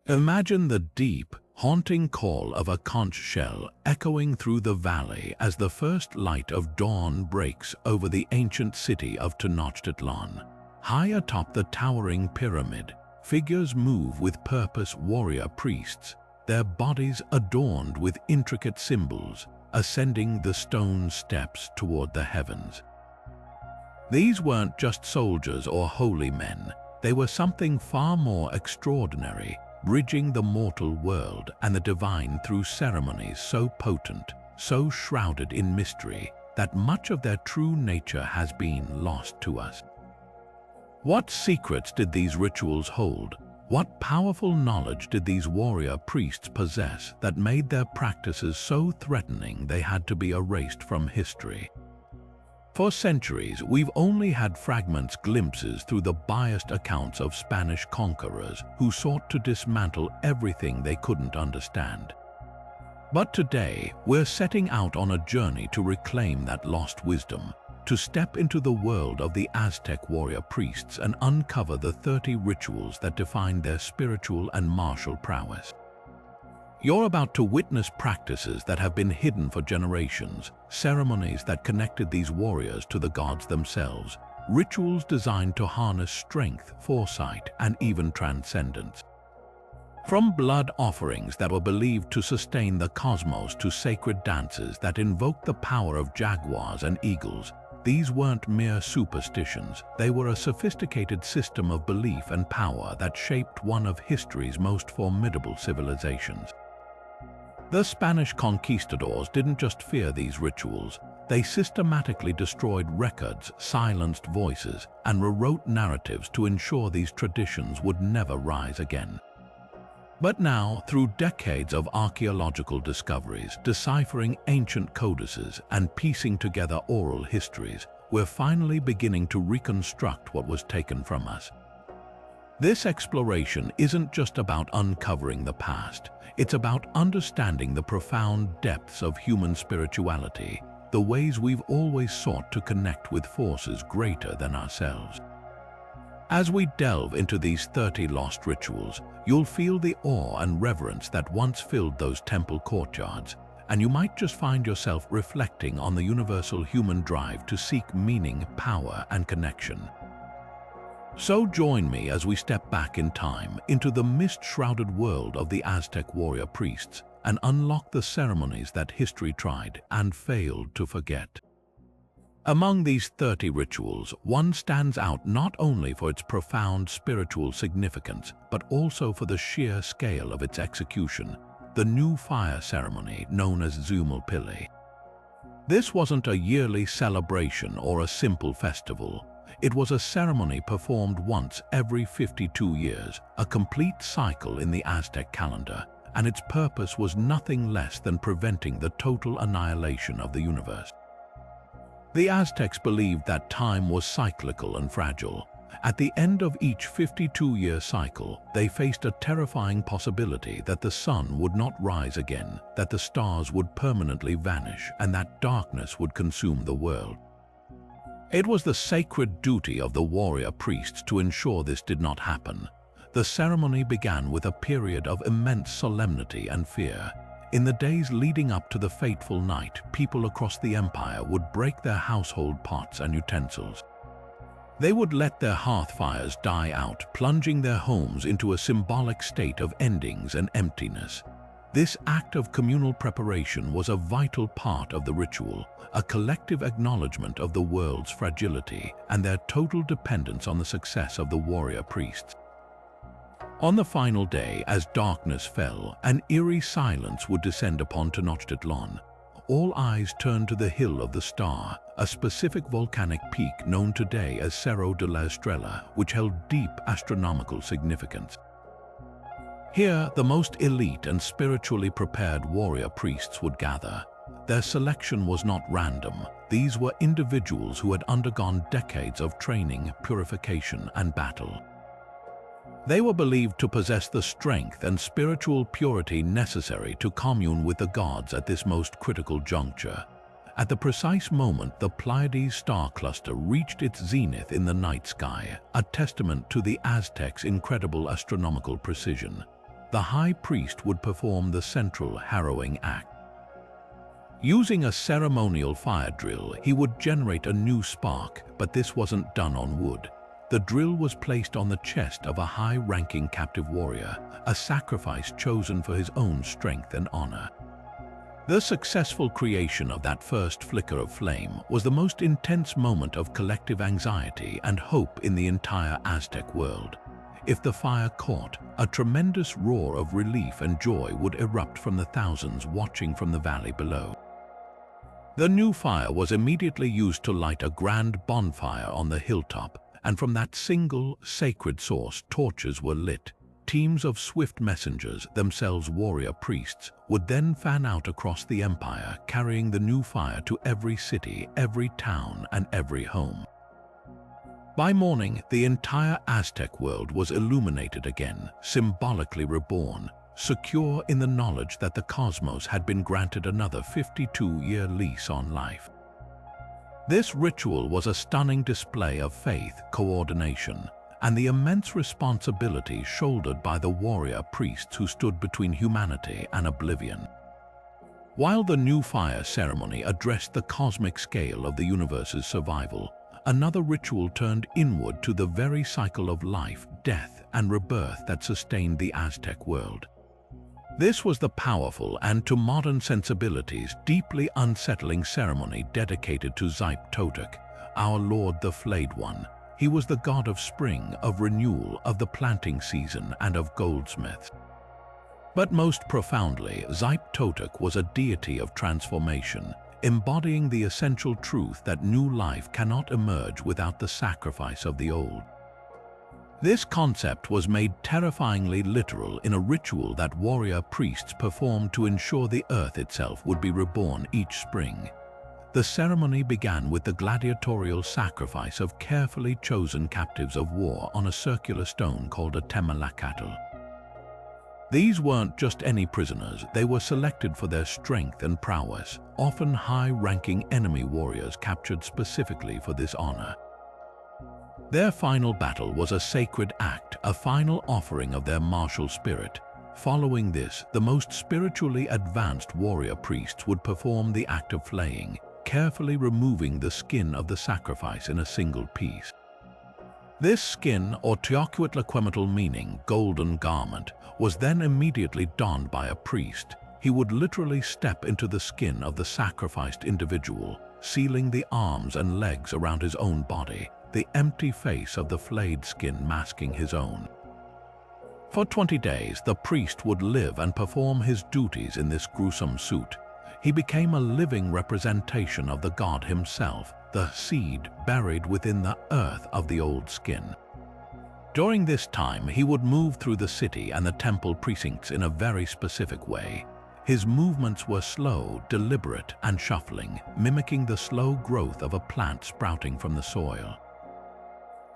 Imagine the deep, haunting call of a conch shell echoing through the valley as the first light of dawn breaks over the ancient city of Tenochtitlan. High atop the towering pyramid, figures move with purpose warrior priests, their bodies adorned with intricate symbols, ascending the stone steps toward the heavens. These weren't just soldiers or holy men, they were something far more extraordinary, bridging the mortal world and the divine through ceremonies so potent, so shrouded in mystery, that much of their true nature has been lost to us. What secrets did these rituals hold? What powerful knowledge did these warrior priests possess that made their practices so threatening they had to be erased from history? For centuries, we've only had fragments, glimpses through the biased accounts of Spanish conquerors who sought to dismantle everything they couldn't understand. But today, we're setting out on a journey to reclaim that lost wisdom, to step into the world of the Aztec warrior priests and uncover the 30 rituals that define their spiritual and martial prowess. You're about to witness practices that have been hidden for generations, ceremonies that connected these warriors to the gods themselves, rituals designed to harness strength, foresight, and even transcendence. From blood offerings that were believed to sustain the cosmos to sacred dances that invoked the power of jaguars and eagles, these weren't mere superstitions, they were a sophisticated system of belief and power that shaped one of history's most formidable civilizations. The Spanish conquistadors didn't just fear these rituals, they systematically destroyed records, silenced voices, and rewrote narratives to ensure these traditions would never rise again. But now, through decades of archaeological discoveries, deciphering ancient codices, and piecing together oral histories, we're finally beginning to reconstruct what was taken from us. This exploration isn't just about uncovering the past, it's about understanding the profound depths of human spirituality, the ways we've always sought to connect with forces greater than ourselves. As we delve into these 30 lost rituals, you'll feel the awe and reverence that once filled those temple courtyards, and you might just find yourself reflecting on the universal human drive to seek meaning, power, and connection. So join me as we step back in time into the mist-shrouded world of the Aztec warrior priests and unlock the ceremonies that history tried and failed to forget. Among these 30 rituals, one stands out not only for its profound spiritual significance, but also for the sheer scale of its execution, the new fire ceremony known as Xipe. This wasn't a yearly celebration or a simple festival. It was a ceremony performed once every 52 years, a complete cycle in the Aztec calendar, and its purpose was nothing less than preventing the total annihilation of the universe. The Aztecs believed that time was cyclical and fragile. At the end of each 52-year cycle, they faced a terrifying possibility that the sun would not rise again, that the stars would permanently vanish, and that darkness would consume the world. It was the sacred duty of the warrior priests to ensure this did not happen. The ceremony began with a period of immense solemnity and fear. In the days leading up to the fateful night, people across the empire would break their household pots and utensils. They would let their hearth fires die out, plunging their homes into a symbolic state of endings and emptiness. This act of communal preparation was a vital part of the ritual, a collective acknowledgement of the world's fragility and their total dependence on the success of the warrior priests. On the final day, as darkness fell, an eerie silence would descend upon Tenochtitlan. All eyes turned to the Hill of the Star, a specific volcanic peak known today as Cerro de la Estrella, which held deep astronomical significance. Here, the most elite and spiritually prepared warrior priests would gather. Their selection was not random. These were individuals who had undergone decades of training, purification, and battle. They were believed to possess the strength and spiritual purity necessary to commune with the gods at this most critical juncture. At the precise moment the Pleiades star cluster reached its zenith in the night sky, a testament to the Aztecs' incredible astronomical precision. the high priest would perform the central harrowing act. Using a ceremonial fire drill, he would generate a new spark, but this wasn't done on wood. The drill was placed on the chest of a high-ranking captive warrior, a sacrifice chosen for his own strength and honor. The successful creation of that first flicker of flame was the most intense moment of collective anxiety and hope in the entire Aztec world. If the fire caught, a tremendous roar of relief and joy would erupt from the thousands watching from the valley below. The new fire was immediately used to light a grand bonfire on the hilltop, and from that single, sacred source torches were lit. Teams of swift messengers, themselves warrior priests, would then fan out across the empire, carrying the new fire to every city, every town, and every home. By morning, the entire Aztec world was illuminated again, symbolically reborn, secure in the knowledge that the cosmos had been granted another 52-year lease on life. This ritual was a stunning display of faith, coordination, and the immense responsibility shouldered by the warrior priests who stood between humanity and oblivion. While the new fire ceremony addressed the cosmic scale of the universe's survival, another ritual turned inward to the very cycle of life, death, and rebirth that sustained the Aztec world. This was the powerful and, to modern sensibilities, deeply unsettling ceremony dedicated to Xipe Totec, our Lord the Flayed One. He was the god of spring, of renewal, of the planting season, and of goldsmiths. But most profoundly, Xipe Totec was a deity of transformation, embodying the essential truth that new life cannot emerge without the sacrifice of the old. This concept was made terrifyingly literal in a ritual that warrior priests performed to ensure the earth itself would be reborn each spring. The ceremony began with the gladiatorial sacrifice of carefully chosen captives of war on a circular stone called a temalacatl. These weren't just any prisoners, they were selected for their strength and prowess, often high-ranking enemy warriors captured specifically for this honor. Their final battle was a sacred act, a final offering of their martial spirit. Following this, the most spiritually advanced warrior priests would perform the act of flaying, carefully removing the skin of the sacrifice in a single piece. This skin, or teocuatlaquemetl meaning golden garment, was then immediately donned by a priest. He would literally step into the skin of the sacrificed individual, sealing the arms and legs around his own body, the empty face of the flayed skin masking his own. For 20 days, the priest would live and perform his duties in this gruesome suit. He became a living representation of the god himself, the seed buried within the earth of the old skin. During this time, he would move through the city and the temple precincts in a very specific way. His movements were slow, deliberate, and shuffling, mimicking the slow growth of a plant sprouting from the soil.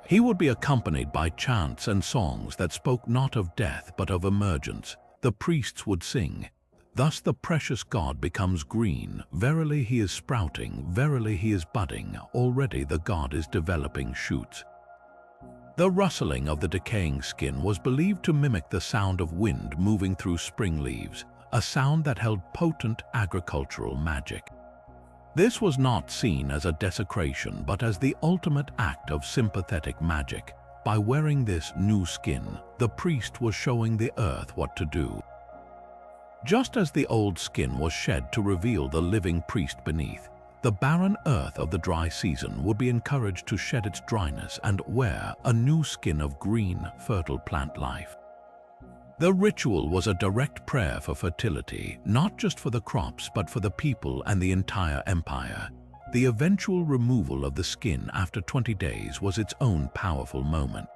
He would be accompanied by chants and songs that spoke not of death but of emergence. The priests would sing, "Thus the precious god becomes green, verily he is sprouting, verily he is budding, already the god is developing shoots." The rustling of the decaying skin was believed to mimic the sound of wind moving through spring leaves, a sound that held potent agricultural magic. This was not seen as a desecration but as the ultimate act of sympathetic magic. By wearing this new skin, the priest was showing the earth what to do. Just as the old skin was shed to reveal the living priest beneath, the barren earth of the dry season would be encouraged to shed its dryness and wear a new skin of green, fertile plant life. The ritual was a direct prayer for fertility, not just for the crops but for the people and the entire empire. The eventual removal of the skin after 20 days was its own powerful moment.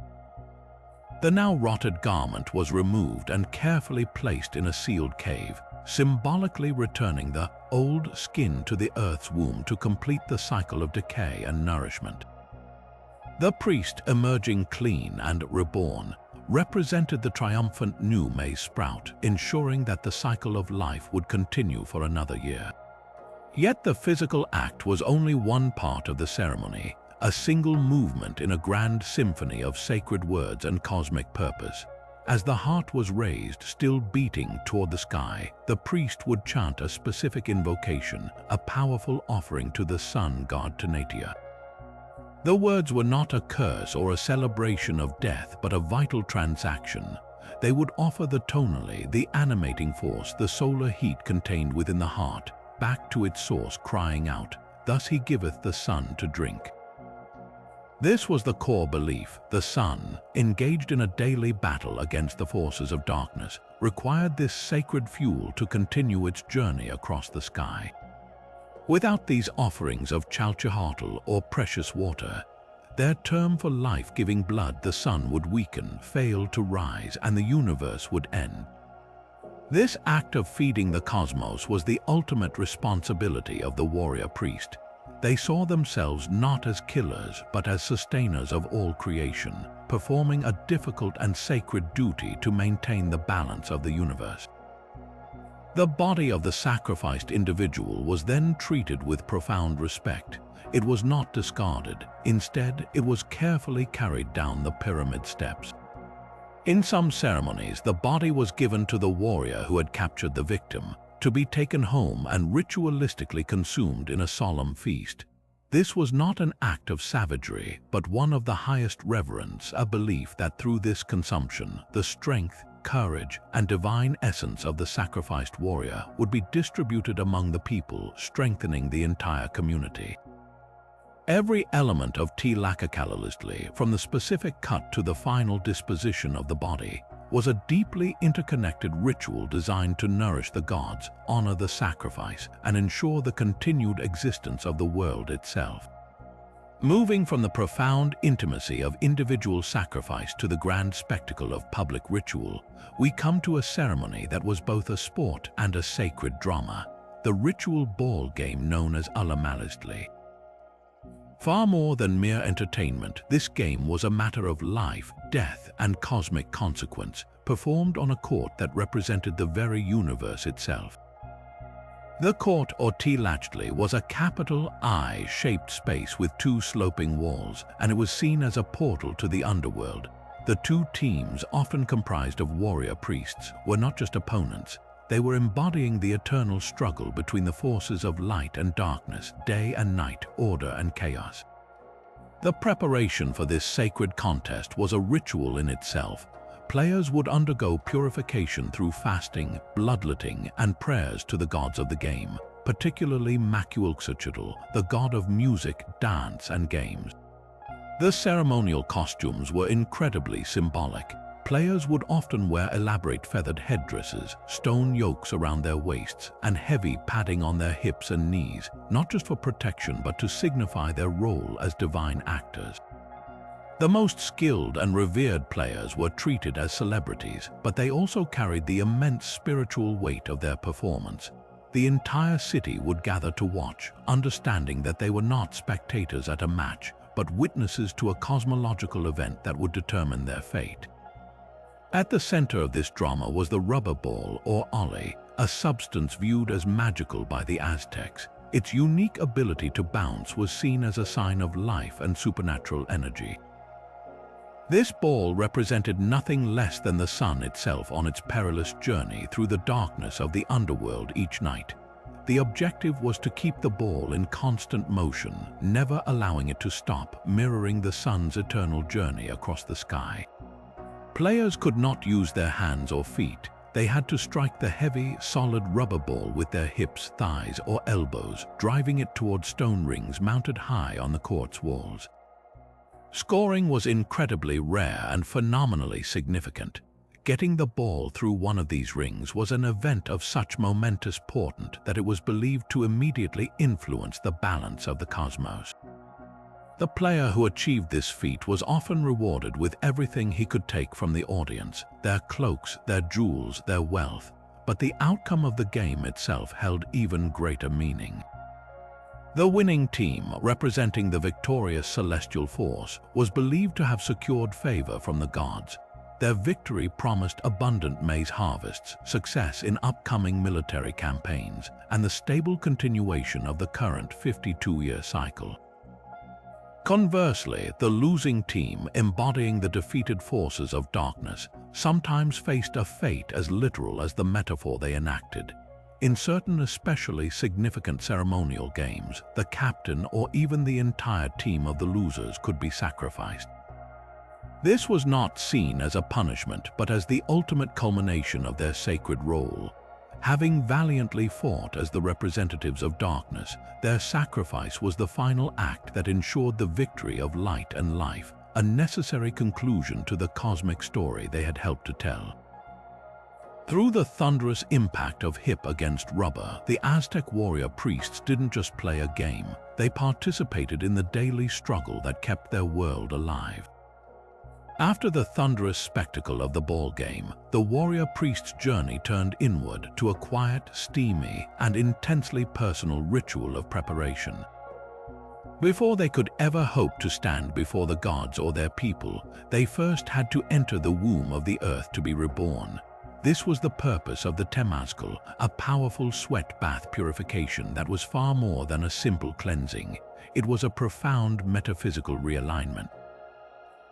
The now rotted garment was removed and carefully placed in a sealed cave, symbolically returning the old skin to the earth's womb to complete the cycle of decay and nourishment. The priest, emerging clean and reborn, represented the triumphant new maize sprout, ensuring that the cycle of life would continue for another year. Yet the physical act was only one part of the ceremony, a single movement in a grand symphony of sacred words and cosmic purpose. As the heart was raised, still beating toward the sky, the priest would chant a specific invocation, a powerful offering to the sun god Tenatia. The words were not a curse or a celebration of death, but a vital transaction. They would offer the tonally, the animating force, the solar heat contained within the heart, back to its source, crying out, "Thus he giveth the sun to drink." This was the core belief. The sun, engaged in a daily battle against the forces of darkness, required this sacred fuel to continue its journey across the sky. Without these offerings of Chalchihuatl or precious water, their term for life-giving blood, the sun would weaken, fail to rise, and the universe would end. This act of feeding the cosmos was the ultimate responsibility of the warrior priest. They saw themselves not as killers, but as sustainers of all creation, performing a difficult and sacred duty to maintain the balance of the universe. The body of the sacrificed individual was then treated with profound respect. It was not discarded. Instead, it was carefully carried down the pyramid steps. In some ceremonies, the body was given to the warrior who had captured the victim, to be taken home and ritualistically consumed in a solemn feast. This was not an act of savagery, but one of the highest reverence, a belief that through this consumption, the strength, courage, and divine essence of the sacrificed warrior would be distributed among the people, strengthening the entire community. Every element of Tlacacalalistli, from the specific cut to the final disposition of the body, was a deeply interconnected ritual designed to nourish the gods, honor the sacrifice, and ensure the continued existence of the world itself. Moving from the profound intimacy of individual sacrifice to the grand spectacle of public ritual, we come to a ceremony that was both a sport and a sacred drama, the ritual ball game known as Alamalistli. Far more than mere entertainment, this game was a matter of life, death, and cosmic consequence, performed on a court that represented the very universe itself. The court, or Tlachtli, was a capital I-shaped space with two sloping walls, and it was seen as a portal to the underworld. The two teams, often comprised of warrior priests, were not just opponents. They were embodying the eternal struggle between the forces of light and darkness, day and night, order and chaos. The preparation for this sacred contest was a ritual in itself. Players would undergo purification through fasting, bloodletting, and prayers to the gods of the game, particularly Makulxuchitl, the god of music, dance, and games. The ceremonial costumes were incredibly symbolic. Players would often wear elaborate feathered headdresses, stone yokes around their waists, and heavy padding on their hips and knees, not just for protection but to signify their role as divine actors. The most skilled and revered players were treated as celebrities, but they also carried the immense spiritual weight of their performance. The entire city would gather to watch, understanding that they were not spectators at a match, but witnesses to a cosmological event that would determine their fate. At the center of this drama was the rubber ball, or ollie, a substance viewed as magical by the Aztecs. Its unique ability to bounce was seen as a sign of life and supernatural energy. This ball represented nothing less than the sun itself on its perilous journey through the darkness of the underworld each night. The objective was to keep the ball in constant motion, never allowing it to stop, mirroring the sun's eternal journey across the sky. Players could not use their hands or feet. They had to strike the heavy, solid rubber ball with their hips, thighs, or elbows, driving it toward stone rings mounted high on the court's walls. Scoring was incredibly rare and phenomenally significant. Getting the ball through one of these rings was an event of such momentous portent that it was believed to immediately influence the balance of the cosmos. The player who achieved this feat was often rewarded with everything he could take from the audience, their cloaks, their jewels, their wealth, but the outcome of the game itself held even greater meaning. The winning team, representing the victorious celestial force, was believed to have secured favor from the gods. Their victory promised abundant maize harvests, success in upcoming military campaigns, and the stable continuation of the current 52-year cycle. Conversely, the losing team, embodying the defeated forces of darkness, sometimes faced a fate as literal as the metaphor they enacted. In certain especially significant ceremonial games, the captain or even the entire team of the losers could be sacrificed. This was not seen as a punishment, but as the ultimate culmination of their sacred role. Having valiantly fought as the representatives of darkness, their sacrifice was the final act that ensured the victory of light and life, a necessary conclusion to the cosmic story they had helped to tell. Through the thunderous impact of hip against rubber, the Aztec warrior priests didn't just play a game, they participated in the daily struggle that kept their world alive. After the thunderous spectacle of the ball game, the warrior priest's journey turned inward to a quiet, steamy, and intensely personal ritual of preparation. Before they could ever hope to stand before the gods or their people, they first had to enter the womb of the earth to be reborn. This was the purpose of the temazcal, a powerful sweat bath purification that was far more than a simple cleansing. It was a profound metaphysical realignment.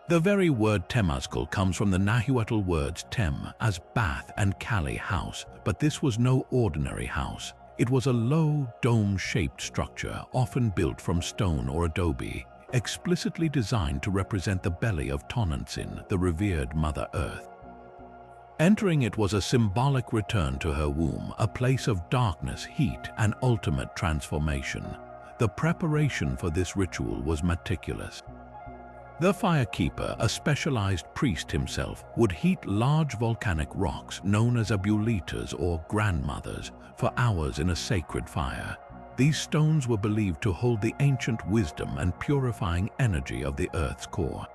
The very word temazcal comes from the Nahuatl words tem as bath and kali house, but this was no ordinary house. It was a low, dome-shaped structure, often built from stone or adobe, explicitly designed to represent the belly of Tonantzin, the revered Mother Earth. Entering it was a symbolic return to her womb, a place of darkness, heat, and ultimate transformation. The preparation for this ritual was meticulous. The firekeeper, a specialized priest himself, would heat large volcanic rocks known as abuelitas or grandmothers for hours in a sacred fire. These stones were believed to hold the ancient wisdom and purifying energy of the earth's core.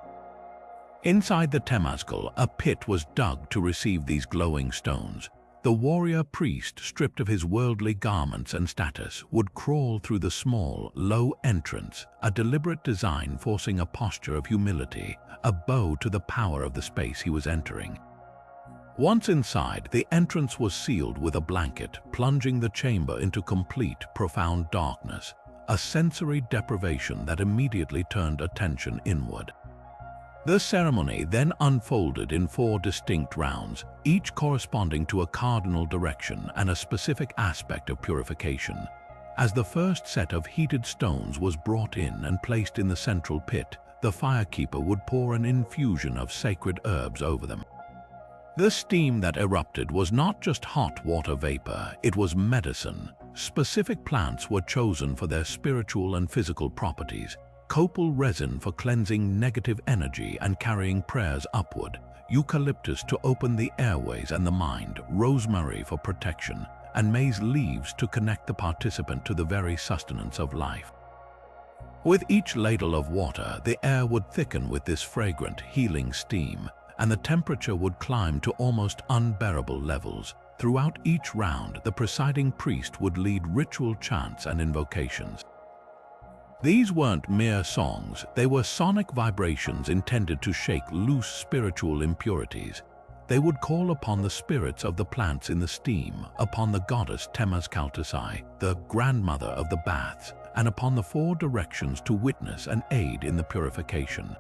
Inside the temazcal, a pit was dug to receive these glowing stones. The warrior priest, stripped of his worldly garments and status, would crawl through the small, low entrance, a deliberate design forcing a posture of humility, a bow to the power of the space he was entering. Once inside, the entrance was sealed with a blanket, plunging the chamber into complete, profound darkness, a sensory deprivation that immediately turned attention inward. The ceremony then unfolded in 4 distinct rounds, each corresponding to a cardinal direction and a specific aspect of purification. As the first set of heated stones was brought in and placed in the central pit, the firekeeper would pour an infusion of sacred herbs over them. The steam that erupted was not just hot water vapor, it was medicine. Specific plants were chosen for their spiritual and physical properties. Copal resin for cleansing negative energy and carrying prayers upward, eucalyptus to open the airways and the mind, rosemary for protection, and maize leaves to connect the participant to the very sustenance of life. With each ladle of water, the air would thicken with this fragrant, healing steam, and the temperature would climb to almost unbearable levels. Throughout each round, the presiding priest would lead ritual chants and invocations. These weren't mere songs, they were sonic vibrations intended to shake loose spiritual impurities. They would call upon the spirits of the plants in the steam, upon the goddess Temazkaltasai, the grandmother of the baths, and upon the 4 directions to witness and aid in the purification.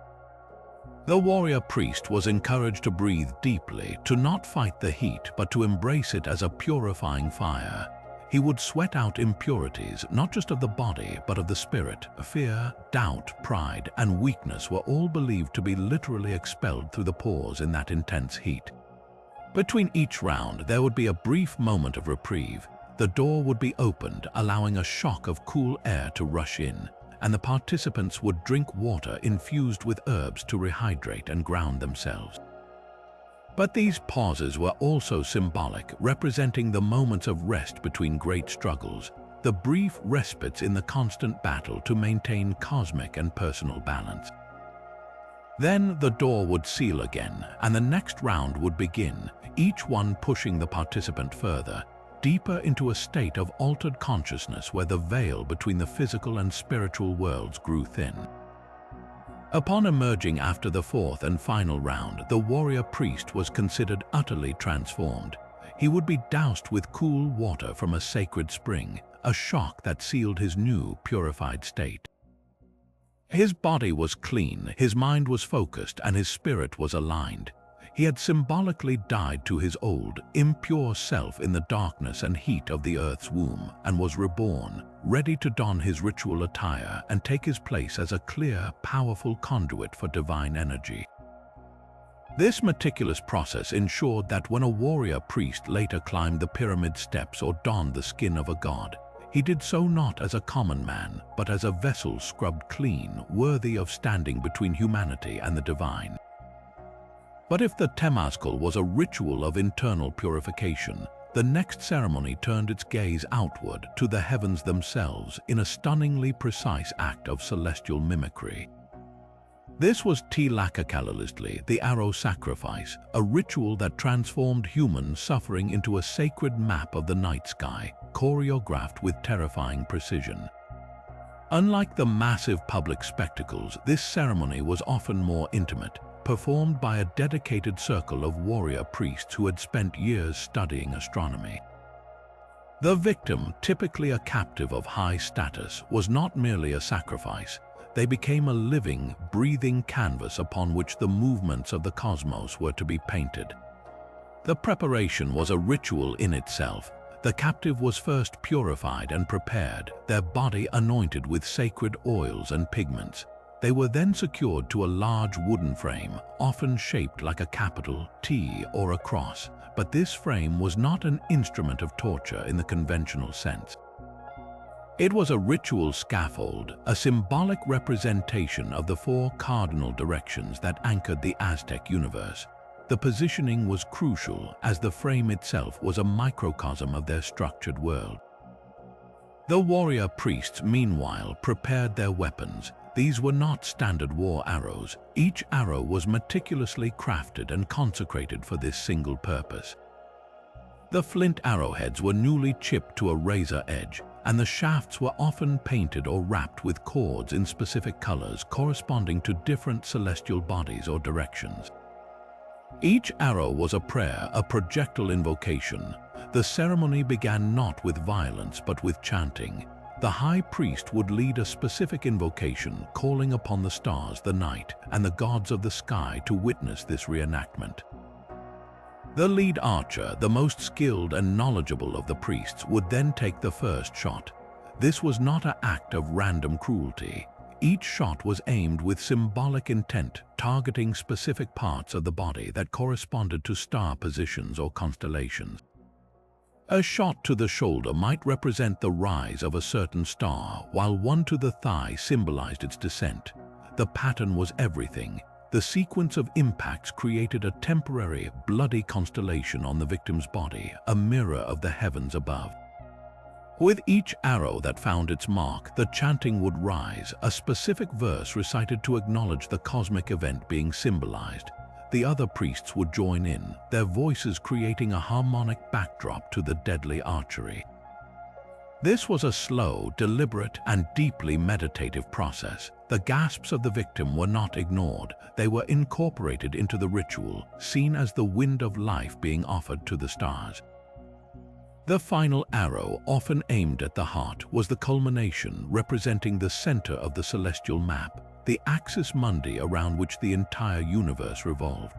The warrior priest was encouraged to breathe deeply, to not fight the heat, but to embrace it as a purifying fire. He would sweat out impurities, not just of the body, but of the spirit. Fear, doubt, pride, and weakness were all believed to be literally expelled through the pores in that intense heat. Between each round, there would be a brief moment of reprieve. The door would be opened, allowing a shock of cool air to rush in, and the participants would drink water infused with herbs to rehydrate and ground themselves. But these pauses were also symbolic, representing the moments of rest between great struggles, the brief respites in the constant battle to maintain cosmic and personal balance. Then the door would seal again, and the next round would begin, each one pushing the participant further, deeper into a state of altered consciousness where the veil between the physical and spiritual worlds grew thin. Upon emerging after the 4th and final round, the warrior priest was considered utterly transformed. He would be doused with cool water from a sacred spring, a shock that sealed his new, purified state. His body was clean, his mind was focused, and his spirit was aligned. He had symbolically died to his old, impure self in the darkness and heat of the earth's womb, and was reborn, ready to don his ritual attire and take his place as a clear, powerful conduit for divine energy. This meticulous process ensured that when a warrior priest later climbed the pyramid steps or donned the skin of a god, he did so not as a common man, but as a vessel scrubbed clean, worthy of standing between humanity and the divine. But if the Temazcal was a ritual of internal purification, the next ceremony turned its gaze outward to the heavens themselves in a stunningly precise act of celestial mimicry. This was Tlacacalalistli, the arrow sacrifice, a ritual that transformed human suffering into a sacred map of the night sky, choreographed with terrifying precision. Unlike the massive public spectacles, this ceremony was often more intimate, performed by a dedicated circle of warrior priests who had spent years studying astronomy. The victim, typically a captive of high status, was not merely a sacrifice. They became a living, breathing canvas upon which the movements of the cosmos were to be painted. The preparation was a ritual in itself. The captive was first purified and prepared, their body anointed with sacred oils and pigments. They were then secured to a large wooden frame, often shaped like a capital T or a cross, but this frame was not an instrument of torture in the conventional sense. It was a ritual scaffold, a symbolic representation of the four cardinal directions that anchored the Aztec universe. The positioning was crucial, as the frame itself was a microcosm of their structured world. The warrior priests, meanwhile, prepared their weapons. These were not standard war arrows. Each arrow was meticulously crafted and consecrated for this single purpose. The flint arrowheads were newly chipped to a razor edge, and the shafts were often painted or wrapped with cords in specific colors corresponding to different celestial bodies or directions. Each arrow was a prayer, a projectile invocation. The ceremony began not with violence but with chanting. The high priest would lead a specific invocation, calling upon the stars, the night, and the gods of the sky to witness this reenactment. The lead archer, the most skilled and knowledgeable of the priests, would then take the first shot. This was not an act of random cruelty. Each shot was aimed with symbolic intent, targeting specific parts of the body that corresponded to star positions or constellations. A shot to the shoulder might represent the rise of a certain star, while one to the thigh symbolized its descent. The pattern was everything. The sequence of impacts created a temporary, bloody constellation on the victim's body, a mirror of the heavens above. With each arrow that found its mark, the chanting would rise, a specific verse recited to acknowledge the cosmic event being symbolized. The other priests would join in, their voices creating a harmonic backdrop to the deadly archery. This was a slow, deliberate, and deeply meditative process. The gasps of the victim were not ignored. They were incorporated into the ritual, seen as the wind of life being offered to the stars. The final arrow, often aimed at the heart, was the culmination, representing the center of the celestial map, the axis mundi around which the entire universe revolved.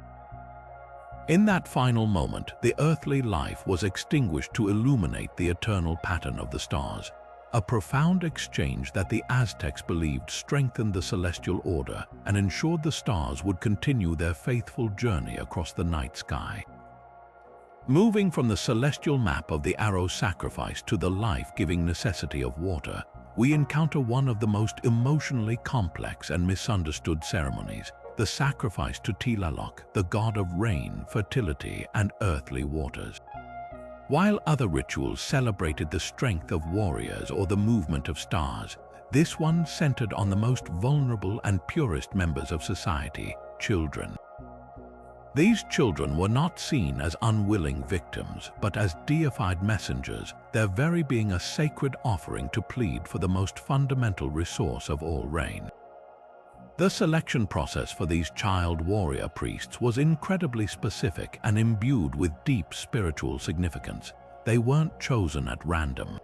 In that final moment, the earthly life was extinguished to illuminate the eternal pattern of the stars, a profound exchange that the Aztecs believed strengthened the celestial order and ensured the stars would continue their faithful journey across the night sky. Moving from the celestial map of the arrow sacrifice to the life-giving necessity of water, we encounter one of the most emotionally complex and misunderstood ceremonies, the sacrifice to Tlaloc, the god of rain, fertility, and earthly waters. While other rituals celebrated the strength of warriors or the movement of stars, this one centered on the most vulnerable and purest members of society, children. These children were not seen as unwilling victims, but as deified messengers, their very being a sacred offering to plead for the most fundamental resource of all, rain. The selection process for these child warrior priests was incredibly specific and imbued with deep spiritual significance. They weren't chosen at random.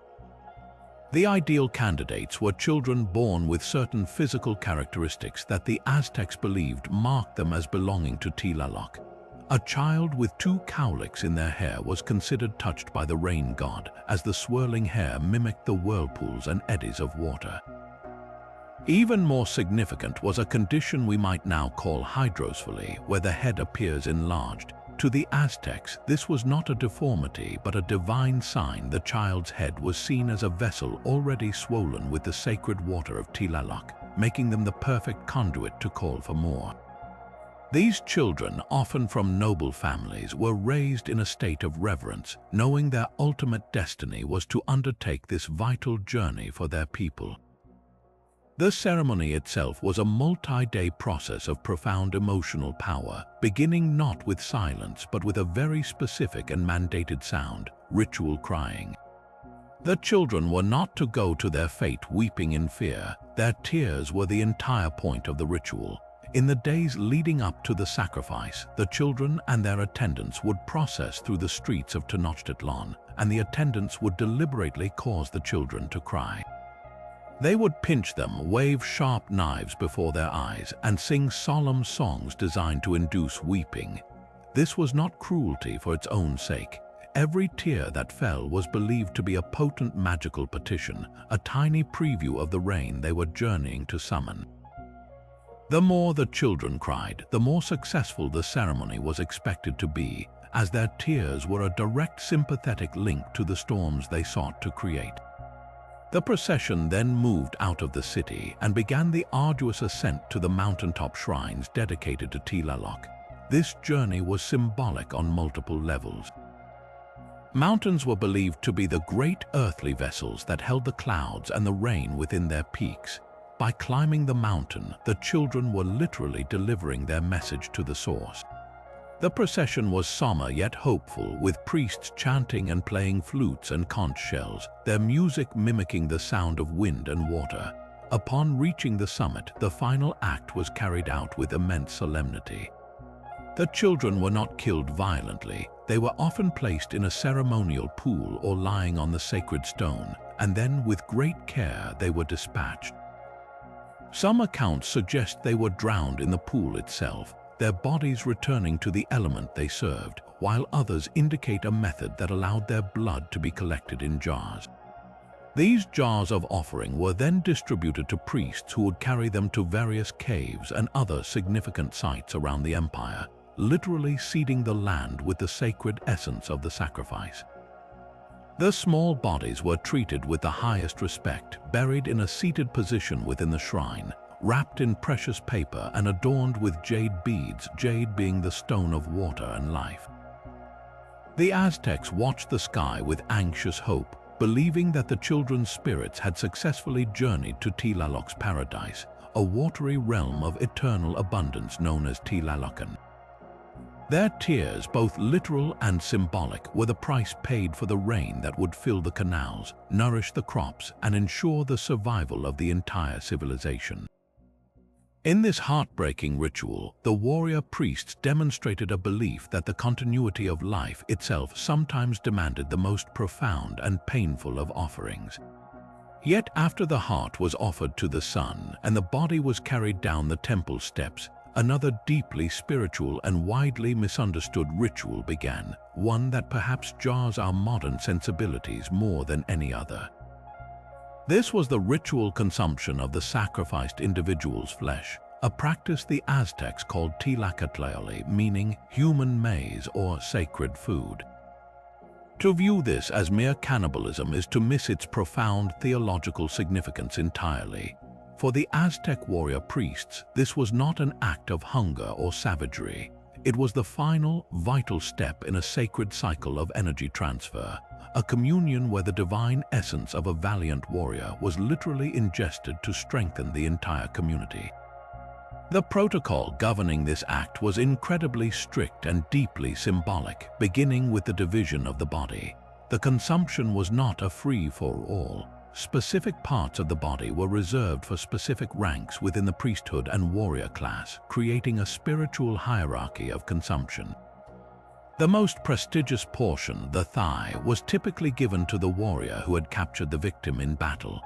The ideal candidates were children born with certain physical characteristics that the Aztecs believed marked them as belonging to Tlaloc. A child with two cowlicks in their hair was considered touched by the rain god, as the swirling hair mimicked the whirlpools and eddies of water. Even more significant was a condition we might now call hydrocephaly, where the head appears enlarged. To the Aztecs, this was not a deformity but a divine sign. The child's head was seen as a vessel already swollen with the sacred water of Tlaloc, making them the perfect conduit to call for more. These children, often from noble families, were raised in a state of reverence, knowing their ultimate destiny was to undertake this vital journey for their people. The ceremony itself was a multi-day process of profound emotional power, beginning not with silence but with a very specific and mandated sound, ritual crying. The children were not to go to their fate weeping in fear. Their tears were the entire point of the ritual. In the days leading up to the sacrifice, the children and their attendants would process through the streets of Tenochtitlan, and the attendants would deliberately cause the children to cry. They would pinch them, wave sharp knives before their eyes, and sing solemn songs designed to induce weeping. This was not cruelty for its own sake. Every tear that fell was believed to be a potent magical petition, a tiny preview of the rain they were journeying to summon. The more the children cried, the more successful the ceremony was expected to be, as their tears were a direct sympathetic link to the storms they sought to create. The procession then moved out of the city and began the arduous ascent to the mountaintop shrines dedicated to Tlaloc. This journey was symbolic on multiple levels. Mountains were believed to be the great earthly vessels that held the clouds and the rain within their peaks. By climbing the mountain, the children were literally delivering their message to the source. The procession was somber yet hopeful, with priests chanting and playing flutes and conch shells, their music mimicking the sound of wind and water. Upon reaching the summit, the final act was carried out with immense solemnity. The children were not killed violently. They were often placed in a ceremonial pool or lying on the sacred stone, and then with great care they were dispatched. Some accounts suggest they were drowned in the pool itself, their bodies returning to the element they served, while others indicate a method that allowed their blood to be collected in jars. These jars of offering were then distributed to priests who would carry them to various caves and other significant sites around the empire, literally seeding the land with the sacred essence of the sacrifice. The small bodies were treated with the highest respect, buried in a seated position within the shrine, wrapped in precious paper and adorned with jade beads, jade being the stone of water and life. The Aztecs watched the sky with anxious hope, believing that the children's spirits had successfully journeyed to Tlaloc's paradise, a watery realm of eternal abundance known as Tlalocan. Their tears, both literal and symbolic, were the price paid for the rain that would fill the canals, nourish the crops, and ensure the survival of the entire civilization. In this heartbreaking ritual, the warrior priests demonstrated a belief that the continuity of life itself sometimes demanded the most profound and painful of offerings. Yet after the heart was offered to the sun and the body was carried down the temple steps, another deeply spiritual and widely misunderstood ritual began, one that perhaps jars our modern sensibilities more than any other. This was the ritual consumption of the sacrificed individual's flesh, a practice the Aztecs called Tlaquetzli, meaning human maize or sacred food. To view this as mere cannibalism is to miss its profound theological significance entirely. For the Aztec warrior priests, this was not an act of hunger or savagery. It was the final, vital step in a sacred cycle of energy transfer, a communion where the divine essence of a valiant warrior was literally ingested to strengthen the entire community. The protocol governing this act was incredibly strict and deeply symbolic, beginning with the division of the body. The consumption was not a free-for-all. Specific parts of the body were reserved for specific ranks within the priesthood and warrior class, creating a spiritual hierarchy of consumption. The most prestigious portion, the thigh, was typically given to the warrior who had captured the victim in battle.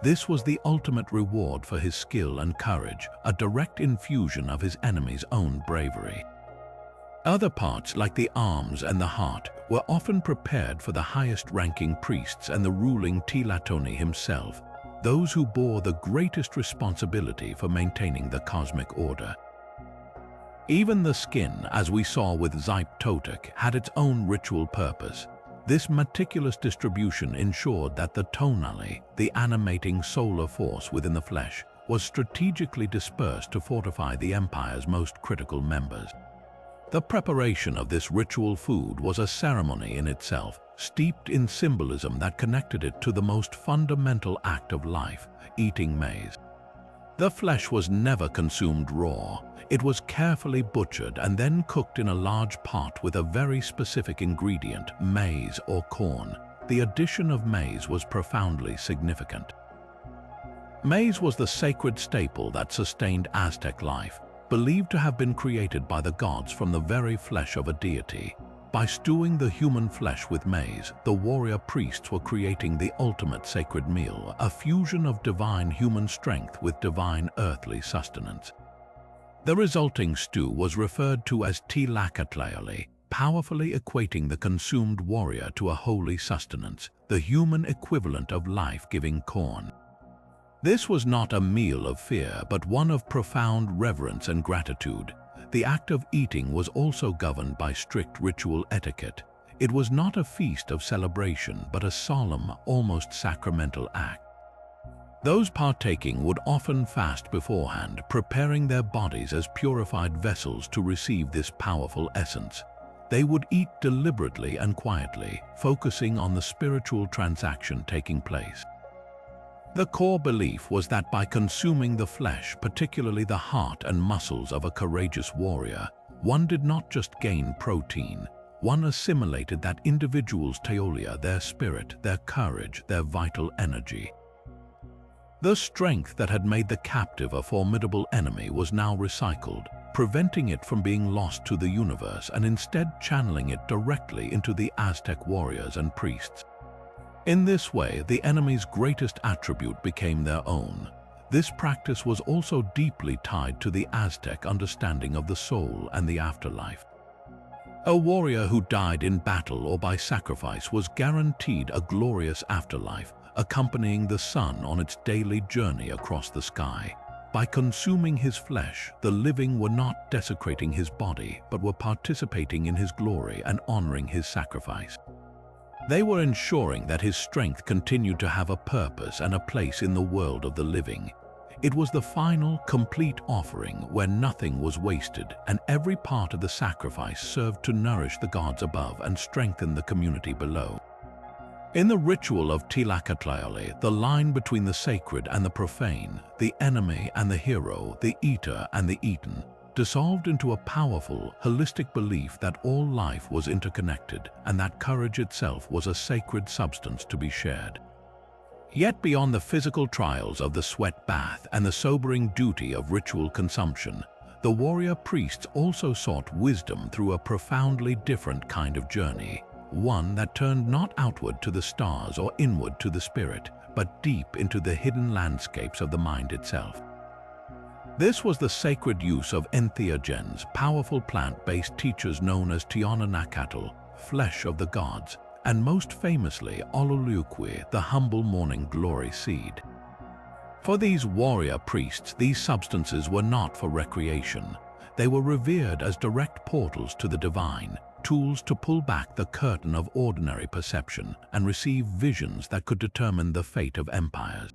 This was the ultimate reward for his skill and courage, a direct infusion of his enemy's own bravery. Other parts, like the arms and the heart, were often prepared for the highest-ranking priests and the ruling Tlatoni himself, those who bore the greatest responsibility for maintaining the cosmic order. Even the skin, as we saw with Xipe Totec, had its own ritual purpose. This meticulous distribution ensured that the tonali, the animating solar force within the flesh, was strategically dispersed to fortify the empire's most critical members. The preparation of this ritual food was a ceremony in itself, steeped in symbolism that connected it to the most fundamental act of life, eating maize. The flesh was never consumed raw. It was carefully butchered and then cooked in a large pot with a very specific ingredient, maize or corn. The addition of maize was profoundly significant. Maize was the sacred staple that sustained Aztec life, believed to have been created by the gods from the very flesh of a deity. By stewing the human flesh with maize, the warrior priests were creating the ultimate sacred meal, a fusion of divine human strength with divine earthly sustenance. The resulting stew was referred to as Tlacatlali, powerfully equating the consumed warrior to a holy sustenance, the human equivalent of life-giving corn. This was not a meal of fear, but one of profound reverence and gratitude. The act of eating was also governed by strict ritual etiquette. It was not a feast of celebration, but a solemn, almost sacramental act. Those partaking would often fast beforehand, preparing their bodies as purified vessels to receive this powerful essence. They would eat deliberately and quietly, focusing on the spiritual transaction taking place. The core belief was that by consuming the flesh, particularly the heart and muscles of a courageous warrior, one did not just gain protein, one assimilated that individual's teolia, their spirit, their courage, their vital energy. The strength that had made the captive a formidable enemy was now recycled, preventing it from being lost to the universe and instead channeling it directly into the Aztec warriors and priests. In this way, the enemy's greatest attribute became their own. This practice was also deeply tied to the Aztec understanding of the soul and the afterlife. A warrior who died in battle or by sacrifice was guaranteed a glorious afterlife, accompanying the sun on its daily journey across the sky. By consuming his flesh, the living were not desecrating his body, but were participating in his glory and honoring his sacrifice. They were ensuring that his strength continued to have a purpose and a place in the world of the living. It was the final, complete offering where nothing was wasted and every part of the sacrifice served to nourish the gods above and strengthen the community below. In the ritual of Tlacatlali, the line between the sacred and the profane, the enemy and the hero, the eater and the eaten, dissolved into a powerful, holistic belief that all life was interconnected and that courage itself was a sacred substance to be shared. Yet beyond the physical trials of the sweat bath and the sobering duty of ritual consumption, the warrior priests also sought wisdom through a profoundly different kind of journey, one that turned not outward to the stars or inward to the spirit, but deep into the hidden landscapes of the mind itself. This was the sacred use of entheogens, powerful plant-based teachers known as Tionanacatl, flesh of the gods, and most famously Ololuqui, the humble morning glory seed. For these warrior priests, these substances were not for recreation. They were revered as direct portals to the divine, tools to pull back the curtain of ordinary perception and receive visions that could determine the fate of empires.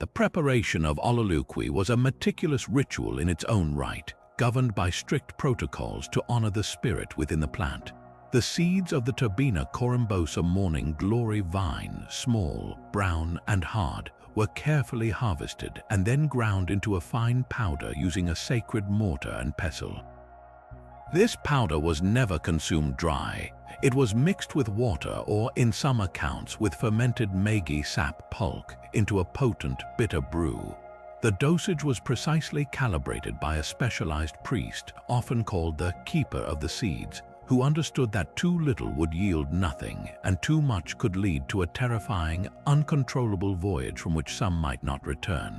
The preparation of Ololuqui was a meticulous ritual in its own right, governed by strict protocols to honor the spirit within the plant. The seeds of the Turbina corymbosa morning glory vine, small, brown, and hard, were carefully harvested and then ground into a fine powder using a sacred mortar and pestle. This powder was never consumed dry. It was mixed with water or, in some accounts, with fermented magi sap pulp into a potent, bitter brew. The dosage was precisely calibrated by a specialized priest, often called the keeper of the seeds, who understood that too little would yield nothing and too much could lead to a terrifying, uncontrollable voyage from which some might not return.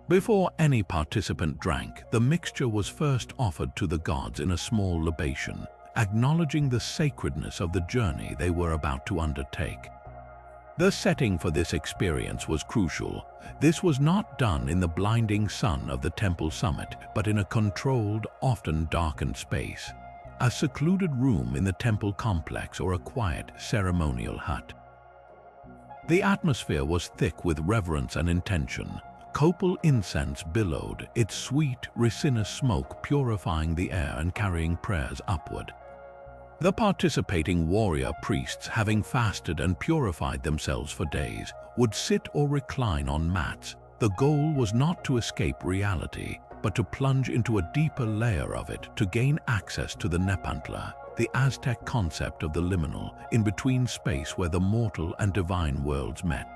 Before any participant drank, the mixture was first offered to the gods in a small libation, acknowledging the sacredness of the journey they were about to undertake. The setting for this experience was crucial. This was not done in the blinding sun of the temple summit, but in a controlled, often darkened space, a secluded room in the temple complex or a quiet ceremonial hut. The atmosphere was thick with reverence and intention. Copal incense billowed, its sweet, resinous smoke purifying the air and carrying prayers upward. The participating warrior priests, having fasted and purified themselves for days, would sit or recline on mats. The goal was not to escape reality, but to plunge into a deeper layer of it to gain access to the Nepantla, the Aztec concept of the liminal, in-between space where the mortal and divine worlds met.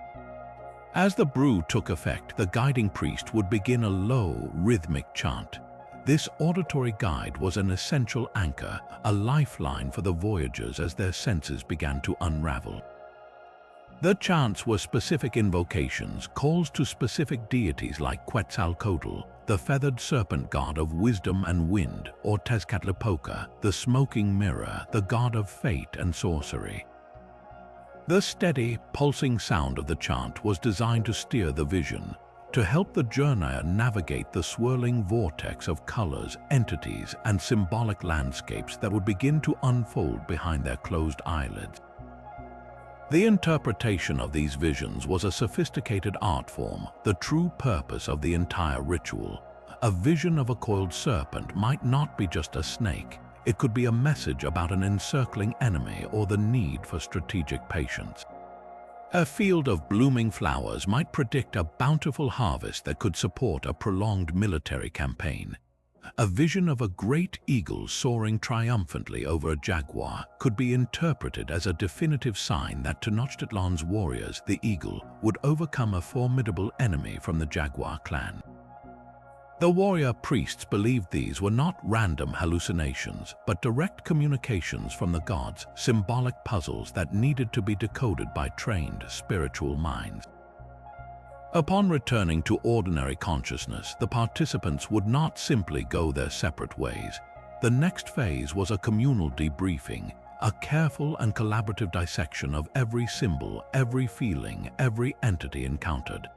As the brew took effect, the guiding priest would begin a low, rhythmic chant. This auditory guide was an essential anchor, a lifeline for the voyagers as their senses began to unravel. The chants were specific invocations, calls to specific deities like Quetzalcoatl, the feathered serpent god of wisdom and wind, or Tezcatlipoca, the smoking mirror, the god of fate and sorcery. The steady, pulsing sound of the chant was designed to steer the vision, to help the journeyer navigate the swirling vortex of colors, entities, and symbolic landscapes that would begin to unfold behind their closed eyelids. The interpretation of these visions was a sophisticated art form, the true purpose of the entire ritual. A vision of a coiled serpent might not be just a snake. It could be a message about an encircling enemy or the need for strategic patience. A field of blooming flowers might predict a bountiful harvest that could support a prolonged military campaign. A vision of a great eagle soaring triumphantly over a jaguar could be interpreted as a definitive sign that Tenochtitlan's warriors, the eagle, would overcome a formidable enemy from the jaguar clan. The warrior priests believed these were not random hallucinations, but direct communications from the gods, symbolic puzzles that needed to be decoded by trained spiritual minds. Upon returning to ordinary consciousness, the participants would not simply go their separate ways. The next phase was a communal debriefing, a careful and collaborative dissection of every symbol, every feeling, every entity encountered.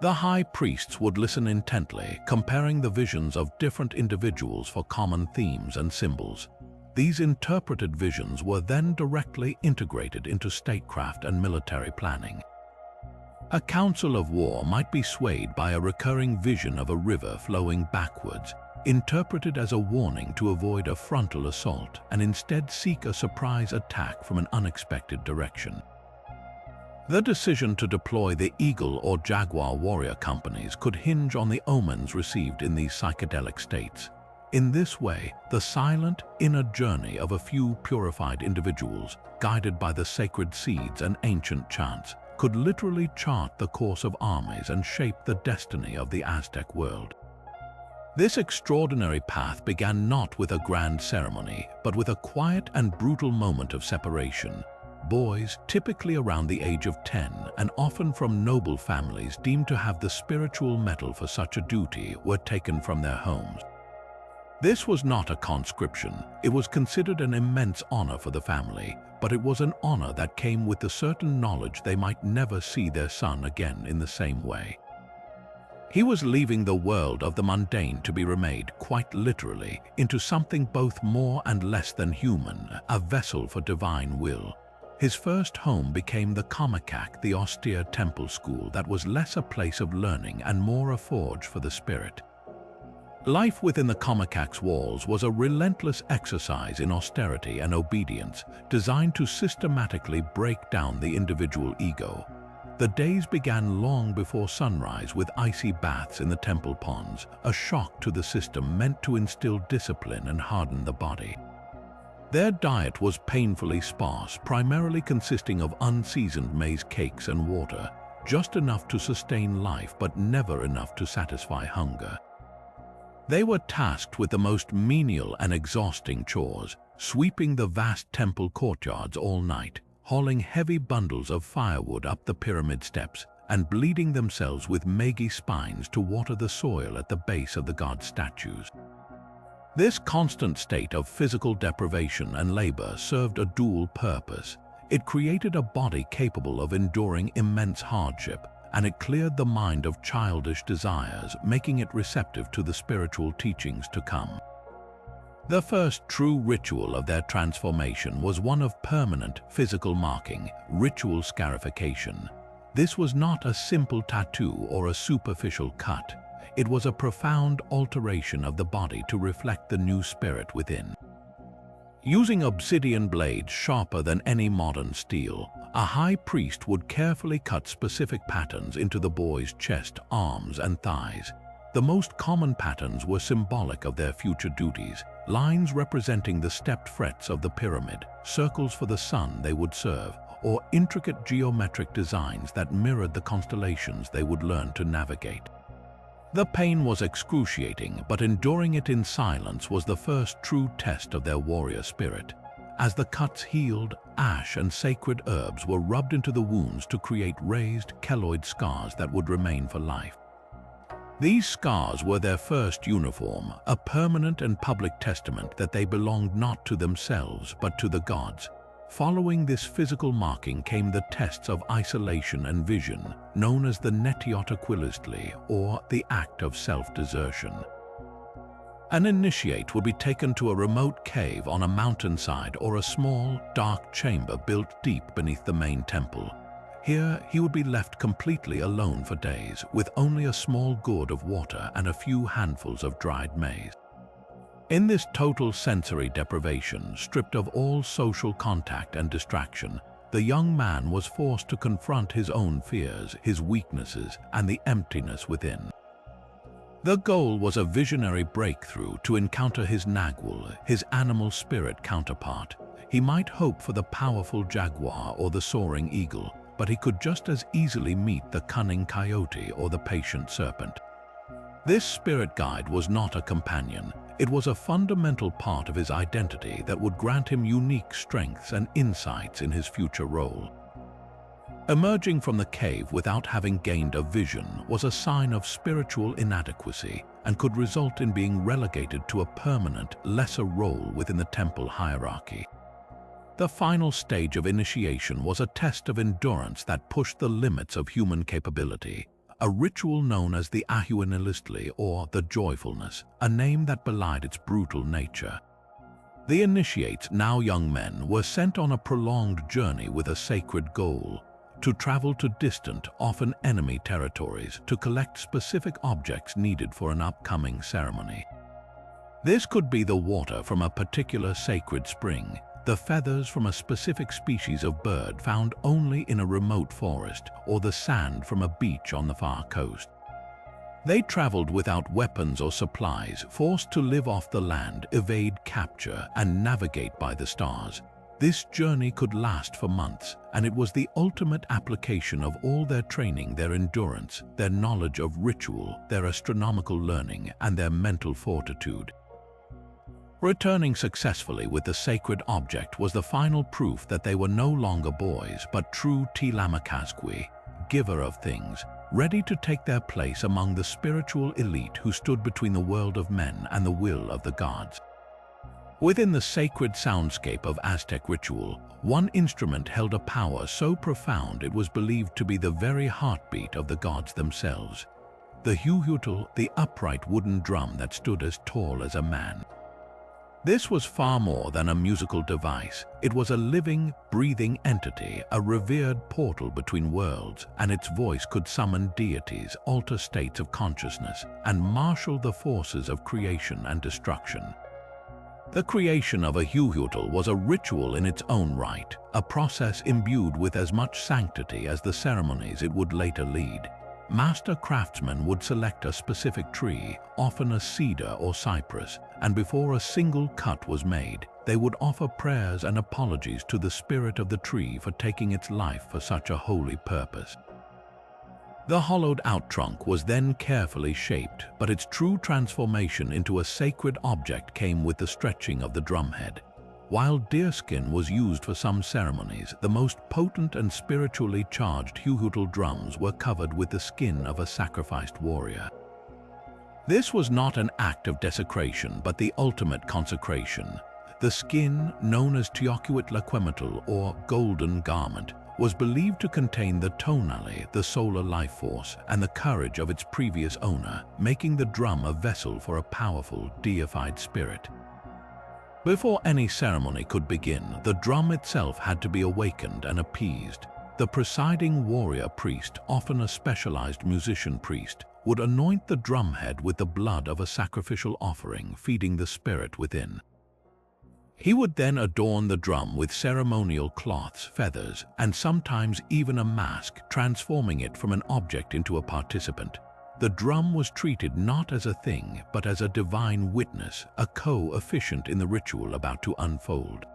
The high priests would listen intently, comparing the visions of different individuals for common themes and symbols. These interpreted visions were then directly integrated into statecraft and military planning. A council of war might be swayed by a recurring vision of a river flowing backwards, interpreted as a warning to avoid a frontal assault and instead seek a surprise attack from an unexpected direction. The decision to deploy the Eagle or Jaguar warrior companies could hinge on the omens received in these psychedelic states. In this way, the silent, inner journey of a few purified individuals, guided by the sacred seeds and ancient chants, could literally chart the course of armies and shape the destiny of the Aztec world. This extraordinary path began not with a grand ceremony, but with a quiet and brutal moment of separation. Boys, typically around the age of 10 and often from noble families deemed to have the spiritual mettle for such a duty, were taken from their homes. This was not a conscription. It was considered an immense honor for the family, but it was an honor that came with the certain knowledge they might never see their son again in the same way. He was leaving the world of the mundane to be remade, quite literally, into something both more and less than human, a vessel for divine will. His first home became the Comicac, the austere temple school that was less a place of learning and more a forge for the spirit. Life within the Comicac's walls was a relentless exercise in austerity and obedience, designed to systematically break down the individual ego. The days began long before sunrise with icy baths in the temple ponds, a shock to the system meant to instill discipline and harden the body. Their diet was painfully sparse, primarily consisting of unseasoned maize cakes and water, just enough to sustain life but never enough to satisfy hunger. They were tasked with the most menial and exhausting chores, sweeping the vast temple courtyards all night, hauling heavy bundles of firewood up the pyramid steps, and bleeding themselves with maggy spines to water the soil at the base of the god statues. This constant state of physical deprivation and labor served a dual purpose. It created a body capable of enduring immense hardship, and it cleared the mind of childish desires, making it receptive to the spiritual teachings to come. The first true ritual of their transformation was one of permanent physical marking, ritual scarification. This was not a simple tattoo or a superficial cut. It was a profound alteration of the body to reflect the new spirit within. Using obsidian blades sharper than any modern steel, a high priest would carefully cut specific patterns into the boy's chest, arms, and thighs. The most common patterns were symbolic of their future duties, lines representing the stepped frets of the pyramid, circles for the sun they would serve, or intricate geometric designs that mirrored the constellations they would learn to navigate. The pain was excruciating, but enduring it in silence was the first true test of their warrior spirit. As the cuts healed, ash and sacred herbs were rubbed into the wounds to create raised, keloid scars that would remain for life. These scars were their first uniform, a permanent and public testament that they belonged not to themselves but to the gods. Following this physical marking came the tests of isolation and vision, known as the netiotoquilistli, or the act of self-desertion. An initiate would be taken to a remote cave on a mountainside or a small, dark chamber built deep beneath the main temple. Here, he would be left completely alone for days, with only a small gourd of water and a few handfuls of dried maize. In this total sensory deprivation, stripped of all social contact and distraction, the young man was forced to confront his own fears, his weaknesses, and the emptiness within. The goal was a visionary breakthrough to encounter his Nagwal, his animal spirit counterpart. He might hope for the powerful jaguar or the soaring eagle, but he could just as easily meet the cunning coyote or the patient serpent. This spirit guide was not a companion. It was a fundamental part of his identity that would grant him unique strengths and insights in his future role. Emerging from the cave without having gained a vision was a sign of spiritual inadequacy and could result in being relegated to a permanent, lesser role within the temple hierarchy. The final stage of initiation was a test of endurance that pushed the limits of human capability. A ritual known as the ahuanilistli, or the joyfulness, a name that belied its brutal nature. The initiates, now young men, were sent on a prolonged journey with a sacred goal: to travel to distant, often enemy territories to collect specific objects needed for an upcoming ceremony. This could be the water from a particular sacred spring, the feathers from a specific species of bird found only in a remote forest, or the sand from a beach on the far coast. They traveled without weapons or supplies, forced to live off the land, evade capture, and navigate by the stars. This journey could last for months, and it was the ultimate application of all their training, their endurance, their knowledge of ritual, their astronomical learning, and their mental fortitude. Returning successfully with the sacred object was the final proof that they were no longer boys, but true Tilamakasqui, giver of things, ready to take their place among the spiritual elite who stood between the world of men and the will of the gods. Within the sacred soundscape of Aztec ritual, one instrument held a power so profound it was believed to be the very heartbeat of the gods themselves. The huhutel, the upright wooden drum that stood as tall as a man. This was far more than a musical device. It was a living, breathing entity, a revered portal between worlds, and its voice could summon deities, alter states of consciousness, and marshal the forces of creation and destruction. The creation of a huhutel was a ritual in its own right, a process imbued with as much sanctity as the ceremonies it would later lead. Master craftsmen would select a specific tree, often a cedar or cypress, and before a single cut was made, they would offer prayers and apologies to the spirit of the tree for taking its life for such a holy purpose. The hollowed-out trunk was then carefully shaped, but its true transformation into a sacred object came with the stretching of the drumhead. While deerskin was used for some ceremonies, the most potent and spiritually charged huhutal drums were covered with the skin of a sacrificed warrior. This was not an act of desecration, but the ultimate consecration. The skin, known as Teocuit Laquemetal or golden garment, was believed to contain the tonali, the solar life force, and the courage of its previous owner, making the drum a vessel for a powerful, deified spirit. Before any ceremony could begin, the drum itself had to be awakened and appeased. The presiding warrior priest, often a specialized musician priest, would anoint the drumhead with the blood of a sacrificial offering, feeding the spirit within. He would then adorn the drum with ceremonial cloths, feathers, and sometimes even a mask, transforming it from an object into a participant. The drum was treated not as a thing, but as a divine witness, a co-officiant in the ritual about to unfold.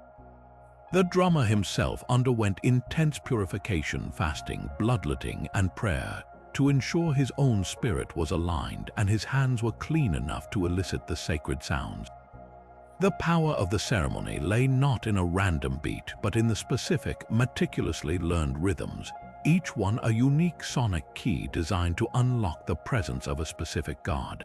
The drummer himself underwent intense purification, fasting, bloodletting, and prayer to ensure his own spirit was aligned and his hands were clean enough to elicit the sacred sounds. The power of the ceremony lay not in a random beat, but in the specific, meticulously learned rhythms, each one a unique sonic key designed to unlock the presence of a specific god.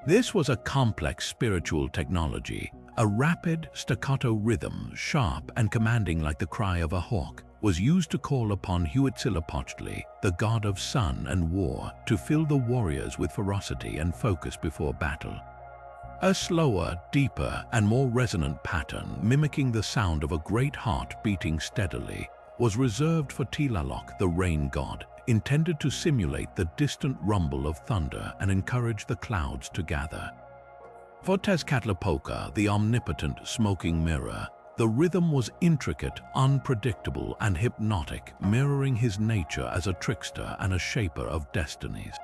This was a complex spiritual technology. A rapid, staccato rhythm, sharp and commanding like the cry of a hawk, was used to call upon Huitzilopochtli, the god of sun and war, to fill the warriors with ferocity and focus before battle. A slower, deeper, and more resonant pattern, mimicking the sound of a great heart beating steadily, was reserved for Tlaloc, the rain god, intended to simulate the distant rumble of thunder and encourage the clouds to gather. For Tezcatlipoca, the omnipotent smoking mirror, the rhythm was intricate, unpredictable, and hypnotic, mirroring his nature as a trickster and a shaper of destinies.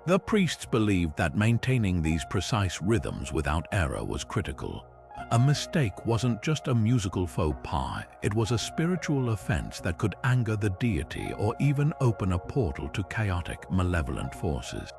The priests believed that maintaining these precise rhythms without error was critical. A mistake wasn't just a musical faux pas, it was a spiritual offense that could anger the deity or even open a portal to chaotic, malevolent forces.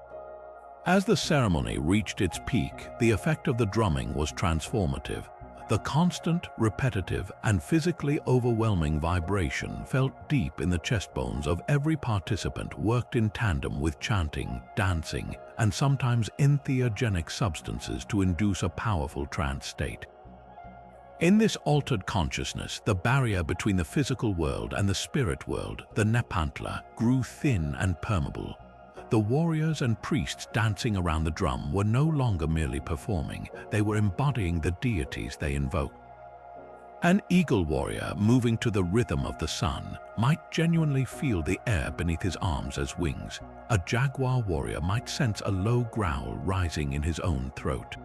As the ceremony reached its peak, the effect of the drumming was transformative. The constant, repetitive, and physically overwhelming vibration felt deep in the chest bones of every participant, worked in tandem with chanting, dancing, and sometimes entheogenic substances to induce a powerful trance state. In this altered consciousness, the barrier between the physical world and the spirit world, the Nepantla, grew thin and permeable. The warriors and priests dancing around the drum were no longer merely performing, they were embodying the deities they invoked. An eagle warrior, moving to the rhythm of the sun, might genuinely feel the air beneath his arms as wings. A jaguar warrior might sense a low growl rising in his own throat.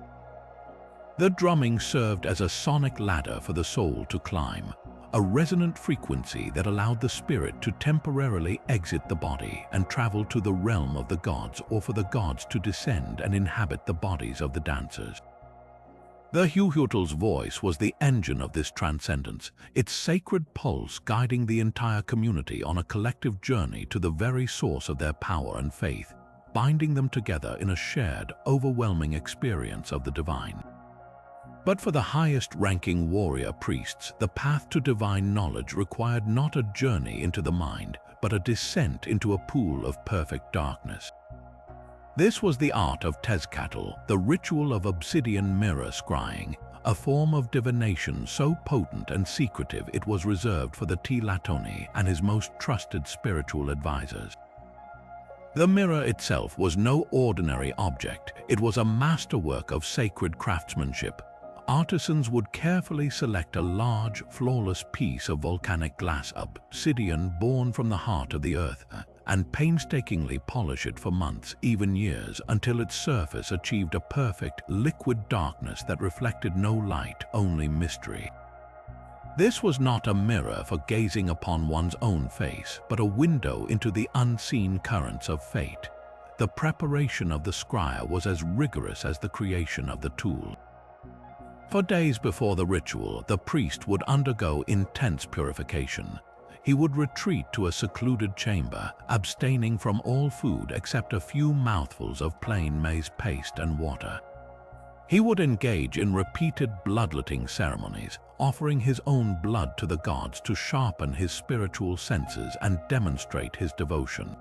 The drumming served as a sonic ladder for the soul to climb, a resonant frequency that allowed the spirit to temporarily exit the body and travel to the realm of the gods, or for the gods to descend and inhabit the bodies of the dancers. The Huhutal's voice was the engine of this transcendence, its sacred pulse guiding the entire community on a collective journey to the very source of their power and faith, binding them together in a shared, overwhelming experience of the divine. But for the highest-ranking warrior priests, the path to divine knowledge required not a journey into the mind, but a descent into a pool of perfect darkness. This was the art of Tezcatl, the ritual of obsidian mirror scrying, a form of divination so potent and secretive it was reserved for the Tlatoni and his most trusted spiritual advisors. The mirror itself was no ordinary object, it was a masterwork of sacred craftsmanship. Artisans would carefully select a large, flawless piece of volcanic glass, obsidian born from the heart of the earth, and painstakingly polish it for months, even years, until its surface achieved a perfect, liquid darkness that reflected no light, only mystery. This was not a mirror for gazing upon one's own face, but a window into the unseen currents of fate. The preparation of the scryer was as rigorous as the creation of the tool. For days before the ritual, the priest would undergo intense purification. He would retreat to a secluded chamber, abstaining from all food except a few mouthfuls of plain maize paste and water. He would engage in repeated bloodletting ceremonies, offering his own blood to the gods to sharpen his spiritual senses and demonstrate his devotion.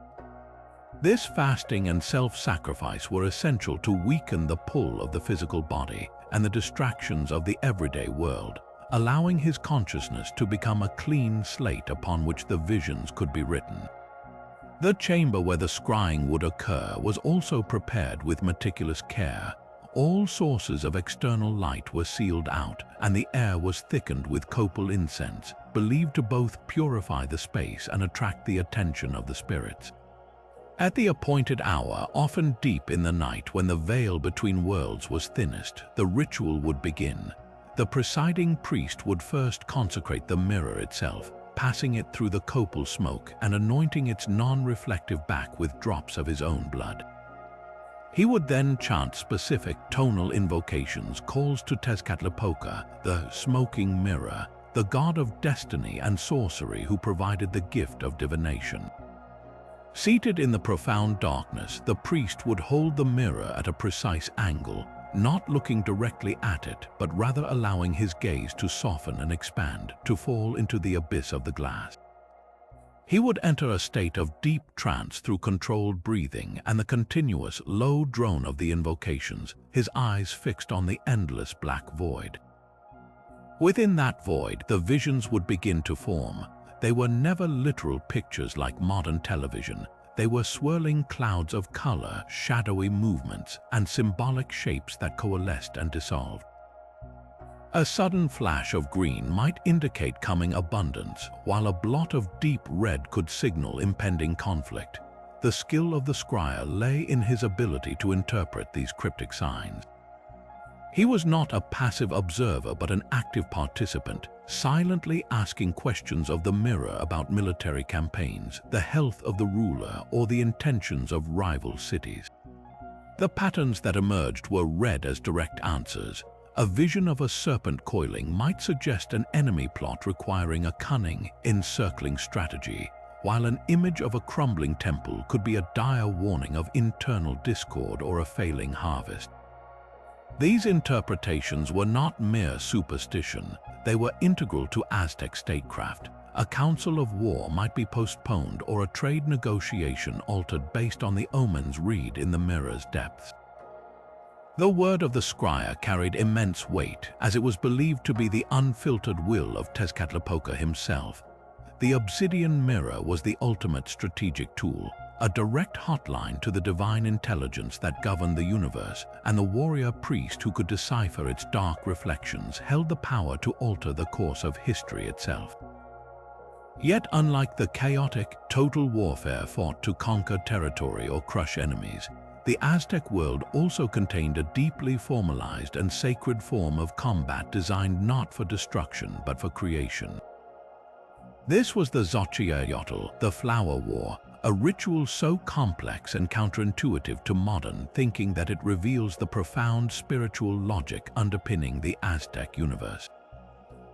This fasting and self-sacrifice were essential to weaken the pull of the physical body and the distractions of the everyday world, allowing his consciousness to become a clean slate upon which the visions could be written. The chamber where the scrying would occur was also prepared with meticulous care. All sources of external light were sealed out, and the air was thickened with copal incense, believed to both purify the space and attract the attention of the spirits. At the appointed hour, often deep in the night when the veil between worlds was thinnest, the ritual would begin. The presiding priest would first consecrate the mirror itself, passing it through the copal smoke and anointing its non-reflective back with drops of his own blood. He would then chant specific tonal invocations, calls to Tezcatlipoca, the smoking mirror, the god of destiny and sorcery who provided the gift of divination. Seated in the profound darkness, the priest would hold the mirror at a precise angle, not looking directly at it, but rather allowing his gaze to soften and expand, to fall into the abyss of the glass. He would enter a state of deep trance through controlled breathing and the continuous low drone of the invocations, his eyes fixed on the endless black void. Within that void, the visions would begin to form. They were never literal pictures like modern television. They were swirling clouds of color, shadowy movements, and symbolic shapes that coalesced and dissolved. A sudden flash of green might indicate coming abundance, while a blot of deep red could signal impending conflict. The skill of the scryer lay in his ability to interpret these cryptic signs. He was not a passive observer but an active participant, silently asking questions of the mirror about military campaigns, the health of the ruler, or the intentions of rival cities. The patterns that emerged were read as direct answers. A vision of a serpent coiling might suggest an enemy plot requiring a cunning, encircling strategy, while an image of a crumbling temple could be a dire warning of internal discord or a failing harvest. These interpretations were not mere superstition, they were integral to Aztec statecraft. A council of war might be postponed or a trade negotiation altered based on the omens read in the mirror's depths. The word of the scryer carried immense weight, as it was believed to be the unfiltered will of Tezcatlipoca himself. The obsidian mirror was the ultimate strategic tool, a direct hotline to the divine intelligence that governed the universe, and the warrior priest who could decipher its dark reflections held the power to alter the course of history itself. Yet unlike the chaotic, total warfare fought to conquer territory or crush enemies, the Aztec world also contained a deeply formalized and sacred form of combat designed not for destruction but for creation. This was the Xochitl, the Flower War, a ritual so complex and counterintuitive to modern thinking that it reveals the profound spiritual logic underpinning the Aztec universe.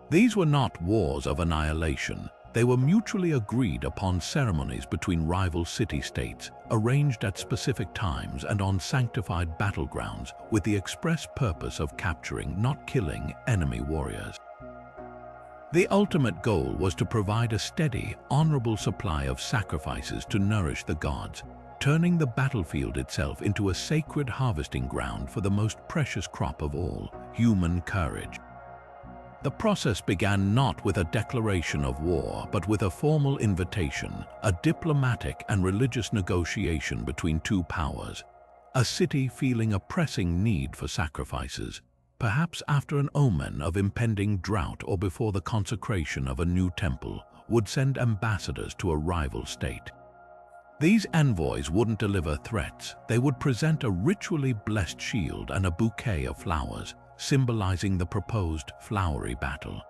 These were not wars of annihilation. They were mutually agreed upon ceremonies between rival city-states, arranged at specific times and on sanctified battlegrounds with the express purpose of capturing, not killing, enemy warriors. The ultimate goal was to provide a steady, honorable supply of sacrifices to nourish the gods, turning the battlefield itself into a sacred harvesting ground for the most precious crop of all, human courage. The process began not with a declaration of war, but with a formal invitation, a diplomatic and religious negotiation between two powers, a city feeling a pressing need for sacrifices, perhaps after an omen of impending drought or before the consecration of a new temple, would send ambassadors to a rival state. These envoys wouldn't deliver threats, they would present a ritually blessed shield and a bouquet of flowers, symbolizing the proposed flowery battle.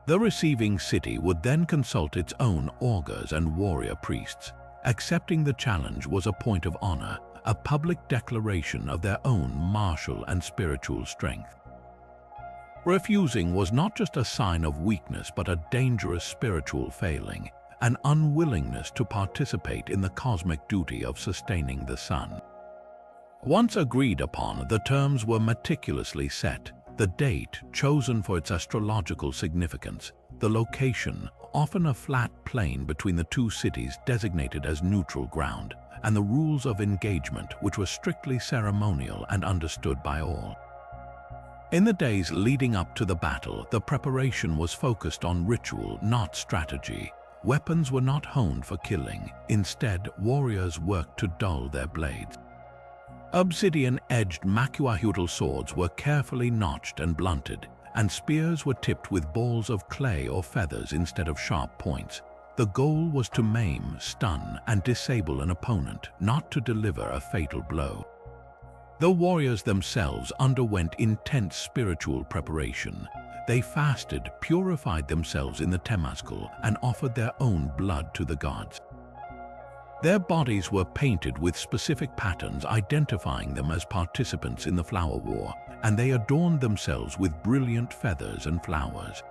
The receiving city would then consult its own augurs and warrior priests. Accepting the challenge was a point of honor, a public declaration of their own martial and spiritual strength. Refusing was not just a sign of weakness but a dangerous spiritual failing, an unwillingness to participate in the cosmic duty of sustaining the sun. Once agreed upon, the terms were meticulously set, the date chosen for its astrological significance, the location, often a flat plain between the two cities designated as neutral ground, and the rules of engagement, which were strictly ceremonial and understood by all. In the days leading up to the battle, the preparation was focused on ritual, not strategy. Weapons were not honed for killing. Instead, warriors worked to dull their blades. Obsidian-edged macuahutal swords were carefully notched and blunted, and spears were tipped with balls of clay or feathers instead of sharp points. The goal was to maim, stun, and disable an opponent, not to deliver a fatal blow. The warriors themselves underwent intense spiritual preparation. They fasted, purified themselves in the temazcal, and offered their own blood to the gods. Their bodies were painted with specific patterns identifying them as participants in the flower war, and they adorned themselves with brilliant feathers and flowers.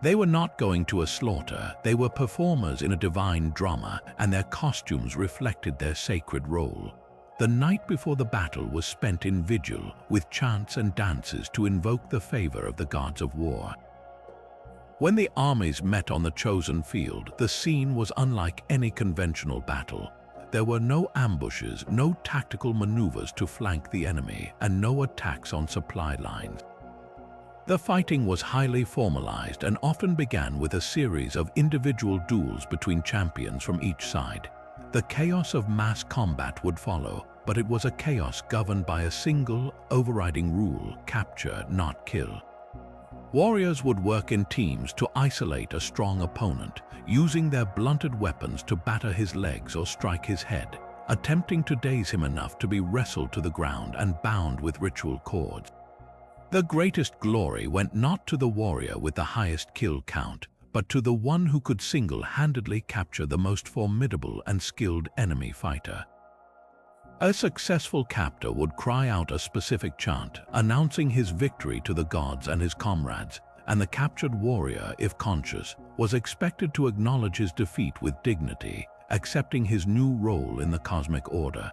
They were not going to a slaughter, they were performers in a divine drama, and their costumes reflected their sacred role. The night before the battle was spent in vigil, with chants and dances to invoke the favor of the gods of war. When the armies met on the chosen field, the scene was unlike any conventional battle. There were no ambushes, no tactical maneuvers to flank the enemy, and no attacks on supply lines. The fighting was highly formalized and often began with a series of individual duels between champions from each side. The chaos of mass combat would follow, but it was a chaos governed by a single, overriding rule: capture, not kill. Warriors would work in teams to isolate a strong opponent, using their blunted weapons to batter his legs or strike his head, attempting to daze him enough to be wrestled to the ground and bound with ritual cords. The greatest glory went not to the warrior with the highest kill count, but to the one who could single-handedly capture the most formidable and skilled enemy fighter. A successful captor would cry out a specific chant, announcing his victory to the gods and his comrades, and the captured warrior, if conscious, was expected to acknowledge his defeat with dignity, accepting his new role in the cosmic order.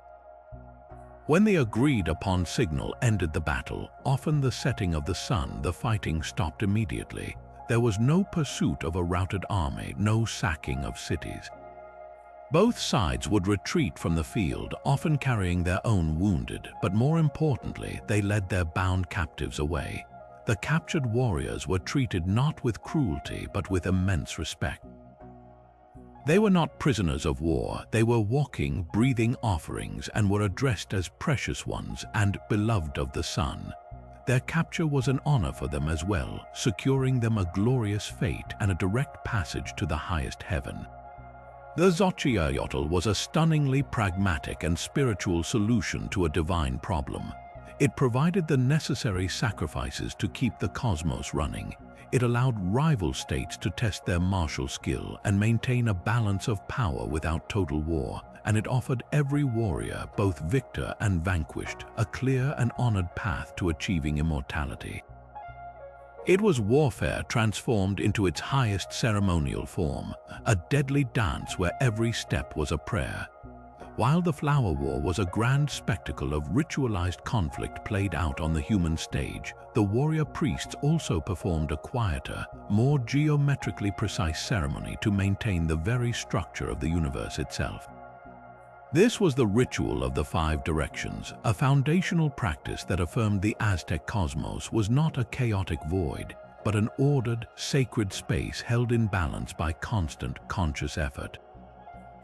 When the agreed-upon signal ended the battle, often the setting of the sun, the fighting stopped immediately. There was no pursuit of a routed army, no sacking of cities. Both sides would retreat from the field, often carrying their own wounded, but more importantly, they led their bound captives away. The captured warriors were treated not with cruelty, but with immense respect. They were not prisoners of war, they were walking, breathing offerings and were addressed as precious ones and beloved of the sun. Their capture was an honor for them as well, securing them a glorious fate and a direct passage to the highest heaven. The Xochitl was a stunningly pragmatic and spiritual solution to a divine problem. It provided the necessary sacrifices to keep the cosmos running. It allowed rival states to test their martial skill and maintain a balance of power without total war, and it offered every warrior, both victor and vanquished, a clear and honored path to achieving immortality. It was warfare transformed into its highest ceremonial form, a deadly dance where every step was a prayer. While the Flower War was a grand spectacle of ritualized conflict played out on the human stage, the warrior priests also performed a quieter, more geometrically precise ceremony to maintain the very structure of the universe itself. This was the ritual of the 5 directions, a foundational practice that affirmed the Aztec cosmos was not a chaotic void, but an ordered, sacred space held in balance by constant, conscious effort.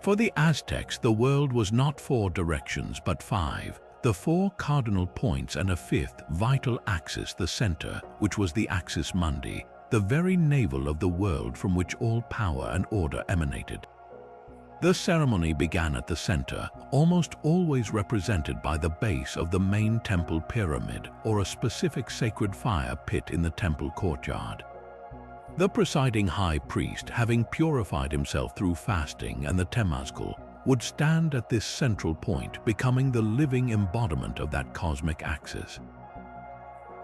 For the Aztecs, the world was not 4 directions, but 5, the 4 cardinal points and a 5th, vital axis, the center, which was the axis mundi, the very navel of the world from which all power and order emanated. The ceremony began at the center, almost always represented by the base of the main temple pyramid or a specific sacred fire pit in the temple courtyard. The presiding high priest, having purified himself through fasting and the temazcal, would stand at this central point, becoming the living embodiment of that cosmic axis.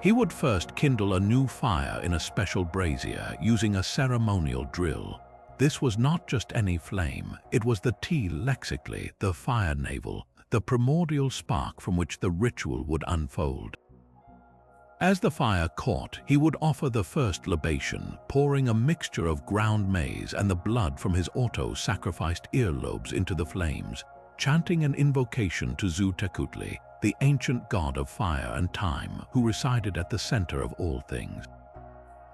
He would first kindle a new fire in a special brazier using a ceremonial drill. This was not just any flame, it was the T lexically, the fire navel, the primordial spark from which the ritual would unfold. As the fire caught, he would offer the first libation, pouring a mixture of ground maize and the blood from his auto-sacrificed earlobes into the flames, chanting an invocation to Xipe, the ancient god of fire and time, who resided at the center of all things.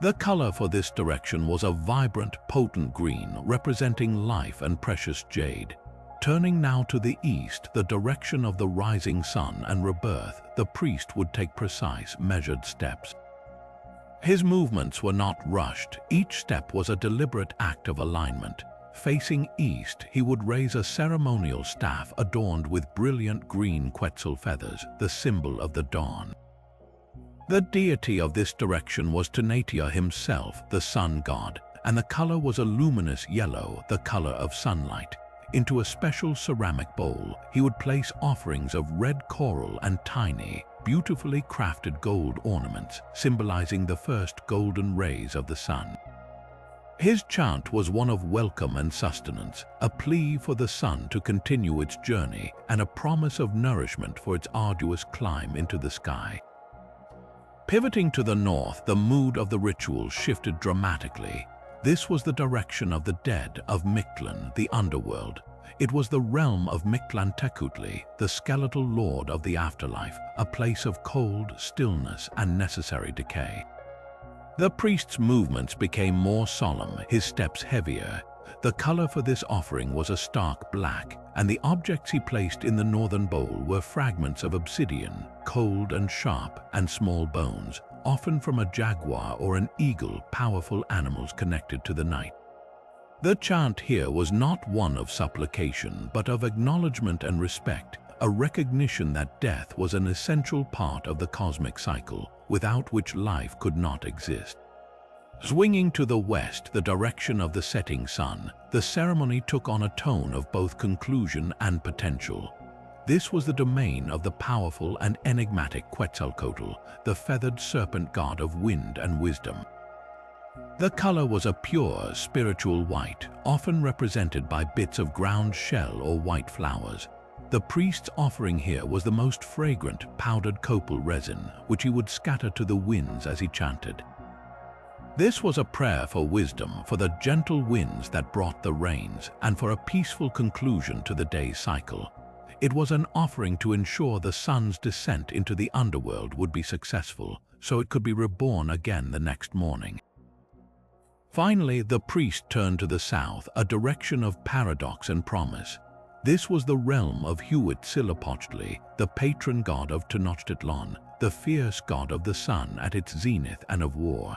The color for this direction was a vibrant, potent green, representing life and precious jade. Turning now to the east, the direction of the rising sun and rebirth, the priest would take precise, measured steps. His movements were not rushed. Each step was a deliberate act of alignment. Facing east, he would raise a ceremonial staff adorned with brilliant green quetzal feathers, the symbol of the dawn. The deity of this direction was Tanatia himself, the sun god, and the color was a luminous yellow, the color of sunlight. Into a special ceramic bowl, he would place offerings of red coral and tiny, beautifully crafted gold ornaments, symbolizing the first golden rays of the sun. His chant was one of welcome and sustenance, a plea for the sun to continue its journey and a promise of nourishment for its arduous climb into the sky. Pivoting to the north, the mood of the ritual shifted dramatically. This was the direction of the dead of Mictlan, the underworld. It was the realm of Mictlantecuhtli, the skeletal lord of the afterlife, a place of cold, stillness, and necessary decay. The priest's movements became more solemn, his steps heavier. The color for this offering was a stark black, and the objects he placed in the northern bowl were fragments of obsidian, cold and sharp, and small bones, often from a jaguar or an eagle, powerful animals connected to the night. The chant here was not one of supplication, but of acknowledgement and respect, a recognition that death was an essential part of the cosmic cycle, without which life could not exist. Swinging to the west, the direction of the setting sun, the ceremony took on a tone of both conclusion and potential. This was the domain of the powerful and enigmatic Quetzalcoatl, the feathered serpent god of wind and wisdom. The color was a pure, spiritual white, often represented by bits of ground shell or white flowers. The priest's offering here was the most fragrant, powdered copal resin, which he would scatter to the winds as he chanted. This was a prayer for wisdom, for the gentle winds that brought the rains, and for a peaceful conclusion to the day's cycle. It was an offering to ensure the sun's descent into the underworld would be successful, so it could be reborn again the next morning. Finally, the priest turned to the south, a direction of paradox and promise. This was the realm of Huitzilopochtli, the patron god of Tenochtitlan, the fierce god of the sun at its zenith and of war.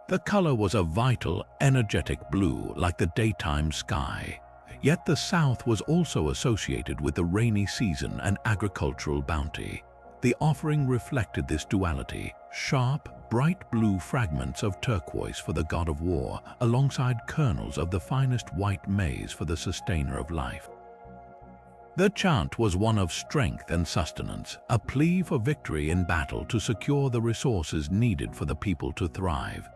The color was a vital, energetic blue like the daytime sky. Yet the south was also associated with the rainy season and agricultural bounty. The offering reflected this duality, sharp, bright blue fragments of turquoise for the god of war, alongside kernels of the finest white maize for the sustainer of life. The chant was one of strength and sustenance, a plea for victory in battle to secure the resources needed for the people to thrive.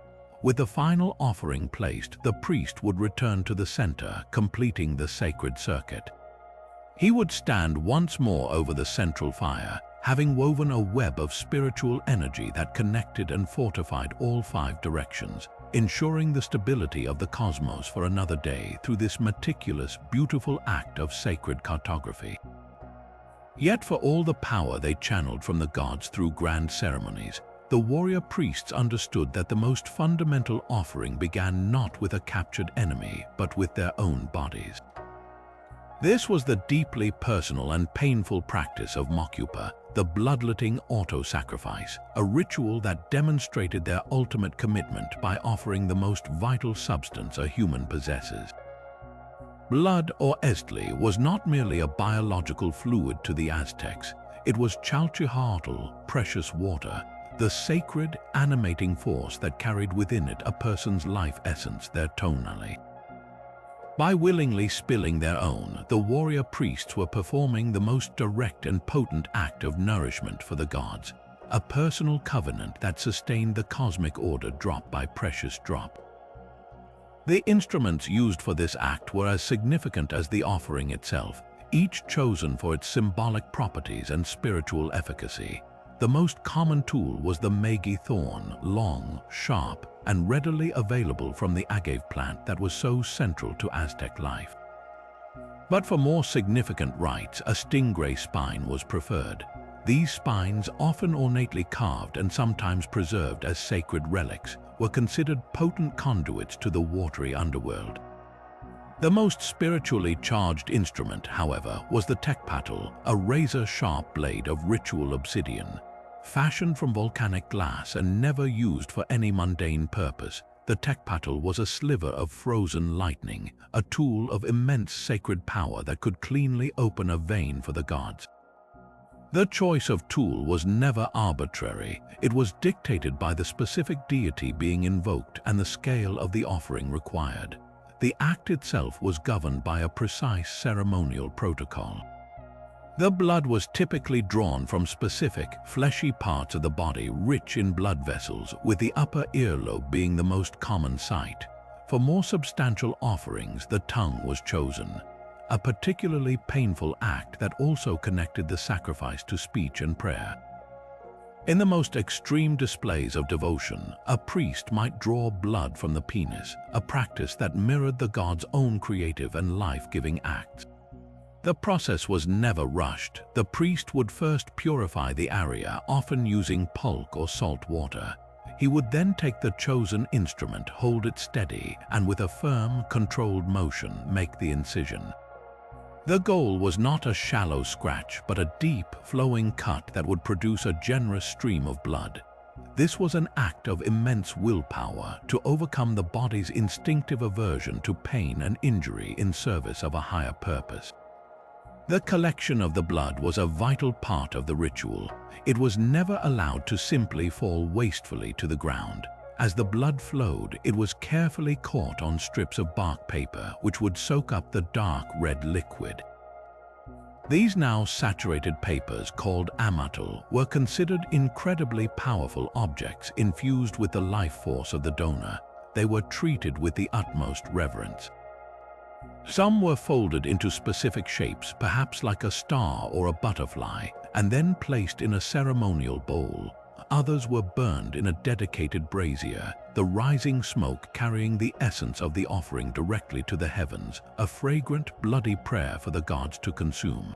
With the final offering placed, the priest would return to the center, completing the sacred circuit. He would stand once more over the central fire, having woven a web of spiritual energy that connected and fortified all 5 directions, ensuring the stability of the cosmos for another day through this meticulous, beautiful act of sacred cartography. Yet for all the power they channeled from the gods through grand ceremonies, the warrior priests understood that the most fundamental offering began not with a captured enemy, but with their own bodies. This was the deeply personal and painful practice of Mokupa, the bloodletting auto-sacrifice, a ritual that demonstrated their ultimate commitment by offering the most vital substance a human possesses. Blood, or estli, was not merely a biological fluid to the Aztecs. It was chalchihuatl, precious water, the sacred, animating force that carried within it a person's life essence, their tonali. By willingly spilling their own, the warrior priests were performing the most direct and potent act of nourishment for the gods, a personal covenant that sustained the cosmic order drop by precious drop. The instruments used for this act were as significant as the offering itself. each chosen for its symbolic properties and spiritual efficacy. The most common tool was the Magi thorn, long, sharp, and readily available from the agave plant that was so central to Aztec life. But for more significant rites, a stingray spine was preferred. These spines, often ornately carved and sometimes preserved as sacred relics, were considered potent conduits to the watery underworld. The most spiritually charged instrument, however, was the tecpatl, a razor-sharp blade of ritual obsidian. Fashioned from volcanic glass and never used for any mundane purpose, the tecpatl was a sliver of frozen lightning, a tool of immense sacred power that could cleanly open a vein for the gods. The choice of tool was never arbitrary. It was dictated by the specific deity being invoked and the scale of the offering required. The act itself was governed by a precise ceremonial protocol. The blood was typically drawn from specific, fleshy parts of the body rich in blood vessels, with the upper earlobe being the most common site. For more substantial offerings, the tongue was chosen, a particularly painful act that also connected the sacrifice to speech and prayer. In the most extreme displays of devotion, a priest might draw blood from the penis, a practice that mirrored the god's own creative and life-giving acts. The process was never rushed. The priest would first purify the area, often using pulque or salt water. He would then take the chosen instrument, hold it steady, and with a firm, controlled motion, make the incision. The goal was not a shallow scratch, but a deep, flowing cut that would produce a generous stream of blood. This was an act of immense willpower to overcome the body's instinctive aversion to pain and injury in service of a higher purpose. The collection of the blood was a vital part of the ritual. It was never allowed to simply fall wastefully to the ground. As the blood flowed, it was carefully caught on strips of bark paper, which would soak up the dark red liquid. These now saturated papers, called amatl, were considered incredibly powerful objects infused with the life force of the donor. They were treated with the utmost reverence. Some were folded into specific shapes, perhaps like a star or a butterfly, and then placed in a ceremonial bowl. Others were burned in a dedicated brazier, the rising smoke carrying the essence of the offering directly to the heavens, a fragrant, bloody prayer for the gods to consume.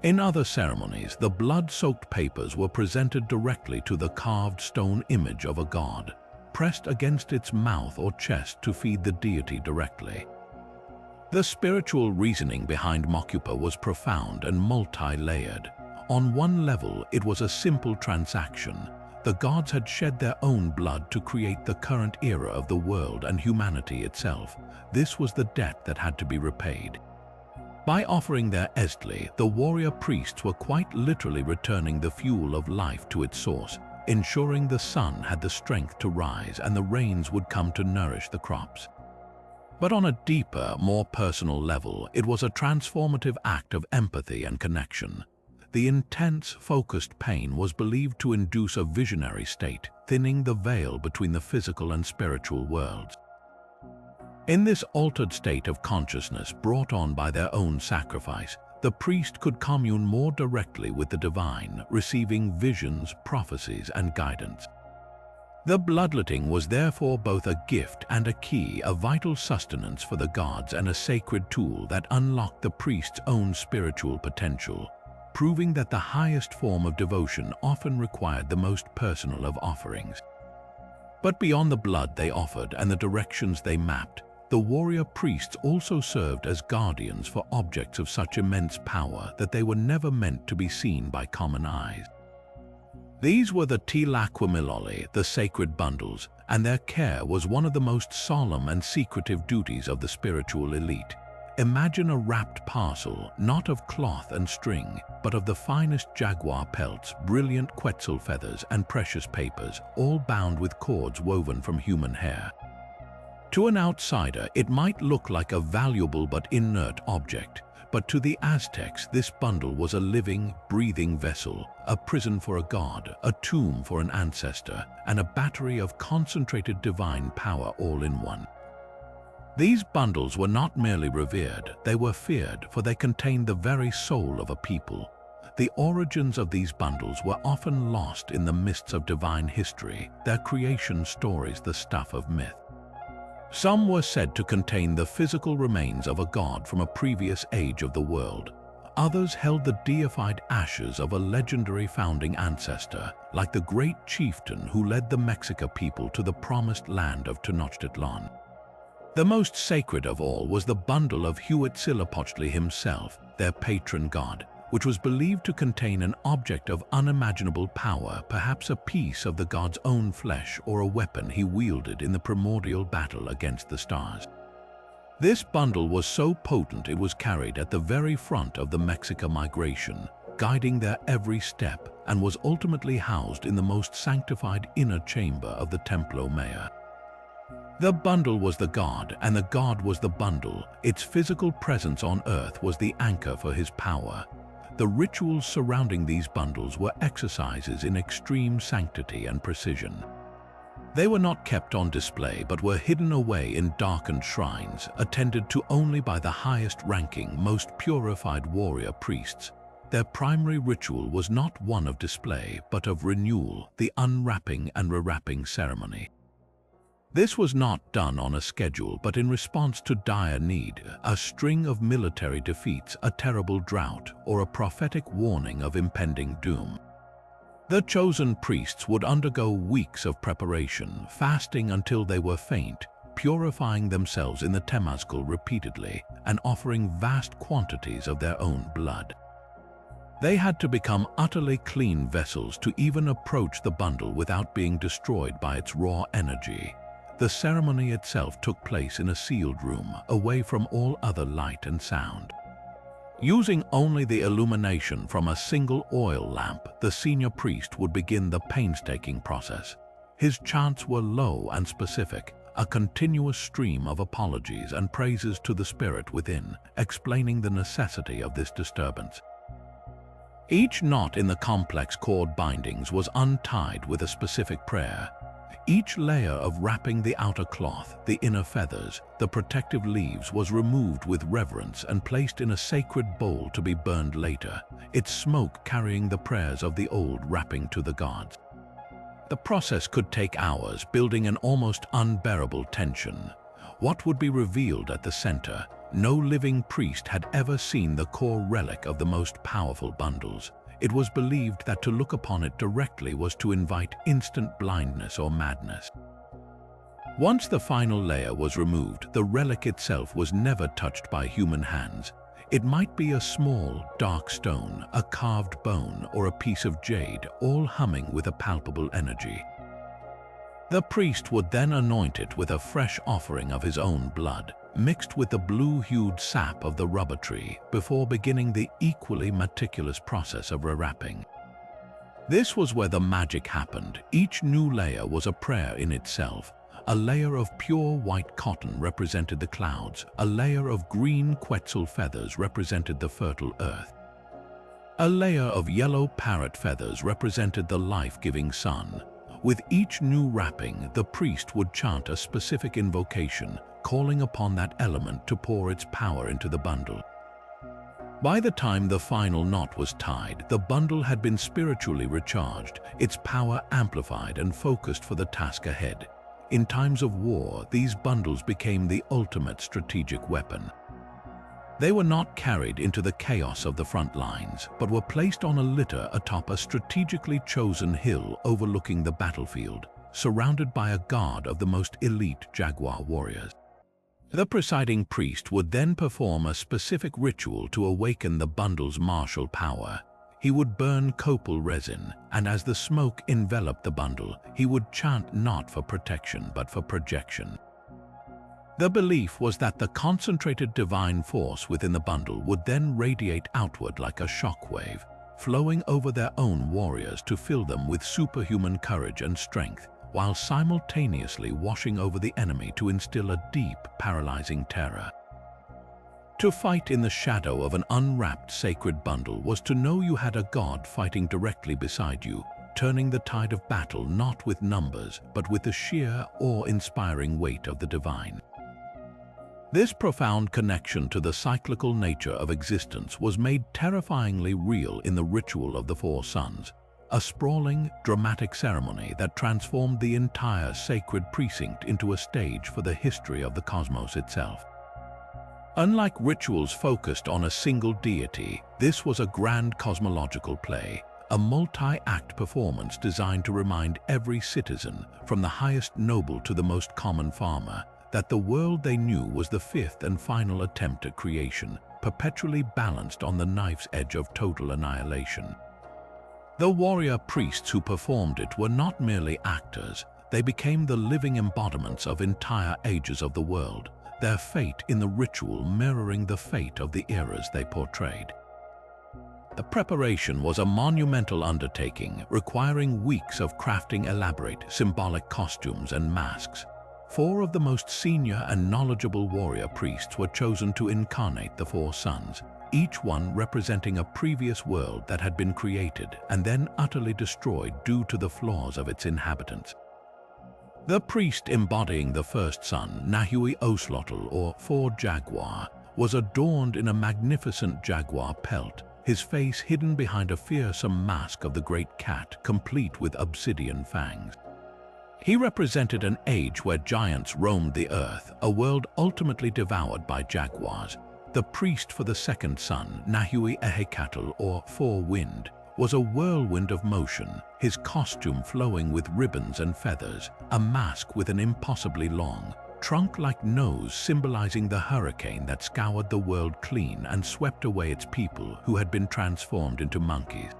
In other ceremonies, the blood-soaked papers were presented directly to the carved stone image of a god, pressed against its mouth or chest to feed the deity directly. The spiritual reasoning behind mokupa was profound and multi-layered. On one level, it was a simple transaction. The gods had shed their own blood to create the current era of the world and humanity itself. This was the debt that had to be repaid. By offering their estli, the warrior priests were quite literally returning the fuel of life to its source, ensuring the sun had the strength to rise and the rains would come to nourish the crops. But on a deeper, more personal level, it was a transformative act of empathy and connection. The intense, focused pain was believed to induce a visionary state, thinning the veil between the physical and spiritual worlds. In this altered state of consciousness brought on by their own sacrifice, the priest could commune more directly with the divine, receiving visions, prophecies, and guidance. The bloodletting was therefore both a gift and a key, a vital sustenance for the gods and a sacred tool that unlocked the priest's own spiritual potential, proving that the highest form of devotion often required the most personal of offerings. But beyond the blood they offered and the directions they mapped, the warrior priests also served as guardians for objects of such immense power that they were never meant to be seen by common eyes. These were the tilaquimiloli, the sacred bundles, and their care was one of the most solemn and secretive duties of the spiritual elite. Imagine a wrapped parcel, not of cloth and string, but of the finest jaguar pelts, brilliant quetzal feathers, and precious papers, all bound with cords woven from human hair. To an outsider, it might look like a valuable but inert object, but to the Aztecs, this bundle was a living, breathing vessel, a prison for a god, a tomb for an ancestor, and a battery of concentrated divine power all in one. These bundles were not merely revered, they were feared, for they contained the very soul of a people. The origins of these bundles were often lost in the mists of divine history, their creation stories the stuff of myth. Some were said to contain the physical remains of a god from a previous age of the world. Others held the deified ashes of a legendary founding ancestor, like the great chieftain who led the Mexica people to the promised land of Tenochtitlan. The most sacred of all was the bundle of Huitzilopochtli himself, their patron god, which was believed to contain an object of unimaginable power, perhaps a piece of the god's own flesh or a weapon he wielded in the primordial battle against the stars. This bundle was so potent it was carried at the very front of the Mexica migration, guiding their every step, and was ultimately housed in the most sanctified inner chamber of the Templo Mayor. The bundle was the god, and the god was the bundle. Its physical presence on earth was the anchor for his power. The rituals surrounding these bundles were exercises in extreme sanctity and precision. They were not kept on display but were hidden away in darkened shrines, attended to only by the highest-ranking, most purified warrior priests. Their primary ritual was not one of display but of renewal, the unwrapping and rewrapping ceremony. This was not done on a schedule but in response to dire need, a string of military defeats, a terrible drought, or a prophetic warning of impending doom. The chosen priests would undergo weeks of preparation, fasting until they were faint, purifying themselves in the temazcal repeatedly, and offering vast quantities of their own blood. They had to become utterly clean vessels to even approach the bundle without being destroyed by its raw energy. The ceremony itself took place in a sealed room, away from all other light and sound. Using only the illumination from a single oil lamp, the senior priest would begin the painstaking process. His chants were low and specific, a continuous stream of apologies and praises to the spirit within, explaining the necessity of this disturbance. Each knot in the complex cord bindings was untied with a specific prayer. Each layer of wrapping the outer cloth, the inner feathers, the protective leaves was removed with reverence and placed in a sacred bowl to be burned later, its smoke carrying the prayers of the old wrapping to the gods. The process could take hours, building an almost unbearable tension. What would be revealed at the center? No living priest had ever seen the core relic of the most powerful bundles. It was believed that to look upon it directly was to invite instant blindness or madness. Once the final layer was removed, the relic itself was never touched by human hands. It might be a small, dark stone, a carved bone, or a piece of jade, all humming with a palpable energy. The priest would then anoint it with a fresh offering of his own blood, mixed with the blue-hued sap of the rubber tree, before beginning the equally meticulous process of rewrapping. This was where the magic happened. Each new layer was a prayer in itself. A layer of pure white cotton represented the clouds, a layer of green quetzal feathers represented the fertile earth. A layer of yellow parrot feathers represented the life-giving sun. With each new wrapping, the priest would chant a specific invocation, calling upon that element to pour its power into the bundle. By the time the final knot was tied, the bundle had been spiritually recharged, its power amplified and focused for the task ahead. In times of war, these bundles became the ultimate strategic weapon. They were not carried into the chaos of the front lines, but were placed on a litter atop a strategically chosen hill overlooking the battlefield, surrounded by a guard of the most elite jaguar warriors. The presiding priest would then perform a specific ritual to awaken the bundle's martial power. He would burn copal resin, and as the smoke enveloped the bundle, he would chant not for protection but for projection. The belief was that the concentrated divine force within the bundle would then radiate outward like a shockwave, flowing over their own warriors to fill them with superhuman courage and strength, while simultaneously washing over the enemy to instill a deep, paralyzing terror. To fight in the shadow of an unwrapped sacred bundle was to know you had a god fighting directly beside you, turning the tide of battle not with numbers, but with the sheer, awe-inspiring weight of the divine. This profound connection to the cyclical nature of existence was made terrifyingly real in the ritual of the Four Suns, a sprawling, dramatic ceremony that transformed the entire sacred precinct into a stage for the history of the cosmos itself. Unlike rituals focused on a single deity, this was a grand cosmological play, a multi-act performance designed to remind every citizen, from the highest noble to the most common farmer, that the world they knew was the fifth and final attempt at creation, perpetually balanced on the knife's edge of total annihilation. The warrior priests who performed it were not merely actors, they became the living embodiments of entire ages of the world, their fate in the ritual mirroring the fate of the eras they portrayed. The preparation was a monumental undertaking, requiring weeks of crafting elaborate, symbolic costumes and masks. 4 of the most senior and knowledgeable warrior priests were chosen to incarnate the Four Suns, each one representing a previous world that had been created and then utterly destroyed due to the flaws of its inhabitants. The priest embodying the first sun, Nahui Oslotl, or Four Jaguar, was adorned in a magnificent jaguar pelt, his face hidden behind a fearsome mask of the great cat, complete with obsidian fangs. He represented an age where giants roamed the earth, a world ultimately devoured by jaguars. The priest for the second sun, Nahui Ehekatl, or Four Wind, was a whirlwind of motion, his costume flowing with ribbons and feathers, a mask with an impossibly long, trunk-like nose symbolizing the hurricane that scoured the world clean and swept away its people who had been transformed into monkeys.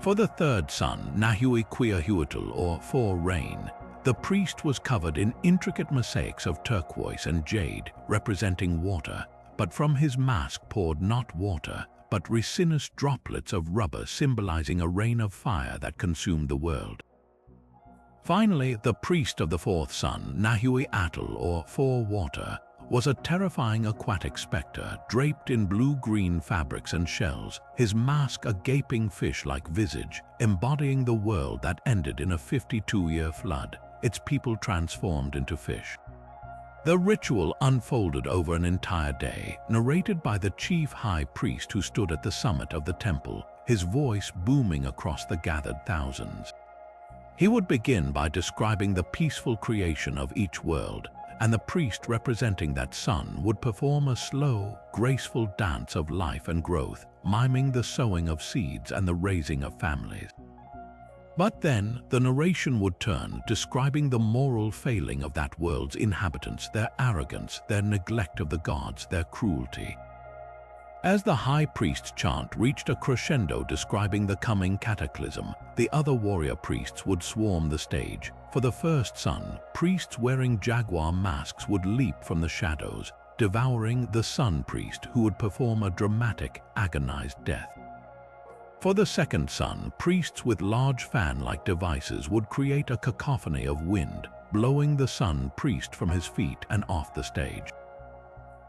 For the third sun, Nahui Quiahuatl, or Four Rain, the priest was covered in intricate mosaics of turquoise and jade, representing water, but from his mask poured not water, but resinous droplets of rubber symbolizing a rain of fire that consumed the world. Finally, the priest of the fourth sun, Nahui Atl, or Four Water, was a terrifying aquatic specter draped in blue-green fabrics and shells, his mask a gaping fish-like visage, embodying the world that ended in a 52-year flood, its people transformed into fish. The ritual unfolded over an entire day, narrated by the chief high priest who stood at the summit of the temple, his voice booming across the gathered thousands. He would begin by describing the peaceful creation of each world, and the priest representing that sun would perform a slow, graceful dance of life and growth, miming the sowing of seeds and the raising of families. But then the narration would turn, describing the moral failing of that world's inhabitants, their arrogance, their neglect of the gods, their cruelty. As the high priest's chant reached a crescendo describing the coming cataclysm, the other warrior priests would swarm the stage. For the first sun, priests wearing jaguar masks would leap from the shadows, devouring the sun priest who would perform a dramatic, agonized death. For the second sun, priests with large fan-like devices would create a cacophony of wind, blowing the sun priest from his feet and off the stage.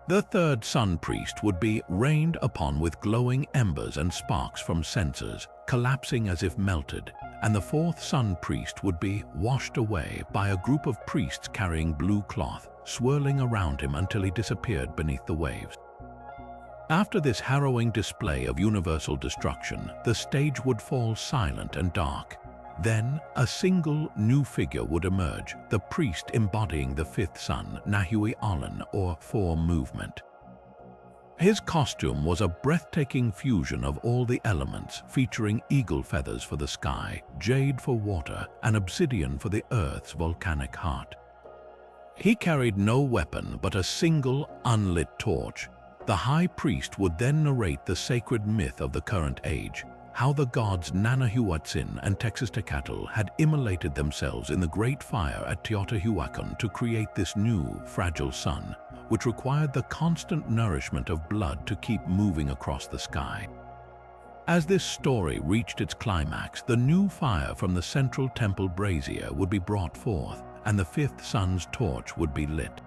The third sun priest would be rained upon with glowing embers and sparks from censers, collapsing as if melted, and the fourth sun priest would be washed away by a group of priests carrying blue cloth, swirling around him until he disappeared beneath the waves. After this harrowing display of universal destruction, the stage would fall silent and dark. Then, a single new figure would emerge, the priest embodying the fifth sun, Nahui Olan, or Four Movement. His costume was a breathtaking fusion of all the elements, featuring eagle feathers for the sky, jade for water, and obsidian for the earth's volcanic heart. He carried no weapon but a single, unlit torch. The high priest would then narrate the sacred myth of the current age, how the gods Nanahuatzin and Texistecatl had immolated themselves in the great fire at Teotihuacan to create this new, fragile sun, which required the constant nourishment of blood to keep moving across the sky. As this story reached its climax, the new fire from the central temple brazier would be brought forth, and the fifth sun's torch would be lit.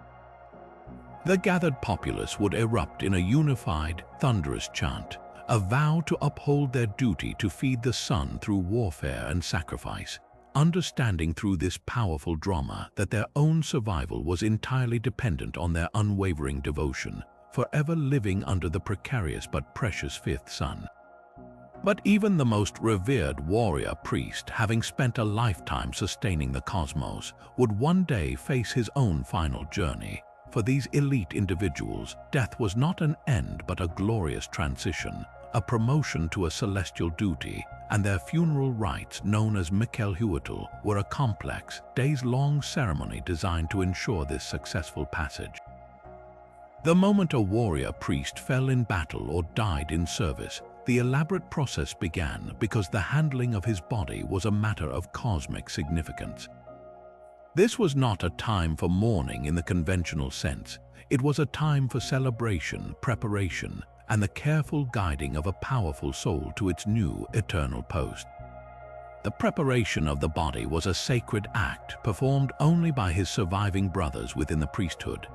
The gathered populace would erupt in a unified, thunderous chant, a vow to uphold their duty to feed the sun through warfare and sacrifice. understanding through this powerful drama that their own survival was entirely dependent on their unwavering devotion, forever living under the precarious but precious fifth sun. But even the most revered warrior priest, having spent a lifetime sustaining the cosmos, would one day face his own final journey. For these elite individuals, death was not an end but a glorious transition, a promotion to a celestial duty, and their funeral rites, known as Mikelhuatl, were a complex, days-long ceremony designed to ensure this successful passage. The moment a warrior priest fell in battle or died in service, the elaborate process began because the handling of his body was a matter of cosmic significance. This was not a time for mourning in the conventional sense. It was a time for celebration, preparation, and the careful guiding of a powerful soul to its new eternal post. The preparation of the body was a sacred act performed only by his surviving brothers within the priesthood.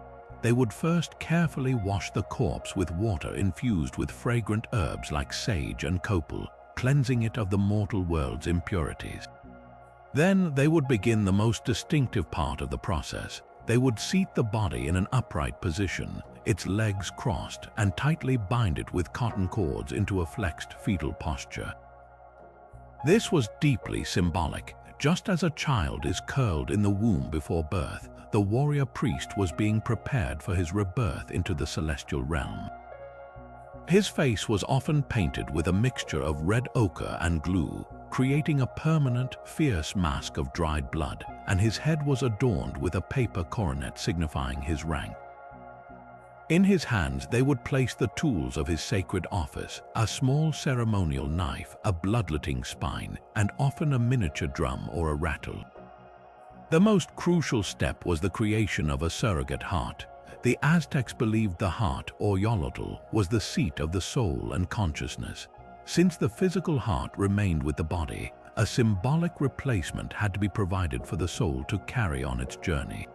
They would first carefully wash the corpse with water infused with fragrant herbs like sage and copal, cleansing it of the mortal world's impurities. Then they would begin the most distinctive part of the process. They would seat the body in an upright position, its legs crossed, and tightly bind it with cotton cords into a flexed fetal posture. This was deeply symbolic. Just as a child is curled in the womb before birth, the warrior priest was being prepared for his rebirth into the celestial realm. His face was often painted with a mixture of red ochre and glue, creating a permanent, fierce mask of dried blood, and his head was adorned with a paper coronet signifying his rank. In his hands they would place the tools of his sacred office, a small ceremonial knife, a bloodletting spine, and often a miniature drum or a rattle. The most crucial step was the creation of a surrogate heart. The Aztecs believed the heart, or yolotl, was the seat of the soul and consciousness. Since the physical heart remained with the body, a symbolic replacement had to be provided for the soul to carry on its journey.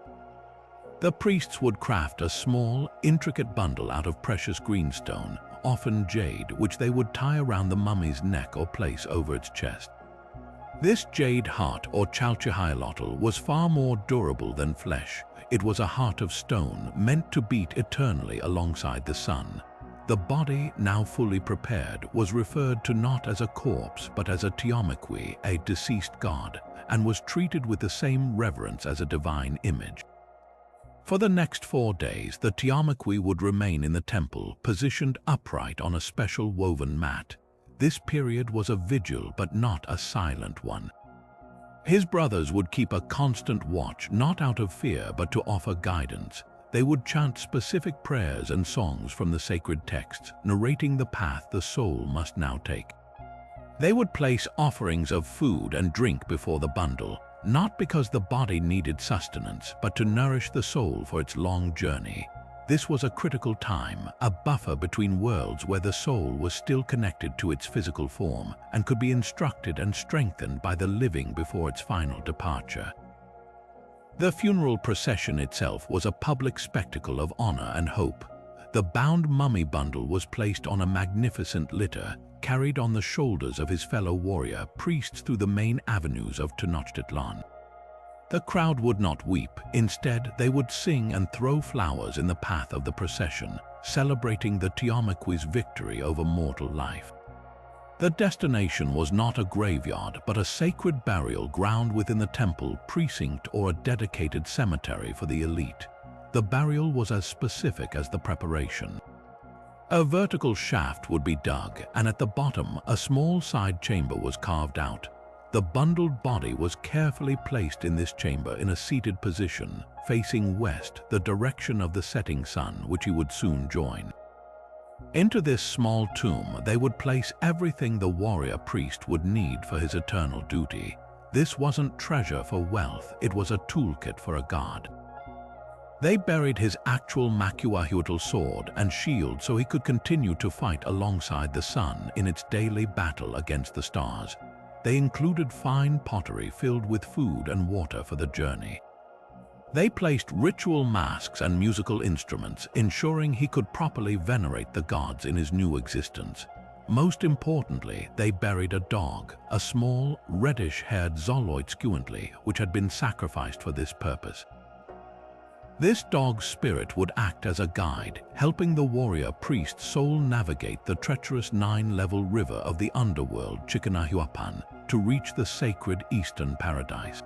The priests would craft a small, intricate bundle out of precious greenstone, often jade, which they would tie around the mummy's neck or place over its chest. This jade heart, or chalchihyalotl, was far more durable than flesh. It was a heart of stone, meant to beat eternally alongside the sun. The body, now fully prepared, was referred to not as a corpse but as a Tiamakwi, a deceased god, and was treated with the same reverence as a divine image. For the next 4 days, the Tiamakwi would remain in the temple, positioned upright on a special woven mat. This period was a vigil but not a silent one. His brothers would keep a constant watch, not out of fear but to offer guidance. They would chant specific prayers and songs from the sacred texts, narrating the path the soul must now take. They would place offerings of food and drink before the bundle, not because the body needed sustenance, but to nourish the soul for its long journey. This was a critical time, a buffer between worlds where the soul was still connected to its physical form and could be instructed and strengthened by the living before its final departure. The funeral procession itself was a public spectacle of honor and hope. The bound mummy bundle was placed on a magnificent litter, carried on the shoulders of his fellow warrior priests through the main avenues of Tenochtitlan. The crowd would not weep. Instead, they would sing and throw flowers in the path of the procession, celebrating the Tiamakwi's victory over mortal life. The destination was not a graveyard, but a sacred burial ground within the temple precinct or a dedicated cemetery for the elite. The burial was as specific as the preparation. A vertical shaft would be dug, and at the bottom, a small side chamber was carved out. The bundled body was carefully placed in this chamber in a seated position, facing west, the direction of the setting sun, which he would soon join. Into this small tomb, they would place everything the warrior priest would need for his eternal duty. This wasn't treasure for wealth, it was a toolkit for a god. They buried his actual Macuahuatl sword and shield so he could continue to fight alongside the sun in its daily battle against the stars. They included fine pottery filled with food and water for the journey. They placed ritual masks and musical instruments, ensuring he could properly venerate the gods in his new existence. Most importantly, they buried a dog, a small, reddish-haired Zoloid squently, which had been sacrificed for this purpose. This dog's spirit would act as a guide, helping the warrior priest soul navigate the treacherous 9-level river of the underworld Chickanahuapan to reach the sacred eastern paradise.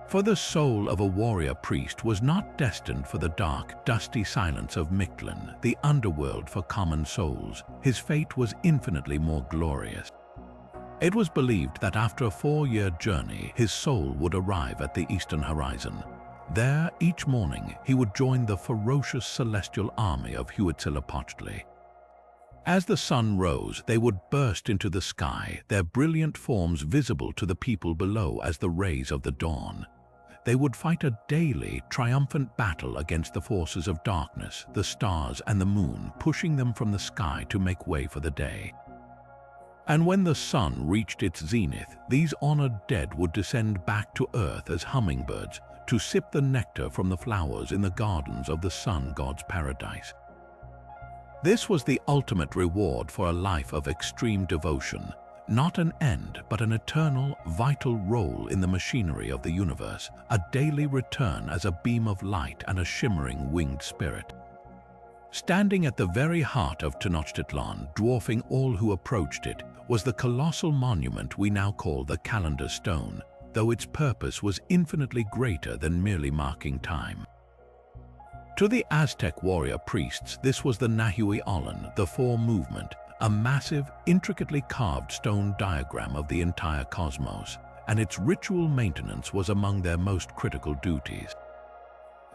For the soul of a warrior priest was not destined for the dark, dusty silence of Mictlan, the underworld for common souls. His fate was infinitely more glorious. It was believed that after a 4-year journey, his soul would arrive at the eastern horizon. There, each morning, he would join the ferocious celestial army of Huitzilopochtli. As the sun rose, they would burst into the sky, their brilliant forms visible to the people below as the rays of the dawn. They would fight a daily, triumphant battle against the forces of darkness, the stars and the moon, pushing them from the sky to make way for the day. And when the sun reached its zenith, these honored dead would descend back to earth as hummingbirds to sip the nectar from the flowers in the gardens of the sun god's paradise. This was the ultimate reward for a life of extreme devotion, not an end, but an eternal, vital role in the machinery of the universe, a daily return as a beam of light and a shimmering winged spirit. Standing at the very heart of Tenochtitlan, dwarfing all who approached it, was the colossal monument we now call the Calendar Stone, though its purpose was infinitely greater than merely marking time. To the Aztec warrior priests, this was the Nahui Olan, the Four Movement, a massive, intricately carved stone diagram of the entire cosmos, and its ritual maintenance was among their most critical duties.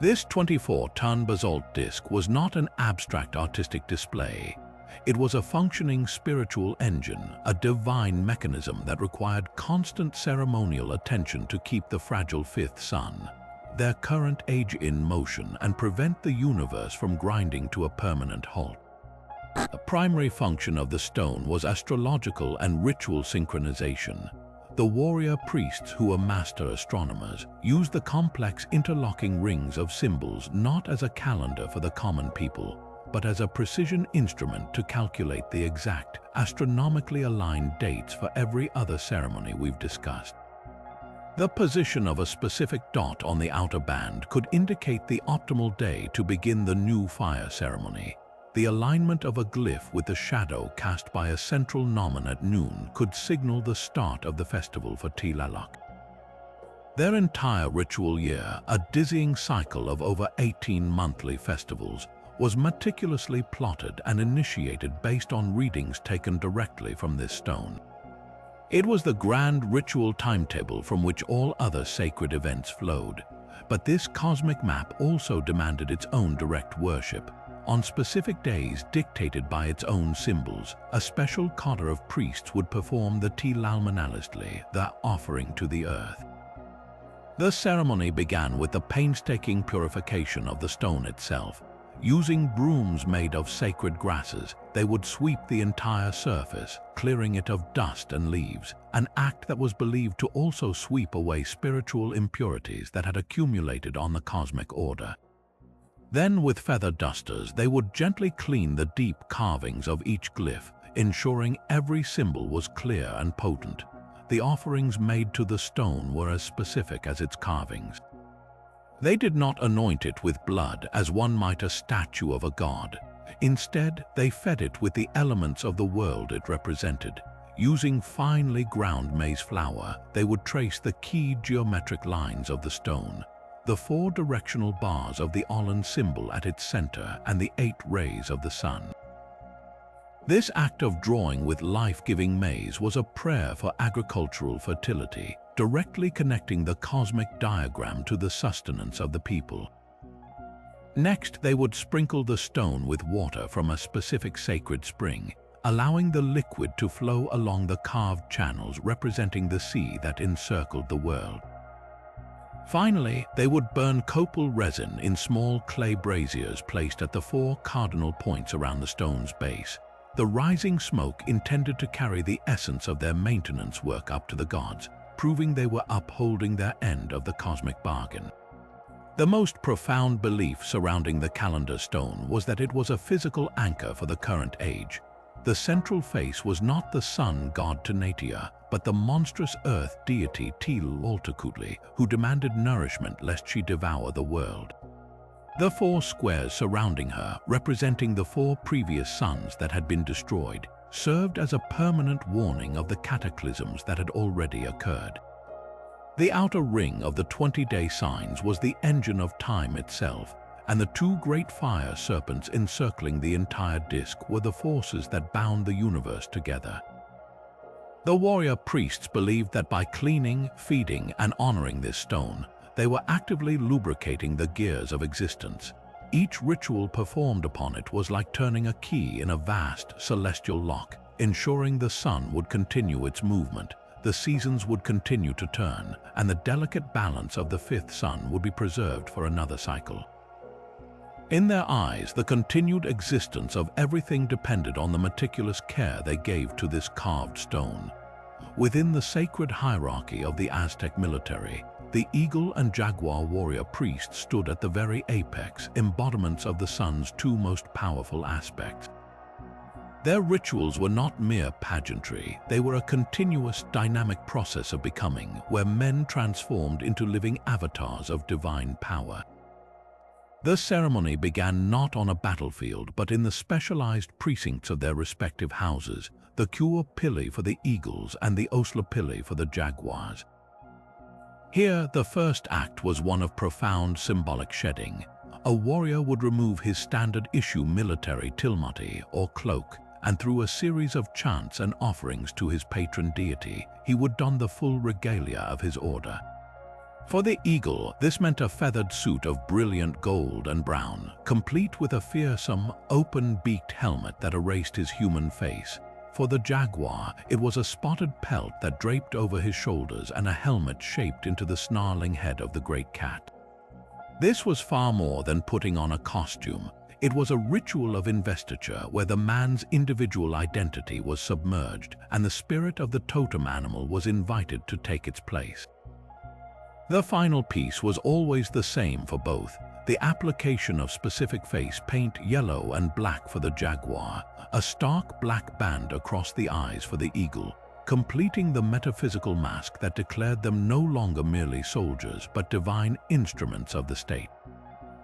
This 24-ton basalt disc was not an abstract artistic display. It was a functioning spiritual engine, a divine mechanism that required constant ceremonial attention to keep the fragile fifth sun, their current age, in motion and prevent the universe from grinding to a permanent halt. The primary function of the stone was astrological and ritual synchronization. The warrior priests, who were master astronomers, used the complex interlocking rings of symbols not as a calendar for the common people, but as a precision instrument to calculate the exact, astronomically aligned dates for every other ceremony we've discussed. The position of a specific dot on the outer band could indicate the optimal day to begin the new fire ceremony. The alignment of a glyph with the shadow cast by a central gnomon at noon could signal the start of the festival for Tlaloc. Their entire ritual year, a dizzying cycle of over 18 monthly festivals, was meticulously plotted and initiated based on readings taken directly from this stone. It was the grand ritual timetable from which all other sacred events flowed, but this cosmic map also demanded its own direct worship. On specific days dictated by its own symbols, a special cotter of priests would perform the Tlalmanalistli, the offering to the earth. The ceremony began with the painstaking purification of the stone itself. Using brooms made of sacred grasses, they would sweep the entire surface, clearing it of dust and leaves, an act that was believed to also sweep away spiritual impurities that had accumulated on the cosmic order. Then, with feather dusters, they would gently clean the deep carvings of each glyph, ensuring every symbol was clear and potent. The offerings made to the stone were as specific as its carvings. They did not anoint it with blood as one might a statue of a god. Instead, they fed it with the elements of the world it represented. Using finely ground maize flour, they would trace the key geometric lines of the stone, the 4 directional bars of the Olan symbol at its center and the 8 rays of the sun. This act of drawing with life-giving maize was a prayer for agricultural fertility, directly connecting the cosmic diagram to the sustenance of the people. Next, they would sprinkle the stone with water from a specific sacred spring, allowing the liquid to flow along the carved channels representing the sea that encircled the world. Finally, they would burn copal resin in small clay braziers placed at the 4 cardinal points around the stone's base. The rising smoke intended to carry the essence of their maintenance work up to the gods, proving they were upholding their end of the cosmic bargain. The most profound belief surrounding the calendar stone was that it was a physical anchor for the current age. The central face was not the sun god Tenatia, but the monstrous earth deity Tl'oltecutli, who demanded nourishment lest she devour the world. The 4 squares surrounding her, representing the 4 previous suns that had been destroyed, served as a permanent warning of the cataclysms that had already occurred. The outer ring of the 20-day signs was the engine of time itself, and the 2 great fire serpents encircling the entire disk were the forces that bound the universe together. The warrior priests believed that by cleaning, feeding, and honoring this stone, they were actively lubricating the gears of existence. Each ritual performed upon it was like turning a key in a vast celestial lock, ensuring the sun would continue its movement, the seasons would continue to turn, and the delicate balance of the 5th sun would be preserved for another cycle. In their eyes, the continued existence of everything depended on the meticulous care they gave to this carved stone. Within the sacred hierarchy of the Aztec military, the eagle and jaguar warrior priests stood at the very apex, embodiments of the sun's 2 most powerful aspects. Their rituals were not mere pageantry, they were a continuous, dynamic process of becoming, where men transformed into living avatars of divine power. The ceremony began not on a battlefield, but in the specialized precincts of their respective houses, the Kua Pili for the eagles and the Osla Pili for the jaguars. Here, the first act was one of profound symbolic shedding. A warrior would remove his standard-issue military tilmati or cloak, and through a series of chants and offerings to his patron deity, he would don the full regalia of his order. For the eagle, this meant a feathered suit of brilliant gold and brown, complete with a fearsome, open-beaked helmet that erased his human face. For the jaguar, it was a spotted pelt that draped over his shoulders and a helmet shaped into the snarling head of the great cat. This was far more than putting on a costume. It was a ritual of investiture where the man's individual identity was submerged and the spirit of the totem animal was invited to take its place. The final piece was always the same for both, the application of specific face paint, yellow and black for the jaguar, a stark black band across the eyes for the eagle, completing the metaphysical mask that declared them no longer merely soldiers but divine instruments of the state.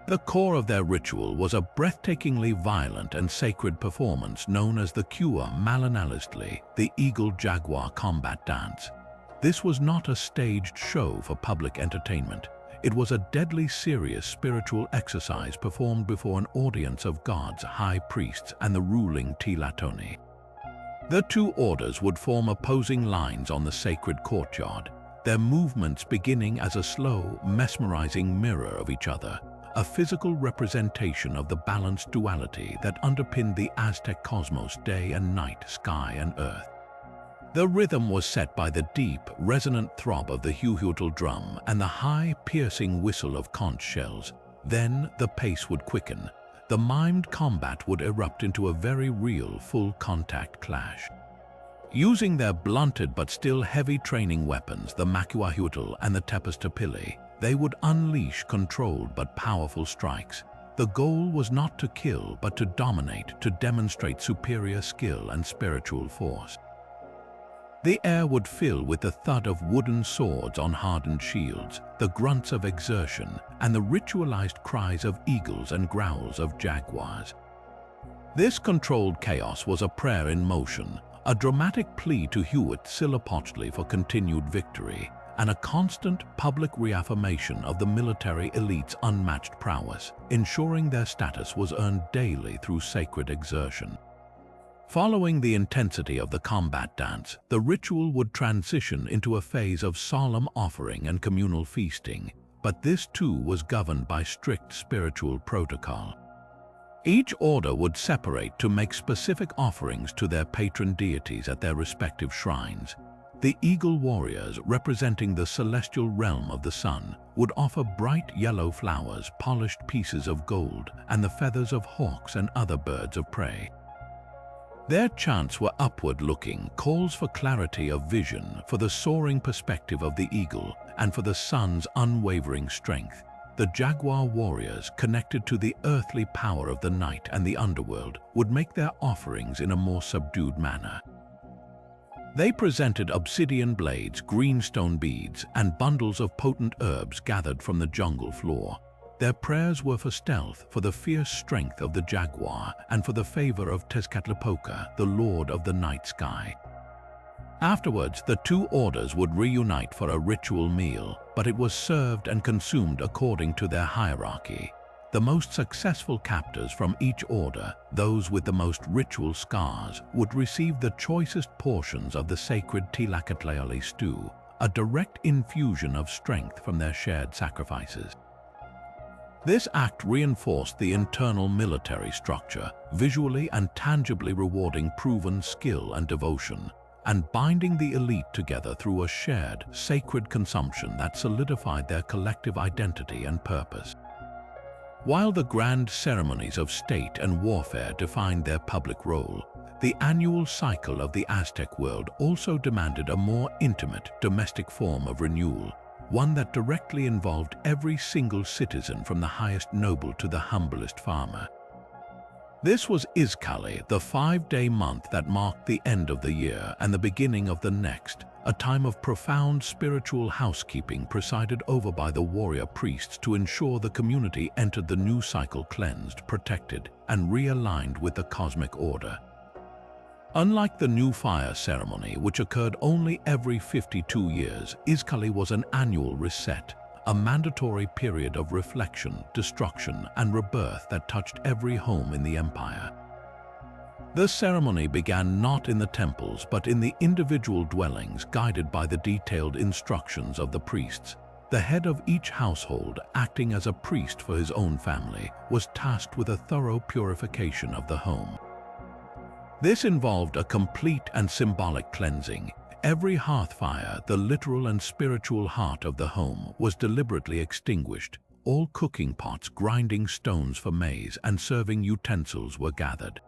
The core of their ritual was a breathtakingly violent and sacred performance known as the Kua Malinalistli, the eagle-jaguar combat dance. This was not a staged show for public entertainment. It was a deadly serious spiritual exercise performed before an audience of gods, high priests, and the ruling Tlatoni. The 2 orders would form opposing lines on the sacred courtyard, their movements beginning as a slow, mesmerizing mirror of each other, a physical representation of the balanced duality that underpinned the Aztec cosmos, day and night, sky and earth. The rhythm was set by the deep, resonant throb of the huhuatl drum and the high, piercing whistle of conch shells. Then the pace would quicken. The mimed combat would erupt into a very real, full-contact clash. Using their blunted but still heavy training weapons, the macuahuatl and the tepes-tepili, they would unleash controlled but powerful strikes. The goal was not to kill, but to dominate, to demonstrate superior skill and spiritual force. The air would fill with the thud of wooden swords on hardened shields, the grunts of exertion, and the ritualized cries of eagles and growls of jaguars. This controlled chaos was a prayer in motion, a dramatic plea to Huitzilopochtli for continued victory, and a constant public reaffirmation of the military elite's unmatched prowess, ensuring their status was earned daily through sacred exertion. Following the intensity of the combat dance, the ritual would transition into a phase of solemn offering and communal feasting, but this too was governed by strict spiritual protocol. Each order would separate to make specific offerings to their patron deities at their respective shrines. The eagle warriors, representing the celestial realm of the sun, would offer bright yellow flowers, polished pieces of gold, and the feathers of hawks and other birds of prey. Their chants were upward-looking, calls for clarity of vision, for the soaring perspective of the eagle, and for the sun's unwavering strength. the jaguar warriors, connected to the earthly power of the night and the underworld, would make their offerings in a more subdued manner. They presented obsidian blades, greenstone beads, and bundles of potent herbs gathered from the jungle floor. Their prayers were for stealth, for the fierce strength of the jaguar, and for the favor of Tezcatlipoca, the lord of the night sky. Afterwards, the two orders would reunite for a ritual meal, but it was served and consumed according to their hierarchy. The most successful captors from each order, those with the most ritual scars, would receive the choicest portions of the sacred Tlaquepaque stew, a direct infusion of strength from their shared sacrifices. This act reinforced the internal military structure, visually and tangibly rewarding proven skill and devotion, and binding the elite together through a shared, sacred consumption that solidified their collective identity and purpose. While the grand ceremonies of state and warfare defined their public role, the annual cycle of the Aztec world also demanded a more intimate, domestic form of renewal, one that directly involved every single citizen from the highest noble to the humblest farmer. This was Ixcali, the 5-day month that marked the end of the year and the beginning of the next, a time of profound spiritual housekeeping presided over by the warrior priests to ensure the community entered the new cycle cleansed, protected, and realigned with the cosmic order. Unlike the new fire ceremony, which occurred only every 52 years, Ixcali was an annual reset, a mandatory period of reflection, destruction, and rebirth that touched every home in the empire. The ceremony began not in the temples but in the individual dwellings, guided by the detailed instructions of the priests. The head of each household, acting as a priest for his own family, was tasked with a thorough purification of the home. This involved a complete and symbolic cleansing. Every hearth fire, the literal and spiritual heart of the home, was deliberately extinguished. All cooking pots, grinding stones for maize, and serving utensils were gathered.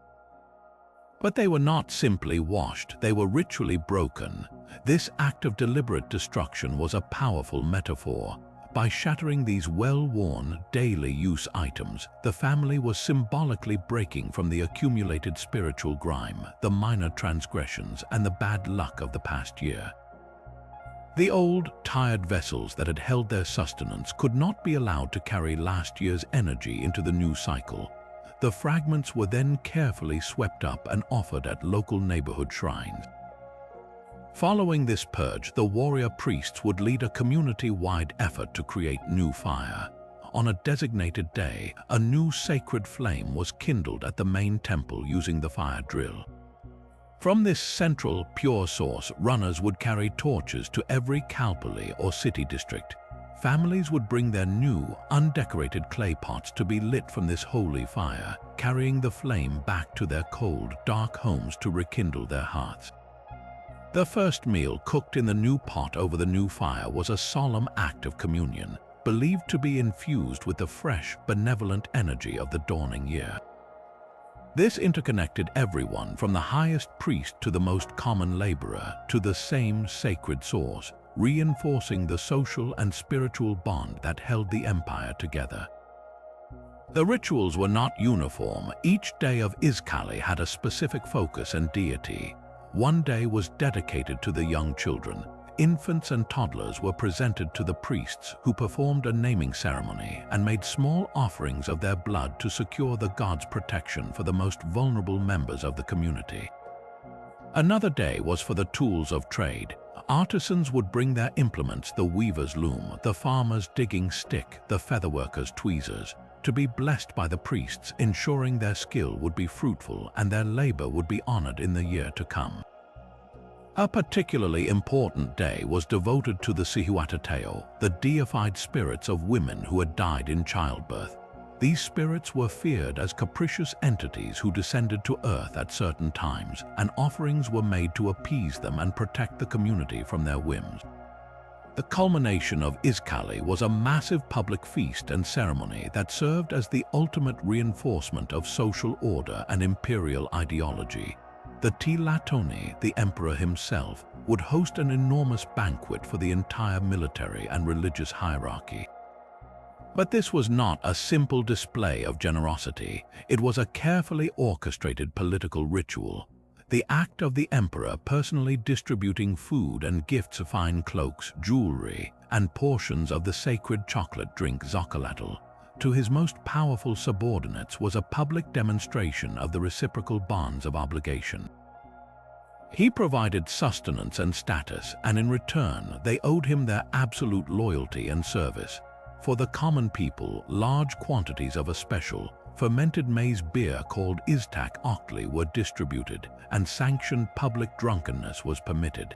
But they were not simply washed, they were ritually broken. This act of deliberate destruction was a powerful metaphor. By shattering these well-worn, daily use items, the family was symbolically breaking from the accumulated spiritual grime, the minor transgressions, and the bad luck of the past year. The old, tired vessels that had held their sustenance could not be allowed to carry last year's energy into the new cycle. The fragments were then carefully swept up and offered at local neighborhood shrines. Following this purge, the warrior priests would lead a community-wide effort to create new fire. On a designated day, a new sacred flame was kindled at the main temple using the fire drill. From this central, pure source, runners would carry torches to every kalpali or city district. Families would bring their new, undecorated clay pots to be lit from this holy fire, carrying the flame back to their cold, dark homes to rekindle their hearts. The first meal cooked in the new pot over the new fire was a solemn act of communion, believed to be infused with the fresh, benevolent energy of the dawning year. This interconnected everyone from the highest priest to the most common laborer to the same sacred source, reinforcing the social and spiritual bond that held the empire together. The rituals were not uniform. Each day of Ixcali had a specific focus and deity. One day was dedicated to the young children. Infants and toddlers were presented to the priests, who performed a naming ceremony and made small offerings of their blood to secure the gods' protection for the most vulnerable members of the community. Another day was for the tools of trade. Artisans would bring their implements, the weaver's loom, the farmer's digging stick, the featherworker's tweezers, to be blessed by the priests, ensuring their skill would be fruitful and their labor would be honored in the year to come. A particularly important day was devoted to the Cihuatateo, the deified spirits of women who had died in childbirth. These spirits were feared as capricious entities who descended to earth at certain times, and offerings were made to appease them and protect the community from their whims. The culmination of Ixcali was a massive public feast and ceremony that served as the ultimate reinforcement of social order and imperial ideology. The Tlatoni, the emperor himself, would host an enormous banquet for the entire military and religious hierarchy. But this was not a simple display of generosity. It was a carefully orchestrated political ritual. The act of the emperor personally distributing food and gifts of fine cloaks, jewelry, and portions of the sacred chocolate drink Xocolatl to his most powerful subordinates was a public demonstration of the reciprocal bonds of obligation. He provided sustenance and status, and in return they owed him their absolute loyalty and service. For the common people, large quantities of a special, fermented maize beer called Aztec Warrior were distributed, and sanctioned public drunkenness was permitted.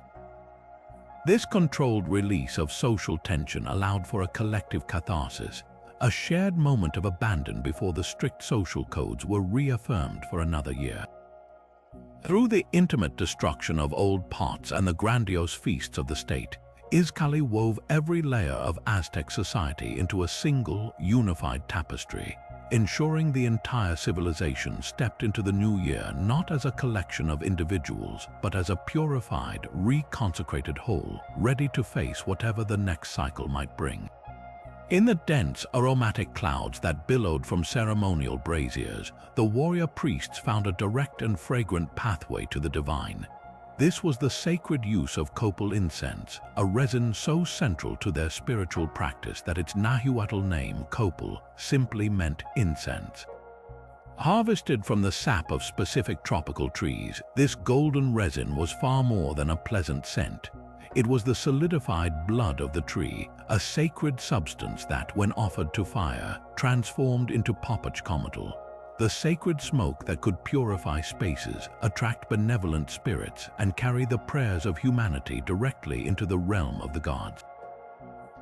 This controlled release of social tension allowed for a collective catharsis, a shared moment of abandon before the strict social codes were reaffirmed for another year. Through the intimate destruction of old pots and the grandiose feasts of the state, Izcalli wove every layer of Aztec society into a single, unified tapestry, ensuring the entire civilization stepped into the new year not as a collection of individuals, but as a purified, reconsecrated whole, ready to face whatever the next cycle might bring. In the dense, aromatic clouds that billowed from ceremonial braziers, the warrior priests found a direct and fragrant pathway to the divine. This was the sacred use of copal incense, a resin so central to their spiritual practice that its Nahuatl name, copal, simply meant incense. Harvested from the sap of specific tropical trees, this golden resin was far more than a pleasant scent. It was the solidified blood of the tree, a sacred substance that, when offered to fire, transformed into Popocatépetl, the sacred smoke that could purify spaces, attract benevolent spirits, and carry the prayers of humanity directly into the realm of the gods.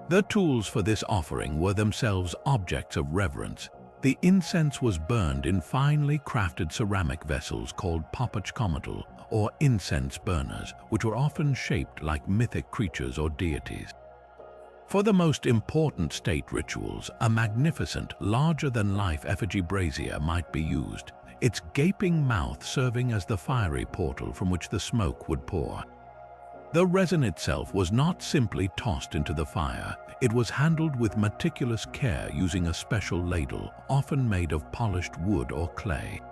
The tools for this offering were themselves objects of reverence. The incense was burned in finely crafted ceramic vessels called Popocatépetl, or incense burners, which were often shaped like mythic creatures or deities. For the most important state rituals, a magnificent, larger-than-life effigy brazier might be used, its gaping mouth serving as the fiery portal from which the smoke would pour. The resin itself was not simply tossed into the fire. It was handled with meticulous care using a special ladle, often made of polished wood or clay.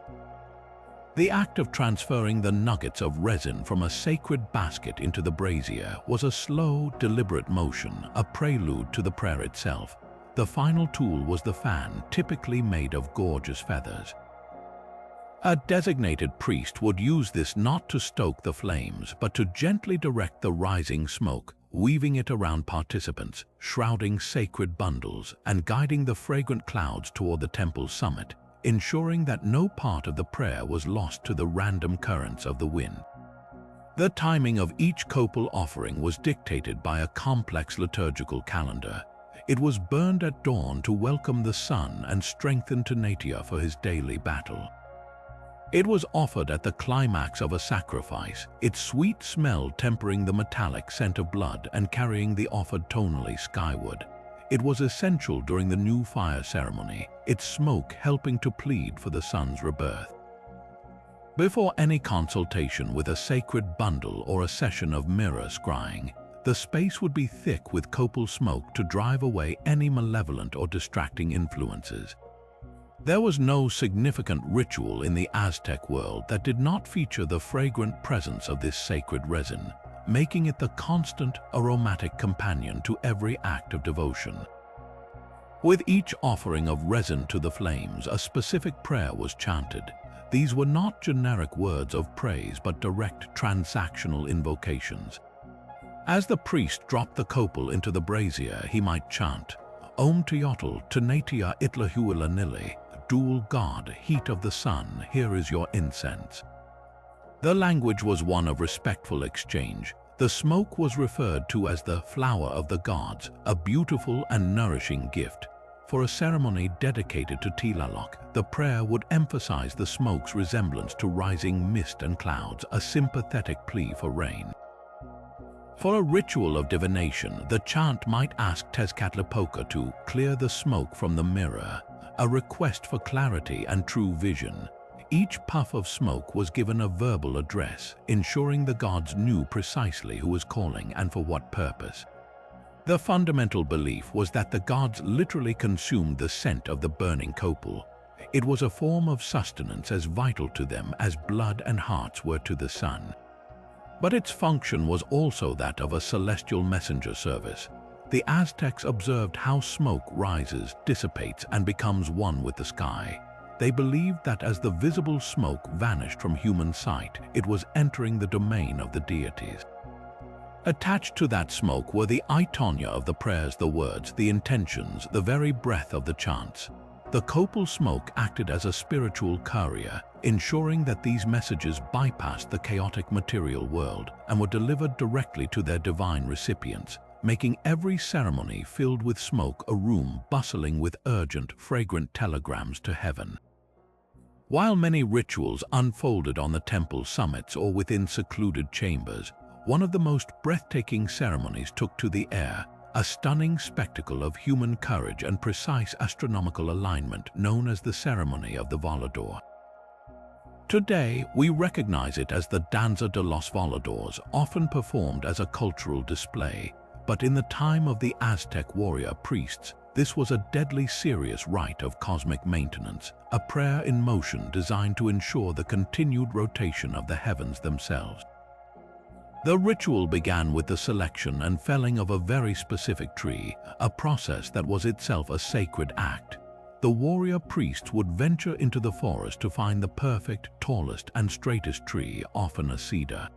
The act of transferring the nuggets of resin from a sacred basket into the brazier was a slow, deliberate motion, a prelude to the prayer itself. The final tool was the fan, typically made of gorgeous feathers. A designated priest would use this not to stoke the flames, but to gently direct the rising smoke, weaving it around participants, shrouding sacred bundles, and guiding the fragrant clouds toward the temple's summit, ensuring that no part of the prayer was lost to the random currents of the wind. The timing of each copal offering was dictated by a complex liturgical calendar. It was burned at dawn to welcome the sun and strengthen Tanatia for his daily battle. It was offered at the climax of a sacrifice, its sweet smell tempering the metallic scent of blood and carrying the offered tonally skyward. It was essential during the new fire ceremony, its smoke helping to plead for the sun's rebirth. Before any consultation with a sacred bundle or a session of mirror scrying, the space would be thick with copal smoke to drive away any malevolent or distracting influences. There was no significant ritual in the Aztec world that did not feature the fragrant presence of this sacred resin, making it the constant, aromatic companion to every act of devotion. With each offering of resin to the flames, a specific prayer was chanted. These were not generic words of praise, but direct transactional invocations. As the priest dropped the copal into the brazier, he might chant, Om Teotl, Tanatia Itlahuila Nili, dual God, heat of the sun, here is your incense. The language was one of respectful exchange. The smoke was referred to as the flower of the gods, a beautiful and nourishing gift. For a ceremony dedicated to Tlaloc, the prayer would emphasize the smoke's resemblance to rising mist and clouds, a sympathetic plea for rain. For a ritual of divination, the chant might ask Tezcatlipoca to clear the smoke from the mirror, a request for clarity and true vision. Each puff of smoke was given a verbal address, ensuring the gods knew precisely who was calling and for what purpose. The fundamental belief was that the gods literally consumed the scent of the burning copal. It was a form of sustenance as vital to them as blood and hearts were to the sun. But its function was also that of a celestial messenger service. The Aztecs observed how smoke rises, dissipates, and becomes one with the sky. They believed that as the visible smoke vanished from human sight, it was entering the domain of the deities. Attached to that smoke were the itonia of the prayers, the words, the intentions, the very breath of the chants. The copal smoke acted as a spiritual courier, ensuring that these messages bypassed the chaotic material world and were delivered directly to their divine recipients, making every ceremony filled with smoke a room bustling with urgent, fragrant telegrams to heaven. While many rituals unfolded on the temple summits or within secluded chambers, one of the most breathtaking ceremonies took to the air, a stunning spectacle of human courage and precise astronomical alignment known as the Ceremony of the Volador. Today, we recognize it as the Danza de los Voladores, often performed as a cultural display, but in the time of the Aztec warrior priests, this was a deadly serious rite of cosmic maintenance, a prayer in motion designed to ensure the continued rotation of the heavens themselves. The ritual began with the selection and felling of a very specific tree, a process that was itself a sacred act. The warrior priests would venture into the forest to find the perfect, tallest, and straightest tree, often a cedar.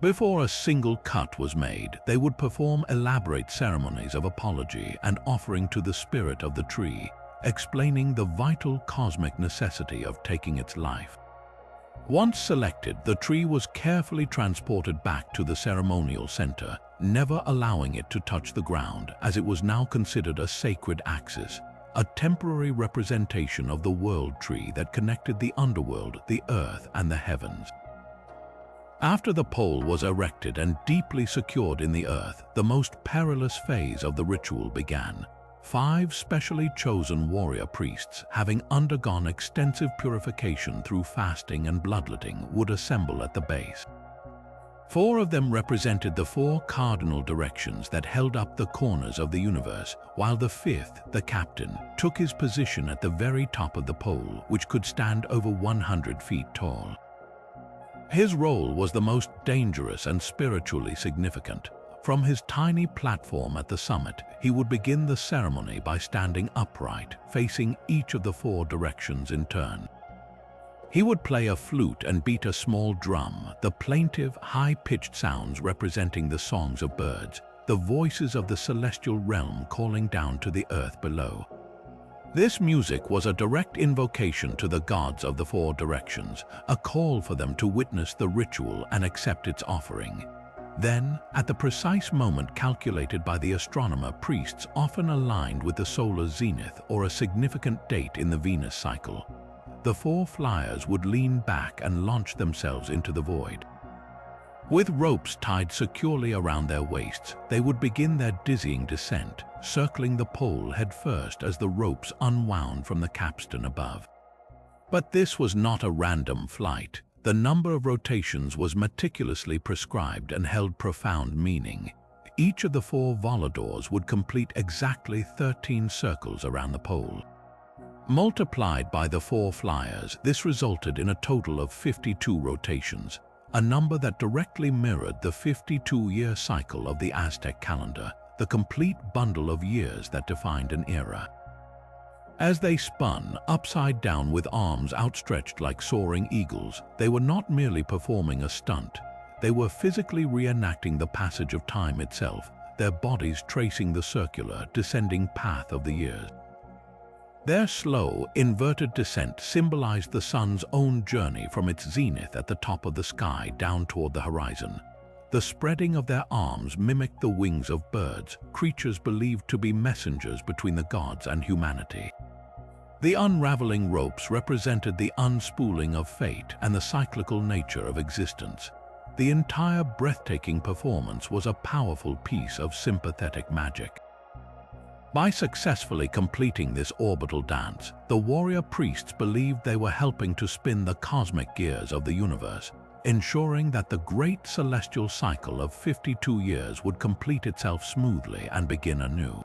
Before a single cut was made, they would perform elaborate ceremonies of apology and offering to the spirit of the tree, explaining the vital cosmic necessity of taking its life. Once selected, the tree was carefully transported back to the ceremonial center, never allowing it to touch the ground, as it was now considered a sacred axis, a temporary representation of the world tree that connected the underworld, the earth, and the heavens. After the pole was erected and deeply secured in the earth, the most perilous phase of the ritual began. 5 specially chosen warrior priests, having undergone extensive purification through fasting and bloodletting, would assemble at the base. 4 of them represented the 4 cardinal directions that held up the corners of the universe, while the 5th, the captain, took his position at the very top of the pole, which could stand over 100 feet tall. His role was the most dangerous and spiritually significant. From his tiny platform at the summit, he would begin the ceremony by standing upright, facing each of the 4 directions in turn. He would play a flute and beat a small drum, the plaintive, high-pitched sounds representing the songs of birds, the voices of the celestial realm calling down to the earth below. This music was a direct invocation to the gods of the 4 directions, a call for them to witness the ritual and accept its offering. Then, at the precise moment calculated by the astronomer, priests often aligned with the solar zenith or a significant date in the Venus cycle. The 4 flyers would lean back and launch themselves into the void. With ropes tied securely around their waists, they would begin their dizzying descent, circling the pole head first as the ropes unwound from the capstan above. But this was not a random flight. The number of rotations was meticulously prescribed and held profound meaning. Each of the 4 voladores would complete exactly 13 circles around the pole. Multiplied by the 4 flyers, this resulted in a total of 52 rotations, a number that directly mirrored the 52-year cycle of the Aztec calendar, the complete bundle of years that defined an era. As they spun, upside down with arms outstretched like soaring eagles, they were not merely performing a stunt. They were physically reenacting the passage of time itself, their bodies tracing the circular, descending path of the years. Their slow, inverted descent symbolized the sun's own journey from its zenith at the top of the sky down toward the horizon. The spreading of their arms mimicked the wings of birds, creatures believed to be messengers between the gods and humanity. The unraveling ropes represented the unspooling of fate and the cyclical nature of existence. The entire breathtaking performance was a powerful piece of sympathetic magic. By successfully completing this orbital dance, the warrior priests believed they were helping to spin the cosmic gears of the universe, ensuring that the great celestial cycle of 52 years would complete itself smoothly and begin anew.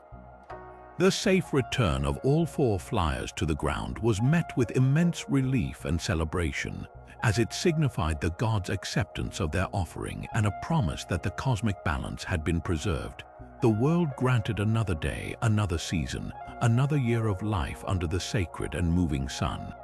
The safe return of all 4 flyers to the ground was met with immense relief and celebration, as it signified the gods' acceptance of their offering and a promise that the cosmic balance had been preserved. The world granted another day, another season, another year of life under the sacred and moving sun.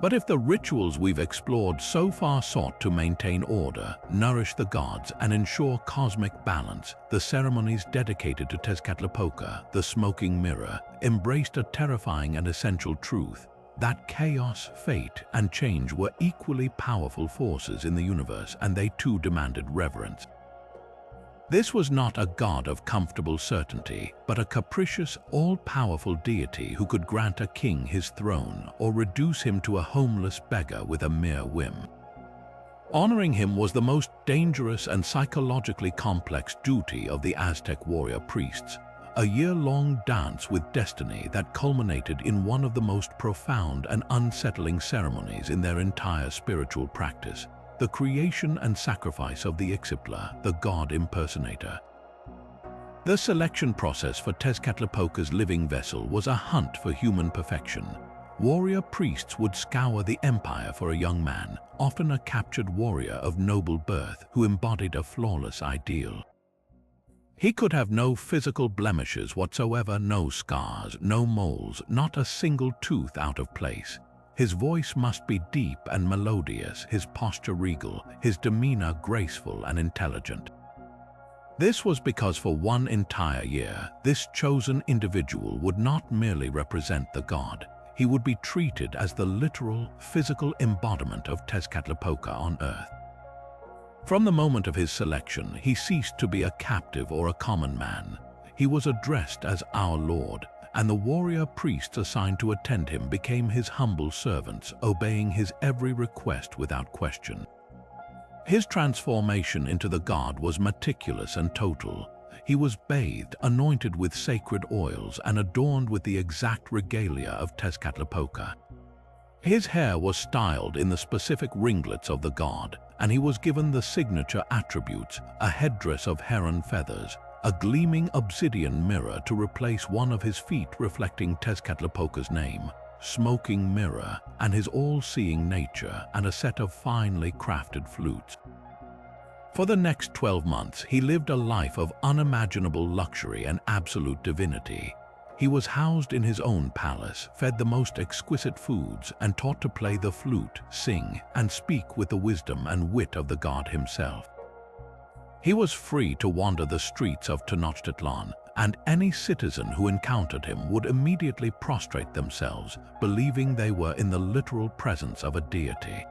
But if the rituals we've explored so far sought to maintain order, nourish the gods, and ensure cosmic balance, the ceremonies dedicated to Tezcatlipoca, the smoking mirror, embraced a terrifying and essential truth: that chaos, fate, and change were equally powerful forces in the universe, and they too demanded reverence. This was not a god of comfortable certainty, but a capricious, all-powerful deity who could grant a king his throne or reduce him to a homeless beggar with a mere whim. Honoring him was the most dangerous and psychologically complex duty of the Aztec Warrior Priests, a year-long dance with destiny that culminated in one of the most profound and unsettling ceremonies in their entire spiritual practice: the creation and sacrifice of the Ixipla, the god impersonator. The selection process for Tezcatlipoca's living vessel was a hunt for human perfection. Warrior priests would scour the empire for a young man, often a captured warrior of noble birth who embodied a flawless ideal. He could have no physical blemishes whatsoever, no scars, no moles, not a single tooth out of place. His voice must be deep and melodious, his posture regal, his demeanor graceful and intelligent. This was because for one entire year, this chosen individual would not merely represent the god. He would be treated as the literal, physical embodiment of Tezcatlipoca on earth. From the moment of his selection, he ceased to be a captive or a common man. He was addressed as our Lord, and the warrior priests assigned to attend him became his humble servants, obeying his every request without question. His transformation into the god was meticulous and total. He was bathed, anointed with sacred oils, and adorned with the exact regalia of Tezcatlipoca. His hair was styled in the specific ringlets of the god, and he was given the signature attributes: a headdress of heron feathers, a gleaming obsidian mirror to replace one of his feet reflecting Tezcatlipoca's name, smoking mirror, and his all-seeing nature, and a set of finely crafted flutes. For the next 12 months, he lived a life of unimaginable luxury and absolute divinity. He was housed in his own palace, fed the most exquisite foods, and taught to play the flute, sing, and speak with the wisdom and wit of the god himself. He was free to wander the streets of Tenochtitlan, and any citizen who encountered him would immediately prostrate themselves, believing they were in the literal presence of a deity.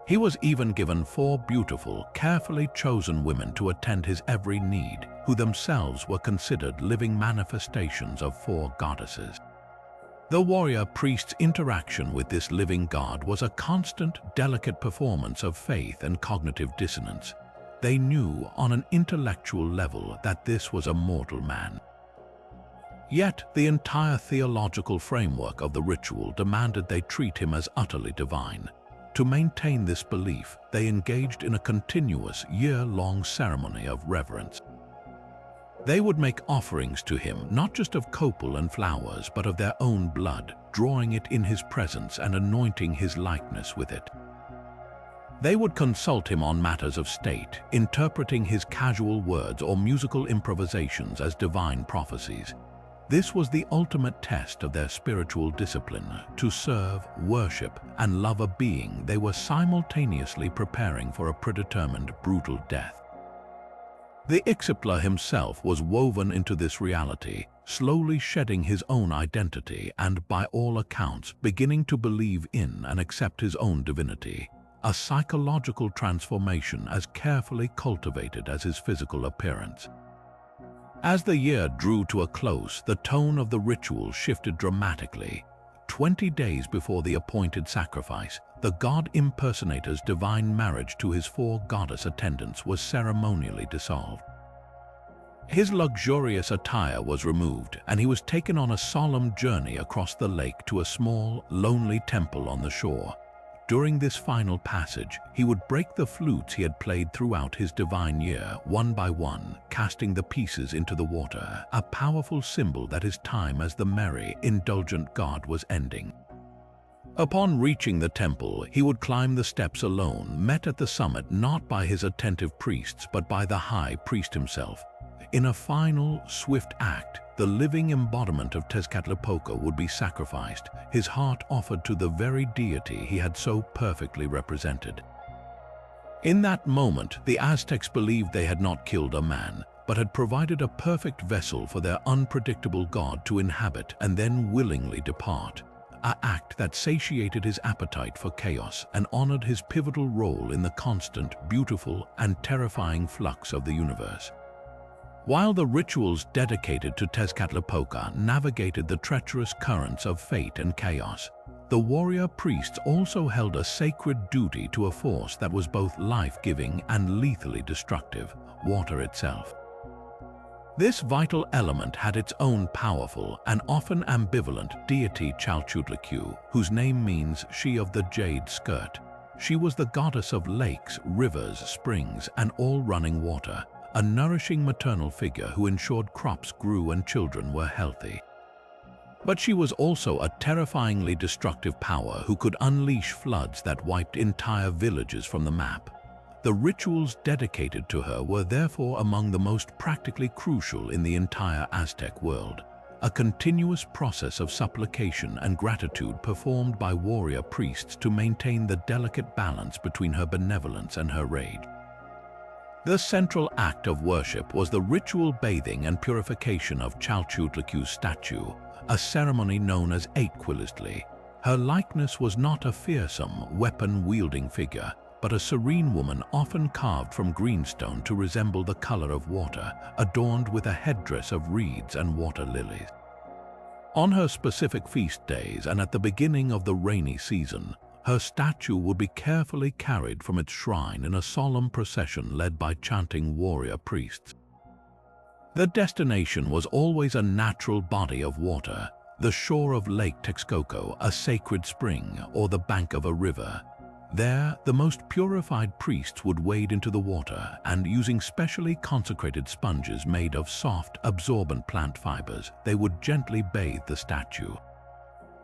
He was even given 4 beautiful, carefully chosen women to attend his every need, who themselves were considered living manifestations of 4 goddesses. The warrior priest's interaction with this living god was a constant, delicate performance of faith and cognitive dissonance. They knew on an intellectual level that this was a mortal man. Yet the entire theological framework of the ritual demanded they treat him as utterly divine. To maintain this belief, they engaged in a continuous, year-long ceremony of reverence. They would make offerings to him, not just of copal and flowers, but of their own blood, drawing it in his presence and anointing his likeness with it. They would consult him on matters of state, interpreting his casual words or musical improvisations as divine prophecies. This was the ultimate test of their spiritual discipline: to serve, worship, and love a being they were simultaneously preparing for a predetermined, brutal death. The Ixipla himself was woven into this reality, slowly shedding his own identity and, by all accounts, beginning to believe in and accept his own divinity. A psychological transformation as carefully cultivated as his physical appearance. As the year drew to a close, the tone of the ritual shifted dramatically. 20 days before the appointed sacrifice, the god impersonator's divine marriage to his 4 goddess attendants was ceremonially dissolved. His luxurious attire was removed, and he was taken on a solemn journey across the lake to a small, lonely temple on the shore. During this final passage, he would break the flutes he had played throughout his divine year, one by one, casting the pieces into the water, a powerful symbol that his time as the merry, indulgent god was ending. Upon reaching the temple, he would climb the steps alone, met at the summit not by his attentive priests but by the high priest himself. In a final, swift act, the living embodiment of Tezcatlipoca would be sacrificed, his heart offered to the very deity he had so perfectly represented. In that moment, the Aztecs believed they had not killed a man, but had provided a perfect vessel for their unpredictable god to inhabit and then willingly depart. An act that satiated his appetite for chaos and honored his pivotal role in the constant, beautiful, and terrifying flux of the universe. While the rituals dedicated to Tezcatlipoca navigated the treacherous currents of fate and chaos, the warrior priests also held a sacred duty to a force that was both life-giving and lethally destructive, water itself. This vital element had its own powerful and often ambivalent deity Chalchutlicue, whose name means she of the jade skirt. She was the goddess of lakes, rivers, springs, and all running water, a nourishing maternal figure who ensured crops grew and children were healthy. But she was also a terrifyingly destructive power who could unleash floods that wiped entire villages from the map. The rituals dedicated to her were therefore among the most practically crucial in the entire Aztec world, a continuous process of supplication and gratitude performed by warrior priests to maintain the delicate balance between her benevolence and her rage. The central act of worship was the ritual bathing and purification of Chalchutlicue's statue, a ceremony known as Aitquilistli. Her likeness was not a fearsome, weapon-wielding figure, but a serene woman often carved from greenstone to resemble the color of water, adorned with a headdress of reeds and water lilies. On her specific feast days and at the beginning of the rainy season, her statue would be carefully carried from its shrine in a solemn procession led by chanting warrior priests. The destination was always a natural body of water, the shore of Lake Texcoco, a sacred spring, or the bank of a river. There, the most purified priests would wade into the water and, using specially consecrated sponges made of soft, absorbent plant fibers, they would gently bathe the statue.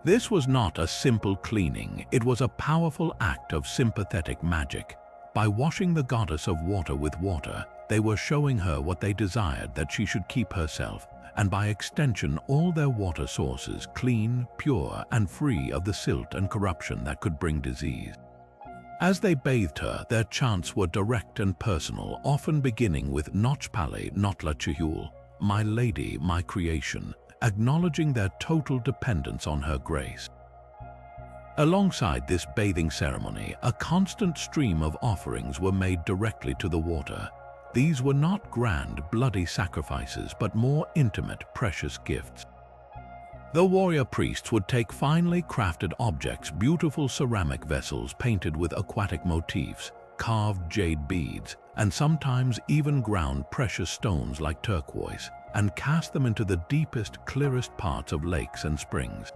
This was not a simple cleaning, it was a powerful act of sympathetic magic. By washing the goddess of water with water, they were showing her what they desired that she should keep herself, and by extension all their water sources clean, pure, and free of the silt and corruption that could bring disease. As they bathed her, their chants were direct and personal, often beginning with Nochpale Notla Chihul, my lady, my creation, acknowledging their total dependence on her grace. Alongside this bathing ceremony, a constant stream of offerings were made directly to the water. These were not grand, bloody sacrifices, but more intimate, precious gifts. The warrior priests would take finely crafted objects, beautiful ceramic vessels painted with aquatic motifs, carved jade beads, and sometimes even ground precious stones like turquoise, and cast them into the deepest, clearest parts of lakes and springs.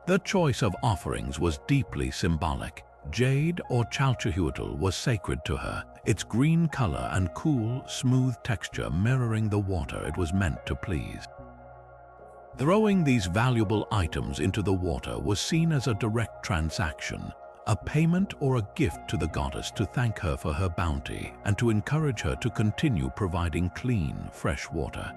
The choice of offerings was deeply symbolic. Jade or chalchihuatl was sacred to her, its green color and cool, smooth texture mirroring the water it was meant to please. Throwing these valuable items into the water was seen as a direct transaction, a payment or a gift to the goddess to thank her for her bounty and to encourage her to continue providing clean, fresh water.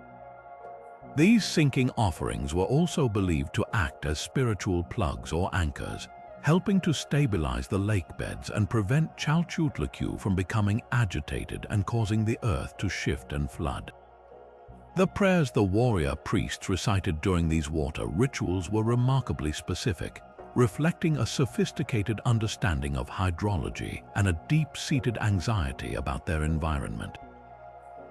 These sinking offerings were also believed to act as spiritual plugs or anchors, helping to stabilize the lake beds and prevent Chalchutlicue from becoming agitated and causing the earth to shift and flood. The prayers the warrior priests recited during these water rituals were remarkably specific, reflecting a sophisticated understanding of hydrology and a deep-seated anxiety about their environment.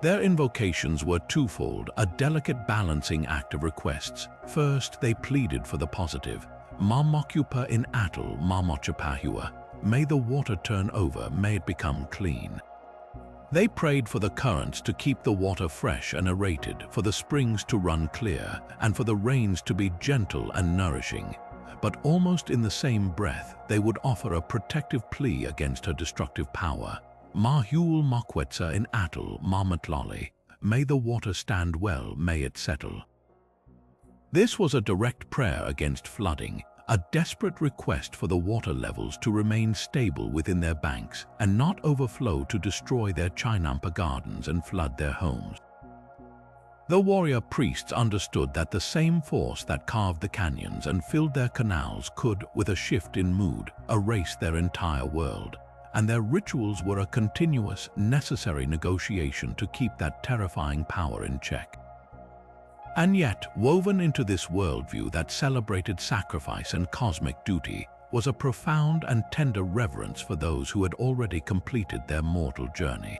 Their invocations were twofold, a delicate balancing act of requests. First, they pleaded for the positive, Mamokupa in Atul Mamochapahua, may the water turn over, may it become clean. They prayed for the currents to keep the water fresh and aerated, for the springs to run clear, and for the rains to be gentle and nourishing. but almost in the same breath, they would offer a protective plea against her destructive power. Mahul Mokwetsa in Atul Mamatlali, may the water stand well, may it settle. This was a direct prayer against flooding, a desperate request for the water levels to remain stable within their banks and not overflow to destroy their Chainampa gardens and flood their homes. The warrior priests understood that the same force that carved the canyons and filled their canals could, with a shift in mood, erase their entire world, and their rituals were a continuous, necessary negotiation to keep that terrifying power in check. And yet, woven into this worldview that celebrated sacrifice and cosmic duty was a profound and tender reverence for those who had already completed their mortal journey.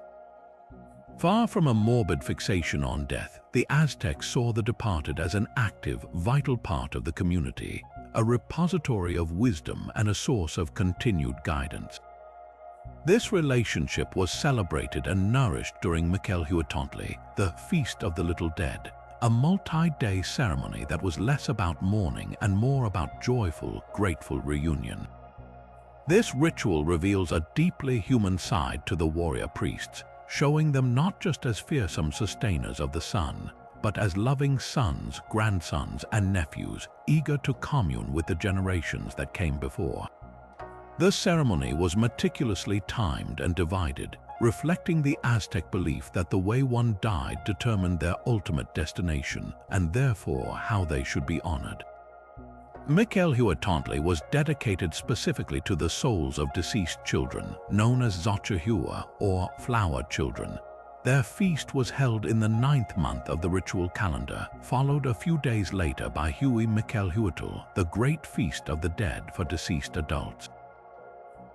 Far from a morbid fixation on death, the Aztecs saw the departed as an active, vital part of the community, a repository of wisdom and a source of continued guidance. This relationship was celebrated and nourished during Xipe, the Feast of the Little Dead, a multi-day ceremony that was less about mourning and more about joyful, grateful reunion. This ritual reveals a deeply human side to the warrior priests, showing them not just as fearsome sustainers of the sun, but as loving sons, grandsons, and nephews, eager to commune with the generations that came before. The ceremony was meticulously timed and divided, reflecting the Aztec belief that the way one died determined their ultimate destination, and therefore how they should be honored. Xipe was dedicated specifically to the souls of deceased children, known as Xochihua, or flower children. Their feast was held in the 9th month of the ritual calendar, followed a few days later by Hui Mikelhuatl, the Great Feast of the Dead for deceased adults.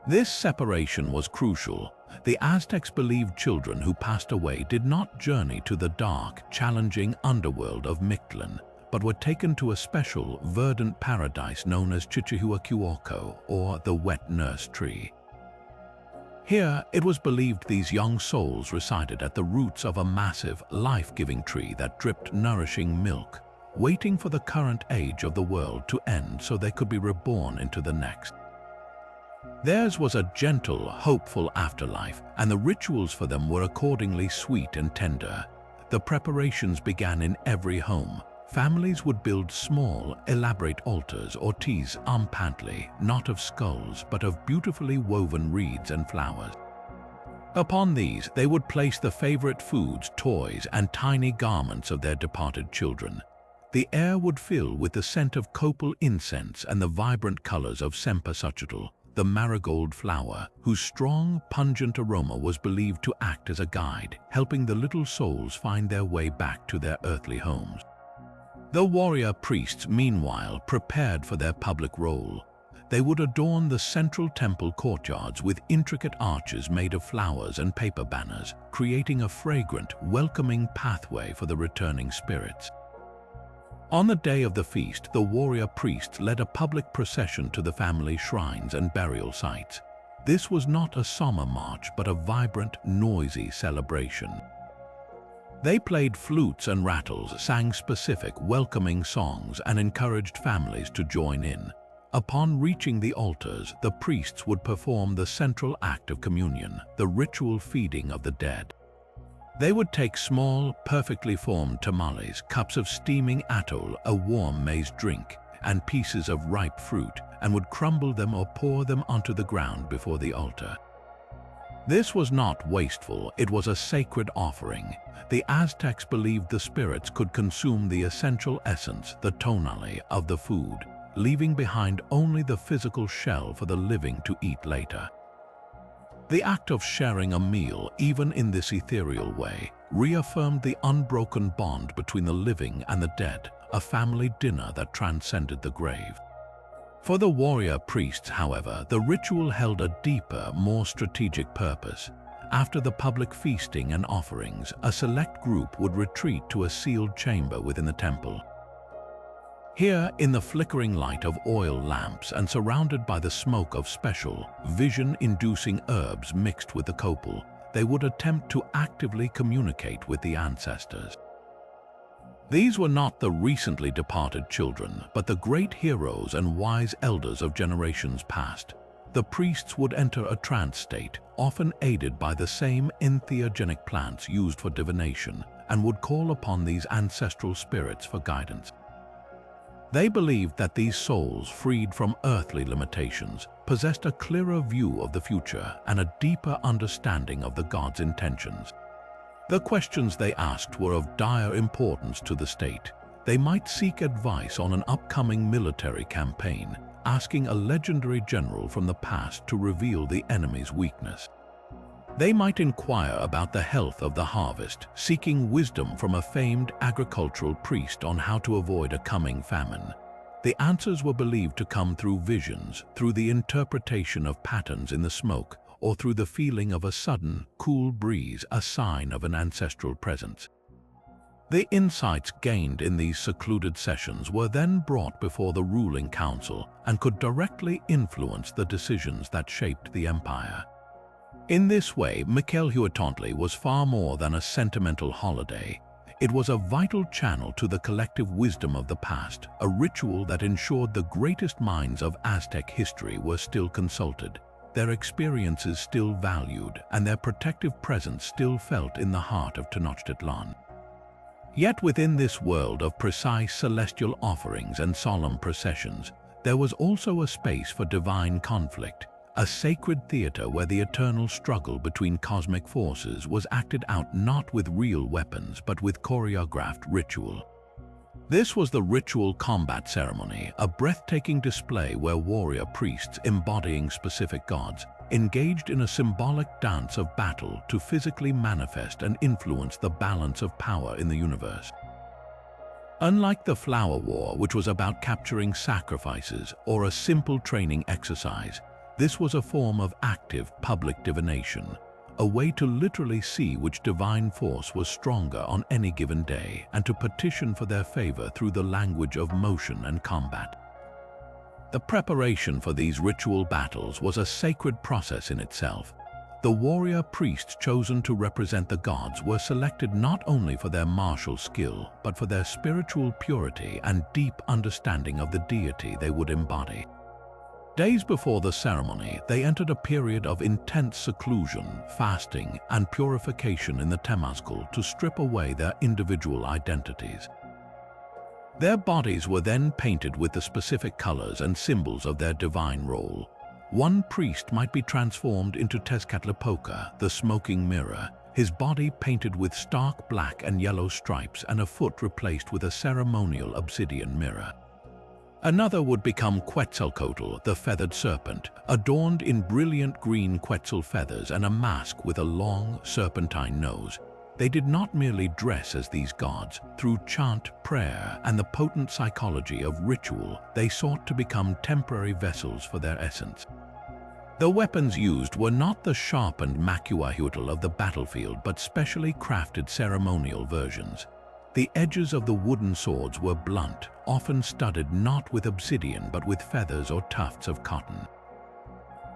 This separation was crucial. The Aztecs believed children who passed away did not journey to the dark, challenging underworld of Mictlan, but were taken to a special, verdant paradise known as Chichihuacuoco, or the wet nurse tree. Here, it was believed these young souls resided at the roots of a massive, life-giving tree that dripped nourishing milk, waiting for the current age of the world to end so they could be reborn into the next. Theirs was a gentle, hopeful afterlife, and the rituals for them were accordingly sweet and tender. The preparations began in every home. Families would build small, elaborate altars or teas ampantly, not of skulls, but of beautifully woven reeds and flowers. Upon these, they would place the favorite foods, toys, and tiny garments of their departed children. The air would fill with the scent of copal incense and the vibrant colors of Cempasúchil, the marigold flower, whose strong, pungent aroma was believed to act as a guide, helping the little souls find their way back to their earthly homes. The warrior priests, meanwhile, prepared for their public role. They would adorn the central temple courtyards with intricate arches made of flowers and paper banners, creating a fragrant, welcoming pathway for the returning spirits. On the day of the feast, the warrior priests led a public procession to the family shrines and burial sites. This was not a somber march, but a vibrant, noisy celebration. They played flutes and rattles, sang specific, welcoming songs, and encouraged families to join in. Upon reaching the altars, the priests would perform the central act of communion, the ritual feeding of the dead. They would take small, perfectly formed tamales, cups of steaming atol, a warm maize drink, and pieces of ripe fruit, and would crumble them or pour them onto the ground before the altar. This was not wasteful, it was a sacred offering. The Aztecs believed the spirits could consume the essential essence, the tonali, of the food, leaving behind only the physical shell for the living to eat later. The act of sharing a meal, even in this ethereal way, reaffirmed the unbroken bond between the living and the dead, a family dinner that transcended the grave. For the warrior priests, however, the ritual held a deeper, more strategic purpose. After the public feasting and offerings, a select group would retreat to a sealed chamber within the temple. Here, in the flickering light of oil lamps and surrounded by the smoke of special, vision-inducing herbs mixed with the copal, they would attempt to actively communicate with the ancestors. These were not the recently departed children, but the great heroes and wise elders of generations past. The priests would enter a trance state, often aided by the same entheogenic plants used for divination, and would call upon these ancestral spirits for guidance. They believed that these souls, freed from earthly limitations, possessed a clearer view of the future and a deeper understanding of the gods' intentions. The questions they asked were of dire importance to the state. They might seek advice on an upcoming military campaign, asking a legendary general from the past to reveal the enemy's weakness. They might inquire about the health of the harvest, seeking wisdom from a famed agricultural priest on how to avoid a coming famine. The answers were believed to come through visions, through the interpretation of patterns in the smoke, or through the feeling of a sudden, cool breeze, a sign of an ancestral presence. The insights gained in these secluded sessions were then brought before the ruling council and could directly influence the decisions that shaped the empire. In this way, Xipe Totec was far more than a sentimental holiday. It was a vital channel to the collective wisdom of the past, a ritual that ensured the greatest minds of Aztec history were still consulted, their experiences still valued, and their protective presence still felt in the heart of Tenochtitlan. Yet within this world of precise celestial offerings and solemn processions, there was also a space for divine conflict, a sacred theater where the eternal struggle between cosmic forces was acted out not with real weapons but with choreographed ritual. This was the ritual combat ceremony, a breathtaking display where warrior priests embodying specific gods engaged in a symbolic dance of battle to physically manifest and influence the balance of power in the universe. Unlike the Flower War, which was about capturing sacrifices or a simple training exercise, this was a form of active public divination, a way to literally see which divine force was stronger on any given day and to petition for their favor through the language of motion and combat. The preparation for these ritual battles was a sacred process in itself. The warrior priests chosen to represent the gods were selected not only for their martial skill, but for their spiritual purity and deep understanding of the deity they would embody. Days before the ceremony, they entered a period of intense seclusion, fasting, and purification in the Temazcal to strip away their individual identities. Their bodies were then painted with the specific colors and symbols of their divine role. One priest might be transformed into Tezcatlipoca, the smoking mirror, his body painted with stark black and yellow stripes and a foot replaced with a ceremonial obsidian mirror. Another would become Quetzalcoatl, the feathered serpent, adorned in brilliant green quetzal feathers and a mask with a long, serpentine nose. They did not merely dress as these gods. Through chant, prayer, and the potent psychology of ritual, they sought to become temporary vessels for their essence. The weapons used were not the sharpened macuahuitl of the battlefield, but specially crafted ceremonial versions. The edges of the wooden swords were blunt, often studded not with obsidian but with feathers or tufts of cotton.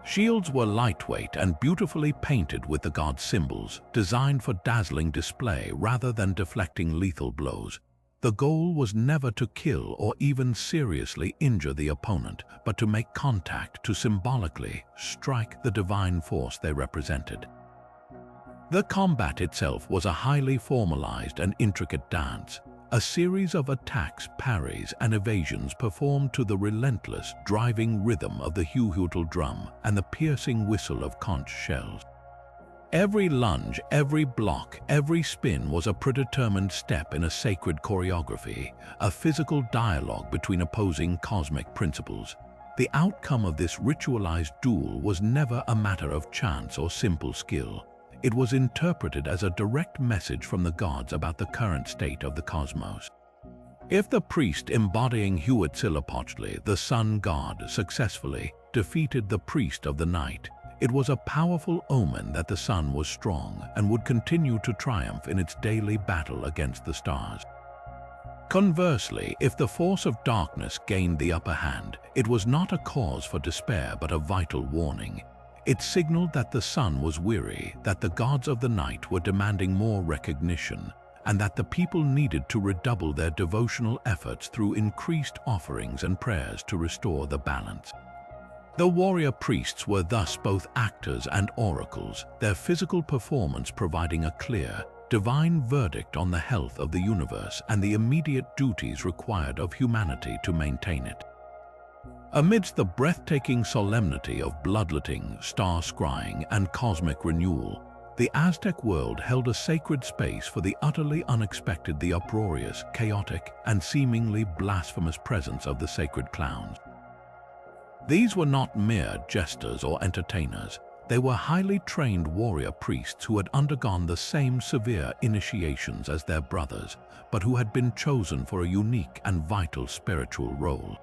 Shields were lightweight and beautifully painted with the god's symbols, designed for dazzling display rather than deflecting lethal blows. The goal was never to kill or even seriously injure the opponent, but to make contact, to symbolically strike the divine force they represented. The combat itself was a highly formalized and intricate dance, a series of attacks, parries, and evasions performed to the relentless, driving rhythm of the huhuitl drum and the piercing whistle of conch shells. Every lunge, every block, every spin was a predetermined step in a sacred choreography, a physical dialogue between opposing cosmic principles. The outcome of this ritualized duel was never a matter of chance or simple skill. It was interpreted as a direct message from the gods about the current state of the cosmos. If the priest embodying Huitzilopochtli, the sun god, successfully defeated the priest of the night, it was a powerful omen that the sun was strong and would continue to triumph in its daily battle against the stars. Conversely, if the force of darkness gained the upper hand, it was not a cause for despair but a vital warning. It signaled that the sun was weary, that the gods of the night were demanding more recognition, and that the people needed to redouble their devotional efforts through increased offerings and prayers to restore the balance. The warrior priests were thus both actors and oracles, their physical performance providing a clear, divine verdict on the health of the universe and the immediate duties required of humanity to maintain it. Amidst the breathtaking solemnity of bloodletting, star scrying, and cosmic renewal, the Aztec world held a sacred space for the utterly unexpected, the uproarious, chaotic, and seemingly blasphemous presence of the sacred clowns. These were not mere jesters or entertainers. They were highly trained warrior priests who had undergone the same severe initiations as their brothers, but who had been chosen for a unique and vital spiritual role.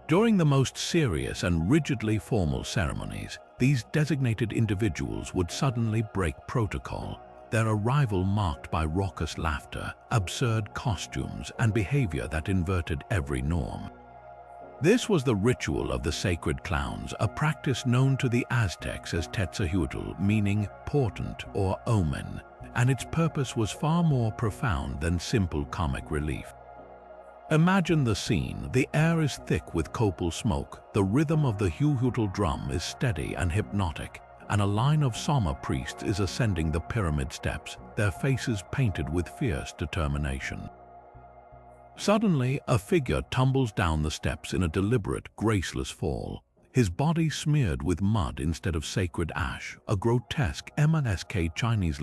During the most serious and rigidly formal ceremonies, these designated individuals would suddenly break protocol, their arrival marked by raucous laughter, absurd costumes, and behavior that inverted every norm. This was the ritual of the sacred clowns, a practice known to the Aztecs as Tetzahuatl, meaning portent or omen, and its purpose was far more profound than simple comic relief. Imagine the scene. The air is thick with copal smoke, the rhythm of the Huhuatl drum is steady and hypnotic, and a line of Sama priests is ascending the pyramid steps, their faces painted with fierce determination. Suddenly, a figure tumbles down the steps in a deliberate, graceless fall, his body smeared with mud instead of sacred ash, a grotesque MNSK Chinese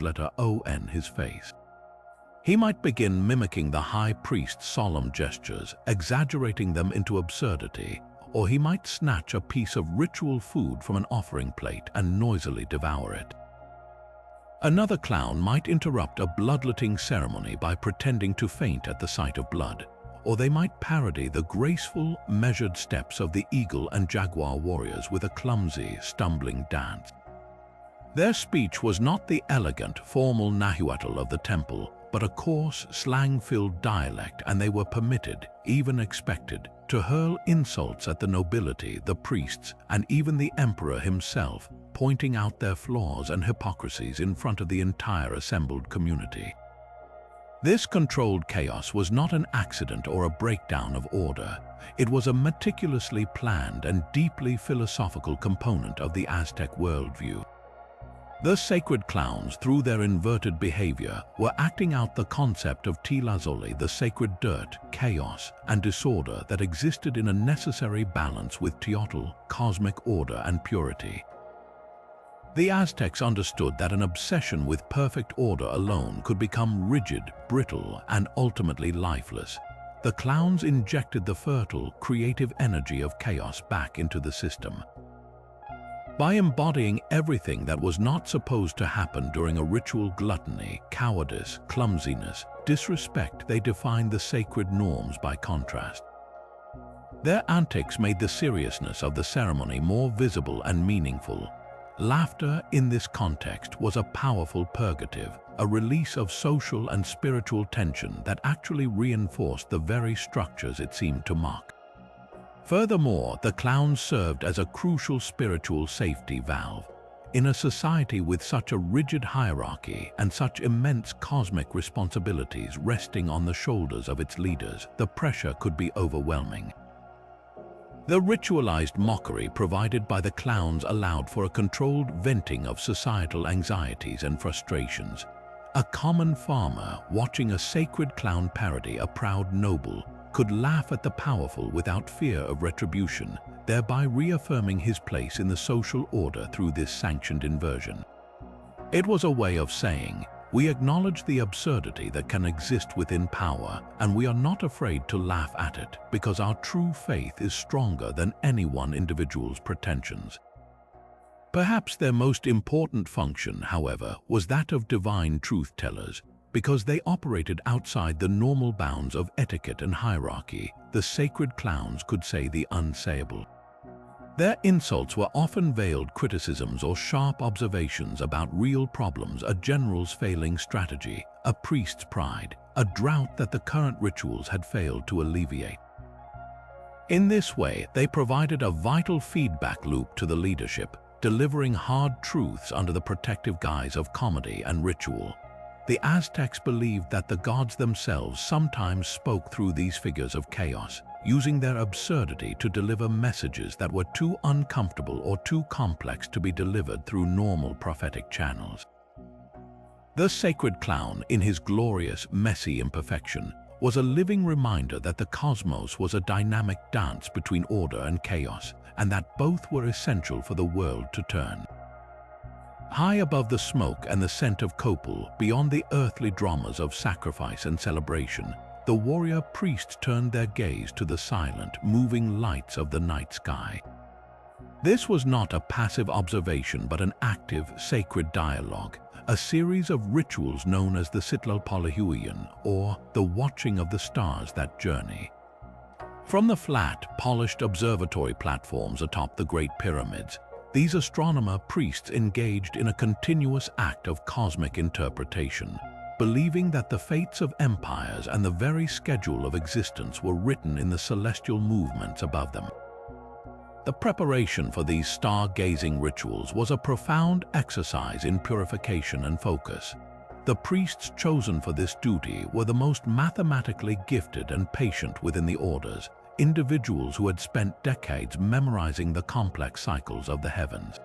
letter ON his face. He might begin mimicking the high priest's solemn gestures, exaggerating them into absurdity, or he might snatch a piece of ritual food from an offering plate and noisily devour it. Another clown might interrupt a bloodletting ceremony by pretending to faint at the sight of blood, or they might parody the graceful, measured steps of the eagle and jaguar warriors with a clumsy, stumbling dance. Their speech was not the elegant, formal Nahuatl of the temple, but a coarse, slang-filled dialect, and they were permitted, even expected, to hurl insults at the nobility, the priests, and even the emperor himself, pointing out their flaws and hypocrisies in front of the entire assembled community. This controlled chaos was not an accident or a breakdown of order. It was a meticulously planned and deeply philosophical component of the Aztec worldview. The sacred clowns, through their inverted behavior, were acting out the concept of Tlazolli, the sacred dirt, chaos, and disorder that existed in a necessary balance with Teotl, cosmic order and purity. The Aztecs understood that an obsession with perfect order alone could become rigid, brittle, and ultimately lifeless. The clowns injected the fertile, creative energy of chaos back into the system. By embodying everything that was not supposed to happen during a ritual: gluttony, cowardice, clumsiness, disrespect, they defined the sacred norms by contrast. Their antics made the seriousness of the ceremony more visible and meaningful. Laughter in this context was a powerful purgative, a release of social and spiritual tension that actually reinforced the very structures it seemed to mock. Furthermore, the clowns served as a crucial spiritual safety valve. In a society with such a rigid hierarchy and such immense cosmic responsibilities resting on the shoulders of its leaders, the pressure could be overwhelming. The ritualized mockery provided by the clowns allowed for a controlled venting of societal anxieties and frustrations. A common farmer watching a sacred clown parody a proud noble could laugh at the powerful without fear of retribution, thereby reaffirming his place in the social order through this sanctioned inversion. It was a way of saying, we acknowledge the absurdity that can exist within power, and we are not afraid to laugh at it because our true faith is stronger than any one individual's pretensions. Perhaps their most important function, however, was that of divine truth-tellers. Because they operated outside the normal bounds of etiquette and hierarchy, the sacred clowns could say the unsayable. Their insults were often veiled criticisms or sharp observations about real problems: a general's failing strategy, a priest's pride, a drought that the current rituals had failed to alleviate. In this way, they provided a vital feedback loop to the leadership, delivering hard truths under the protective guise of comedy and ritual. The Aztecs believed that the gods themselves sometimes spoke through these figures of chaos, using their absurdity to deliver messages that were too uncomfortable or too complex to be delivered through normal prophetic channels. The sacred clown, in his glorious, messy imperfection, was a living reminder that the cosmos was a dynamic dance between order and chaos, and that both were essential for the world to turn. High above the smoke and the scent of copal, beyond the earthly dramas of sacrifice and celebration, the warrior priests turned their gaze to the silent, moving lights of the night sky. This was not a passive observation but an active, sacred dialogue, a series of rituals known as the Sitlalpalahuian, or the watching of the stars that journey. From the flat, polished observatory platforms atop the Great Pyramids, these astronomer priests engaged in a continuous act of cosmic interpretation, believing that the fates of empires and the very schedule of existence were written in the celestial movements above them. The preparation for these star-gazing rituals was a profound exercise in purification and focus. The priests chosen for this duty were the most mathematically gifted and patient within the orders, individuals who had spent decades memorizing the complex cycles of the heavens.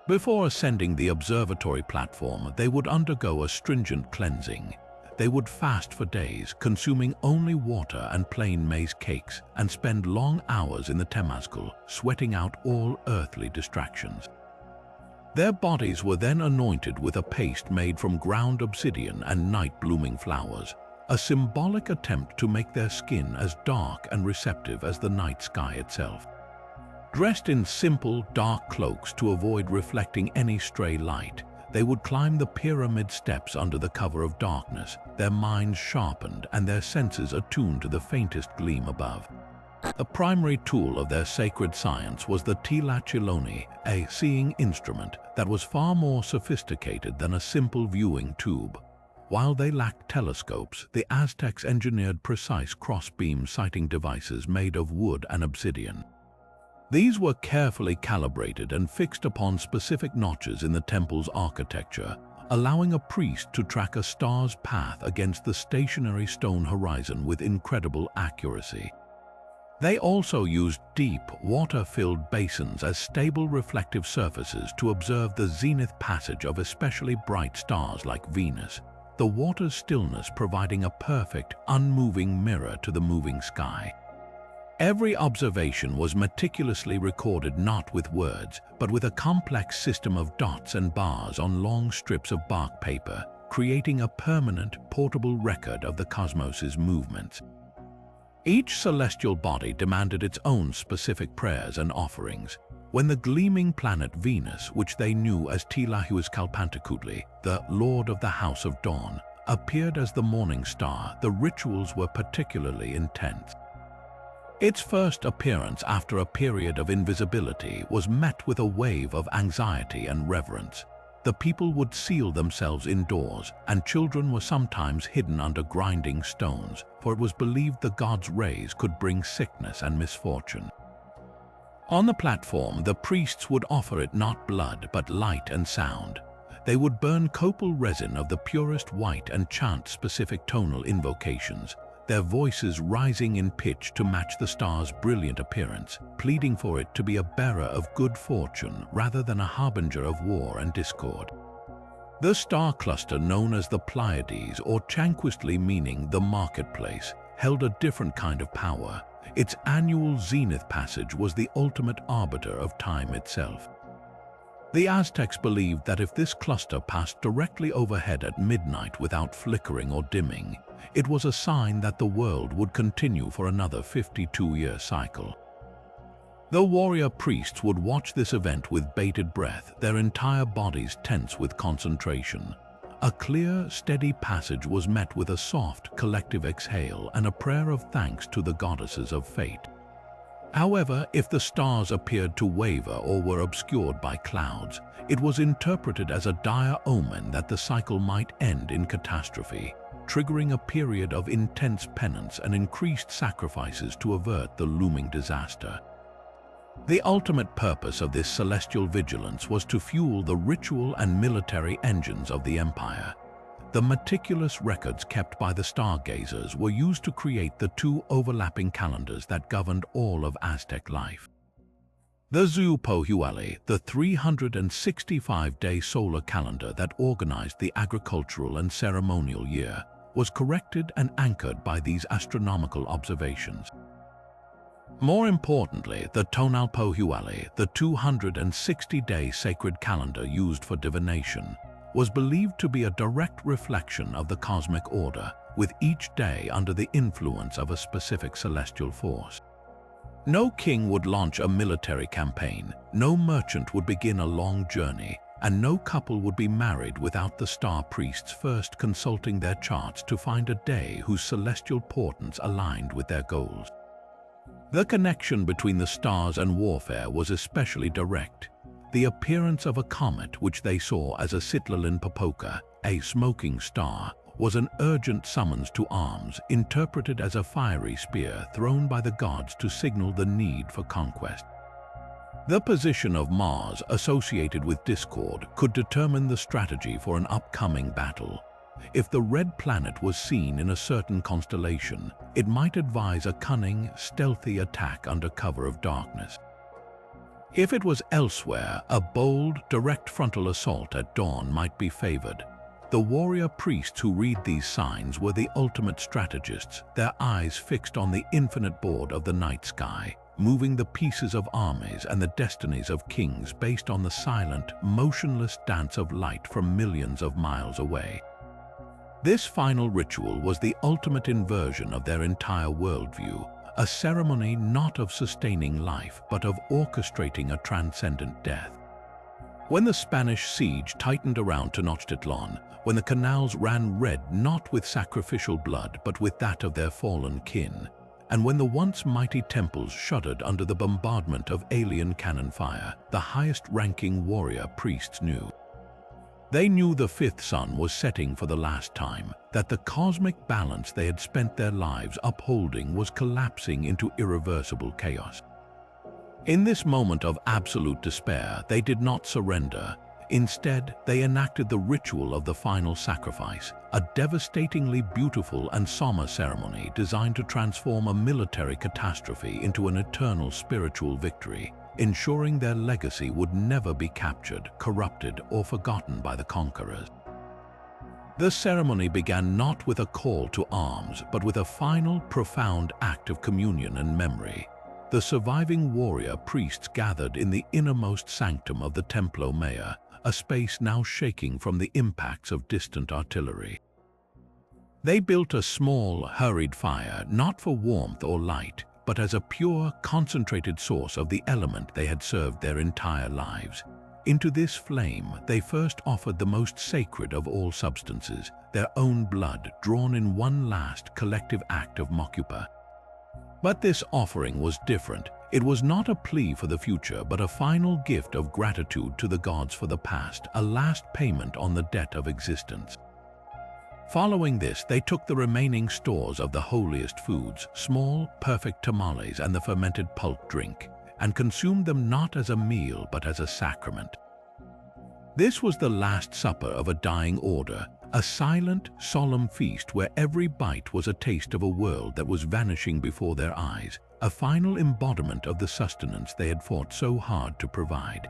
Before ascending the observatory platform, they would undergo a stringent cleansing. They would fast for days, consuming only water and plain maize cakes, and spend long hours in the temazcal, sweating out all earthly distractions. Their bodies were then anointed with a paste made from ground obsidian and night-blooming flowers, a symbolic attempt to make their skin as dark and receptive as the night sky itself. Dressed in simple, dark cloaks to avoid reflecting any stray light, they would climb the pyramid steps under the cover of darkness, their minds sharpened and their senses attuned to the faintest gleam above. The primary tool of their sacred science was the tila-chiloni, a seeing instrument that was far more sophisticated than a simple viewing tube. While they lacked telescopes, the Aztecs engineered precise cross-beam sighting devices made of wood and obsidian. These were carefully calibrated and fixed upon specific notches in the temple's architecture, allowing a priest to track a star's path against the stationary stone horizon with incredible accuracy. They also used deep, water-filled basins as stable reflective surfaces to observe the zenith passage of especially bright stars like Venus, the water's stillness providing a perfect, unmoving mirror to the moving sky. Every observation was meticulously recorded not with words, but with a complex system of dots and bars on long strips of bark paper, creating a permanent, portable record of the cosmos's movements. Each celestial body demanded its own specific prayers and offerings. When the gleaming planet Venus, which they knew as Tlahuizcalpantecutli, the Lord of the House of Dawn, appeared as the morning star, the rituals were particularly intense. Its first appearance after a period of invisibility was met with a wave of anxiety and reverence. The people would seal themselves indoors, and children were sometimes hidden under grinding stones, for it was believed the gods' rays could bring sickness and misfortune. On the platform, the priests would offer it not blood, but light and sound. They would burn copal resin of the purest white and chant specific tonal invocations, their voices rising in pitch to match the star's brilliant appearance, pleading for it to be a bearer of good fortune rather than a harbinger of war and discord. The star cluster known as the Pleiades, or Chanquistli meaning the marketplace, held a different kind of power. Its annual zenith passage was the ultimate arbiter of time itself. The Aztecs believed that if this cluster passed directly overhead at midnight without flickering or dimming, it was a sign that the world would continue for another 52-year cycle. The warrior priests would watch this event with bated breath, their entire bodies tense with concentration. A clear, steady passage was met with a soft, collective exhale and a prayer of thanks to the goddesses of fate. However, if the stars appeared to waver or were obscured by clouds, it was interpreted as a dire omen that the cycle might end in catastrophe, triggering a period of intense penance and increased sacrifices to avert the looming disaster. The ultimate purpose of this celestial vigilance was to fuel the ritual and military engines of the empire. The meticulous records kept by the stargazers were used to create the two overlapping calendars that governed all of Aztec life. The Xiupohualli, the 365-day solar calendar that organized the agricultural and ceremonial year, was corrected and anchored by these astronomical observations. More importantly, the Tonalpohualli, the 260-day sacred calendar used for divination, was believed to be a direct reflection of the cosmic order, with each day under the influence of a specific celestial force. No king would launch a military campaign, no merchant would begin a long journey, and no couple would be married without the star priests first consulting their charts to find a day whose celestial portents aligned with their goals. The connection between the stars and warfare was especially direct. The appearance of a comet, which they saw as a Sitlalin Popoca, a smoking star, was an urgent summons to arms, interpreted as a fiery spear thrown by the gods to signal the need for conquest. The position of Mars associated with discord could determine the strategy for an upcoming battle. If the red planet was seen in a certain constellation, it might advise a cunning, stealthy attack under cover of darkness. If it was elsewhere, a bold, direct frontal assault at dawn might be favored. The warrior priests who read these signs were the ultimate strategists, their eyes fixed on the infinite board of the night sky, moving the pieces of armies and the destinies of kings based on the silent, motionless dance of light from millions of miles away. This final ritual was the ultimate inversion of their entire worldview, a ceremony not of sustaining life, but of orchestrating a transcendent death. When the Spanish siege tightened around Tenochtitlan, when the canals ran red not with sacrificial blood but with that of their fallen kin, and when the once mighty temples shuddered under the bombardment of alien cannon fire, the highest-ranking warrior priests knew. They knew the fifth sun was setting for the last time, that the cosmic balance they had spent their lives upholding was collapsing into irreversible chaos. In this moment of absolute despair, they did not surrender. Instead, they enacted the ritual of the final sacrifice, a devastatingly beautiful and somber ceremony designed to transform a military catastrophe into an eternal spiritual victory, ensuring their legacy would never be captured, corrupted, or forgotten by the conquerors. The ceremony began not with a call to arms, but with a final, profound act of communion and memory. The surviving warrior priests gathered in the innermost sanctum of the Templo Mayor, a space now shaking from the impacts of distant artillery. They built a small, hurried fire, not for warmth or light, but as a pure, concentrated source of the element they had served their entire lives. Into this flame, they first offered the most sacred of all substances, their own blood, drawn in one last collective act of mokupa. But this offering was different. It was not a plea for the future, but a final gift of gratitude to the gods for the past, a last payment on the debt of existence. Following this, they took the remaining stores of the holiest foods, small, perfect tamales and the fermented pulp drink, and consumed them not as a meal but as a sacrament. This was the last supper of a dying order, a silent, solemn feast where every bite was a taste of a world that was vanishing before their eyes, a final embodiment of the sustenance they had fought so hard to provide.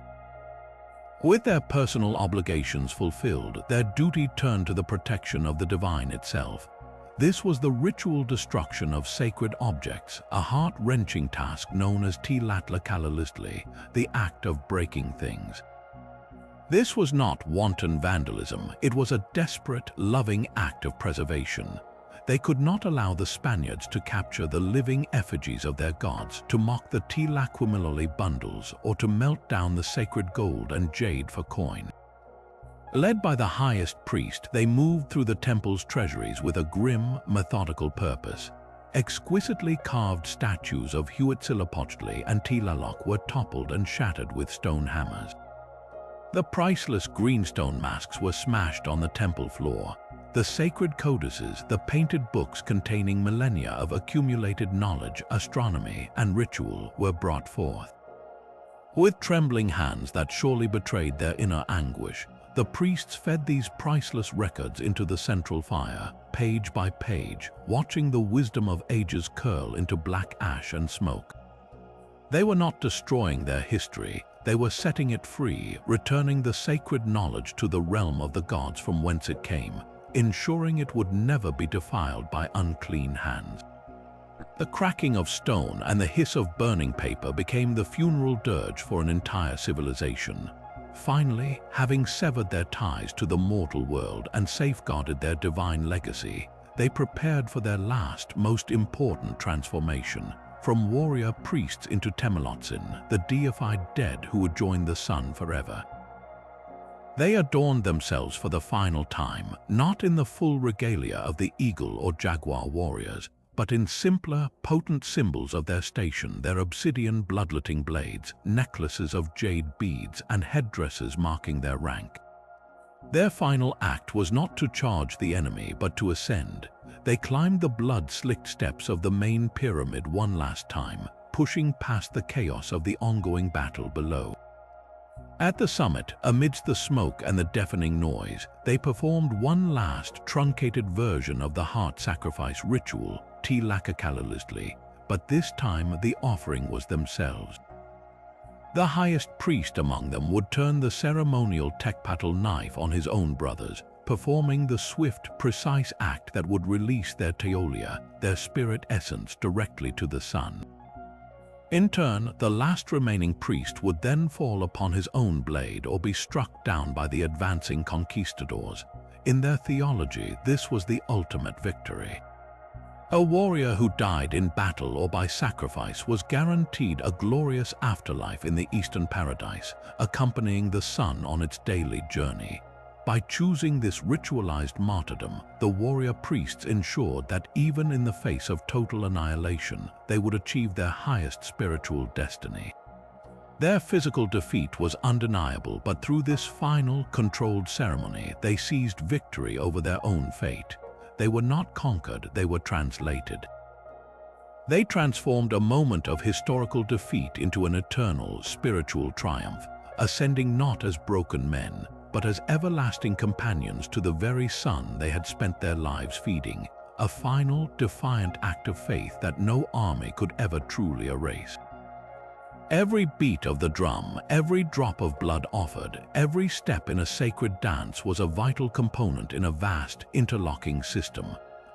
With their personal obligations fulfilled, their duty turned to the protection of the divine itself. This was the ritual destruction of sacred objects, a heart-wrenching task known as Tlatlakalalistli, the act of breaking things. This was not wanton vandalism, it was a desperate, loving act of preservation. They could not allow the Spaniards to capture the living effigies of their gods, to mock the Tlaquimiloli bundles, or to melt down the sacred gold and jade for coin. Led by the highest priest, they moved through the temple's treasuries with a grim, methodical purpose. Exquisitely carved statues of Huitzilopochtli and Tlaloc were toppled and shattered with stone hammers. The priceless greenstone masks were smashed on the temple floor. The sacred codices, the painted books containing millennia of accumulated knowledge, astronomy, and ritual, were brought forth. With trembling hands that surely betrayed their inner anguish, The priests fed these priceless records into the central fire, page by page, watching the wisdom of ages curl into black ash and smoke. They were not destroying their history, they were setting it free, returning the sacred knowledge to the realm of the gods from whence it came, ensuring it would never be defiled by unclean hands. The cracking of stone and the hiss of burning paper became the funeral dirge for an entire civilization. Finally, having severed their ties to the mortal world and safeguarded their divine legacy, they prepared for their last, most important transformation, from warrior priests into Temelotzin, the deified dead who would join the sun forever. They adorned themselves for the final time, not in the full regalia of the eagle or jaguar warriors, but in simpler, potent symbols of their station, their obsidian bloodletting blades, necklaces of jade beads, and headdresses marking their rank. Their final act was not to charge the enemy, but to ascend. They climbed the blood-slicked steps of the main pyramid one last time, pushing past the chaos of the ongoing battle below. At the summit, amidst the smoke and the deafening noise, they performed one last, truncated version of the heart sacrifice ritual, Tilakakalalisli, but this time the offering was themselves. The highest priest among them would turn the ceremonial Tekpatal knife on his own brothers, performing the swift, precise act that would release their Teolia, their spirit essence, directly to the sun. In turn, the last remaining priest would then fall upon his own blade or be struck down by the advancing conquistadors. In their theology, this was the ultimate victory. A warrior who died in battle or by sacrifice was guaranteed a glorious afterlife in the Eastern Paradise, accompanying the sun on its daily journey. By choosing this ritualized martyrdom, the warrior priests ensured that even in the face of total annihilation, they would achieve their highest spiritual destiny. Their physical defeat was undeniable, but through this final, controlled ceremony, they seized victory over their own fate. They were not conquered, they were translated. They transformed a moment of historical defeat into an eternal, spiritual triumph, ascending not as broken men, but as everlasting companions to the very sun they had spent their lives feeding, a final, defiant act of faith that no army could ever truly erase. Every beat of the drum, every drop of blood offered, every step in a sacred dance was a vital component in a vast, interlocking system,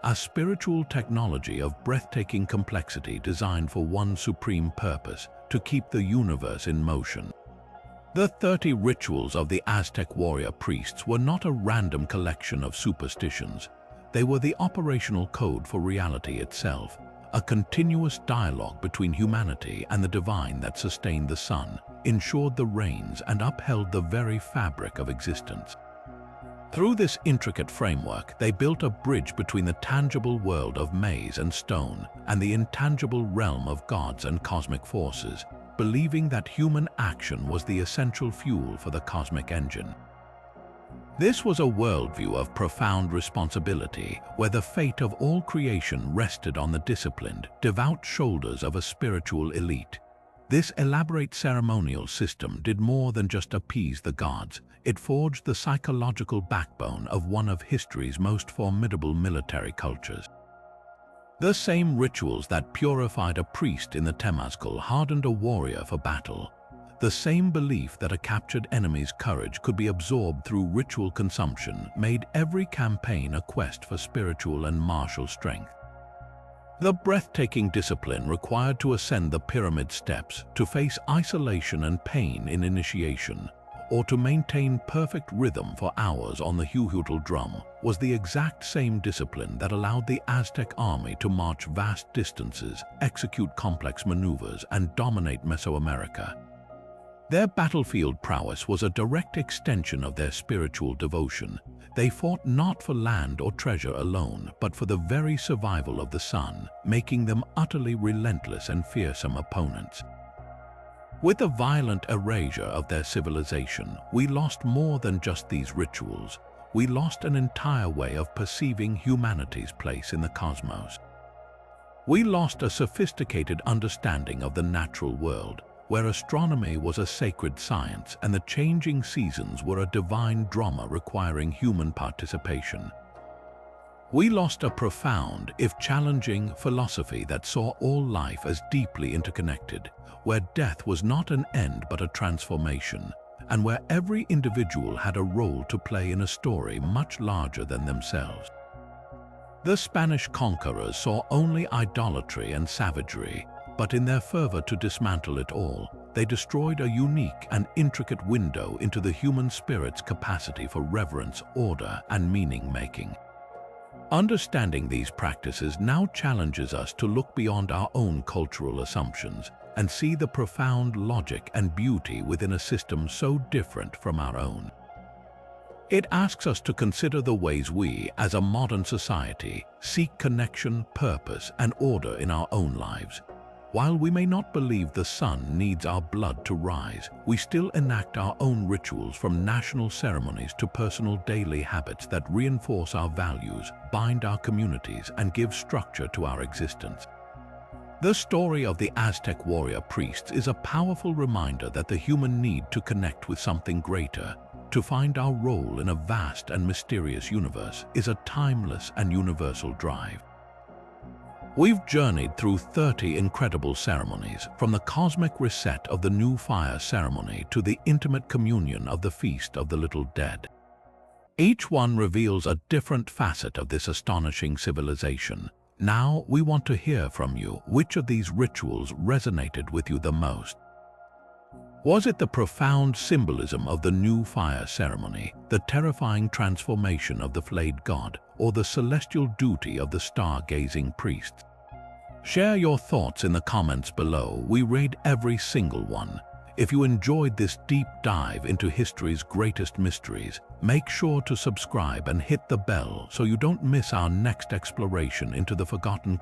a spiritual technology of breathtaking complexity designed for one supreme purpose: to keep the universe in motion. The 30 rituals of the Aztec warrior priests were not a random collection of superstitions. They were the operational code for reality itself, a continuous dialogue between humanity and the divine that sustained the sun, ensured the rains, and upheld the very fabric of existence. Through this intricate framework, they built a bridge between the tangible world of maize and stone and the intangible realm of gods and cosmic forces, believing that human action was the essential fuel for the cosmic engine. This was a worldview of profound responsibility, where the fate of all creation rested on the disciplined, devout shoulders of a spiritual elite. This elaborate ceremonial system did more than just appease the gods. It forged the psychological backbone of one of history's most formidable military cultures. The same rituals that purified a priest in the Temazcal hardened a warrior for battle. The same belief that a captured enemy's courage could be absorbed through ritual consumption made every campaign a quest for spiritual and martial strength. The breathtaking discipline required to ascend the pyramid steps, to face isolation and pain in initiation, or to maintain perfect rhythm for hours on the huhutal drum, was the exact same discipline that allowed the Aztec army to march vast distances, execute complex maneuvers, and dominate Mesoamerica. Their battlefield prowess was a direct extension of their spiritual devotion. They fought not for land or treasure alone, but for the very survival of the sun, making them utterly relentless and fearsome opponents. With the violent erasure of their civilization, we lost more than just these rituals. We lost an entire way of perceiving humanity's place in the cosmos. We lost a sophisticated understanding of the natural world, where astronomy was a sacred science and the changing seasons were a divine drama requiring human participation. We lost a profound, if challenging, philosophy that saw all life as deeply interconnected, where death was not an end but a transformation, and where every individual had a role to play in a story much larger than themselves. The Spanish conquerors saw only idolatry and savagery, but in their fervor to dismantle it all, they destroyed a unique and intricate window into the human spirit's capacity for reverence, order, and meaning-making. Understanding these practices now challenges us to look beyond our own cultural assumptions and see the profound logic and beauty within a system so different from our own. It asks us to consider the ways we, as a modern society, seek connection, purpose, and order in our own lives. While we may not believe the sun needs our blood to rise, we still enact our own rituals, from national ceremonies to personal daily habits that reinforce our values, bind our communities, and give structure to our existence. The story of the Aztec Warrior Priests is a powerful reminder that the human need to connect with something greater, to find our role in a vast and mysterious universe, is a timeless and universal drive. We've journeyed through 30 incredible ceremonies, from the cosmic reset of the new fire ceremony to the intimate communion of the Feast of the Little Dead. Each one reveals a different facet of this astonishing civilization. Now we want to hear from you. Which of these rituals resonated with you the most? Was it the profound symbolism of the new fire ceremony, the terrifying transformation of the flayed god, or the celestial duty of the star-gazing priests? Share your thoughts in the comments below. We read every single one. If you enjoyed this deep dive into history's greatest mysteries, make sure to subscribe and hit the bell so you don't miss our next exploration into the forgotten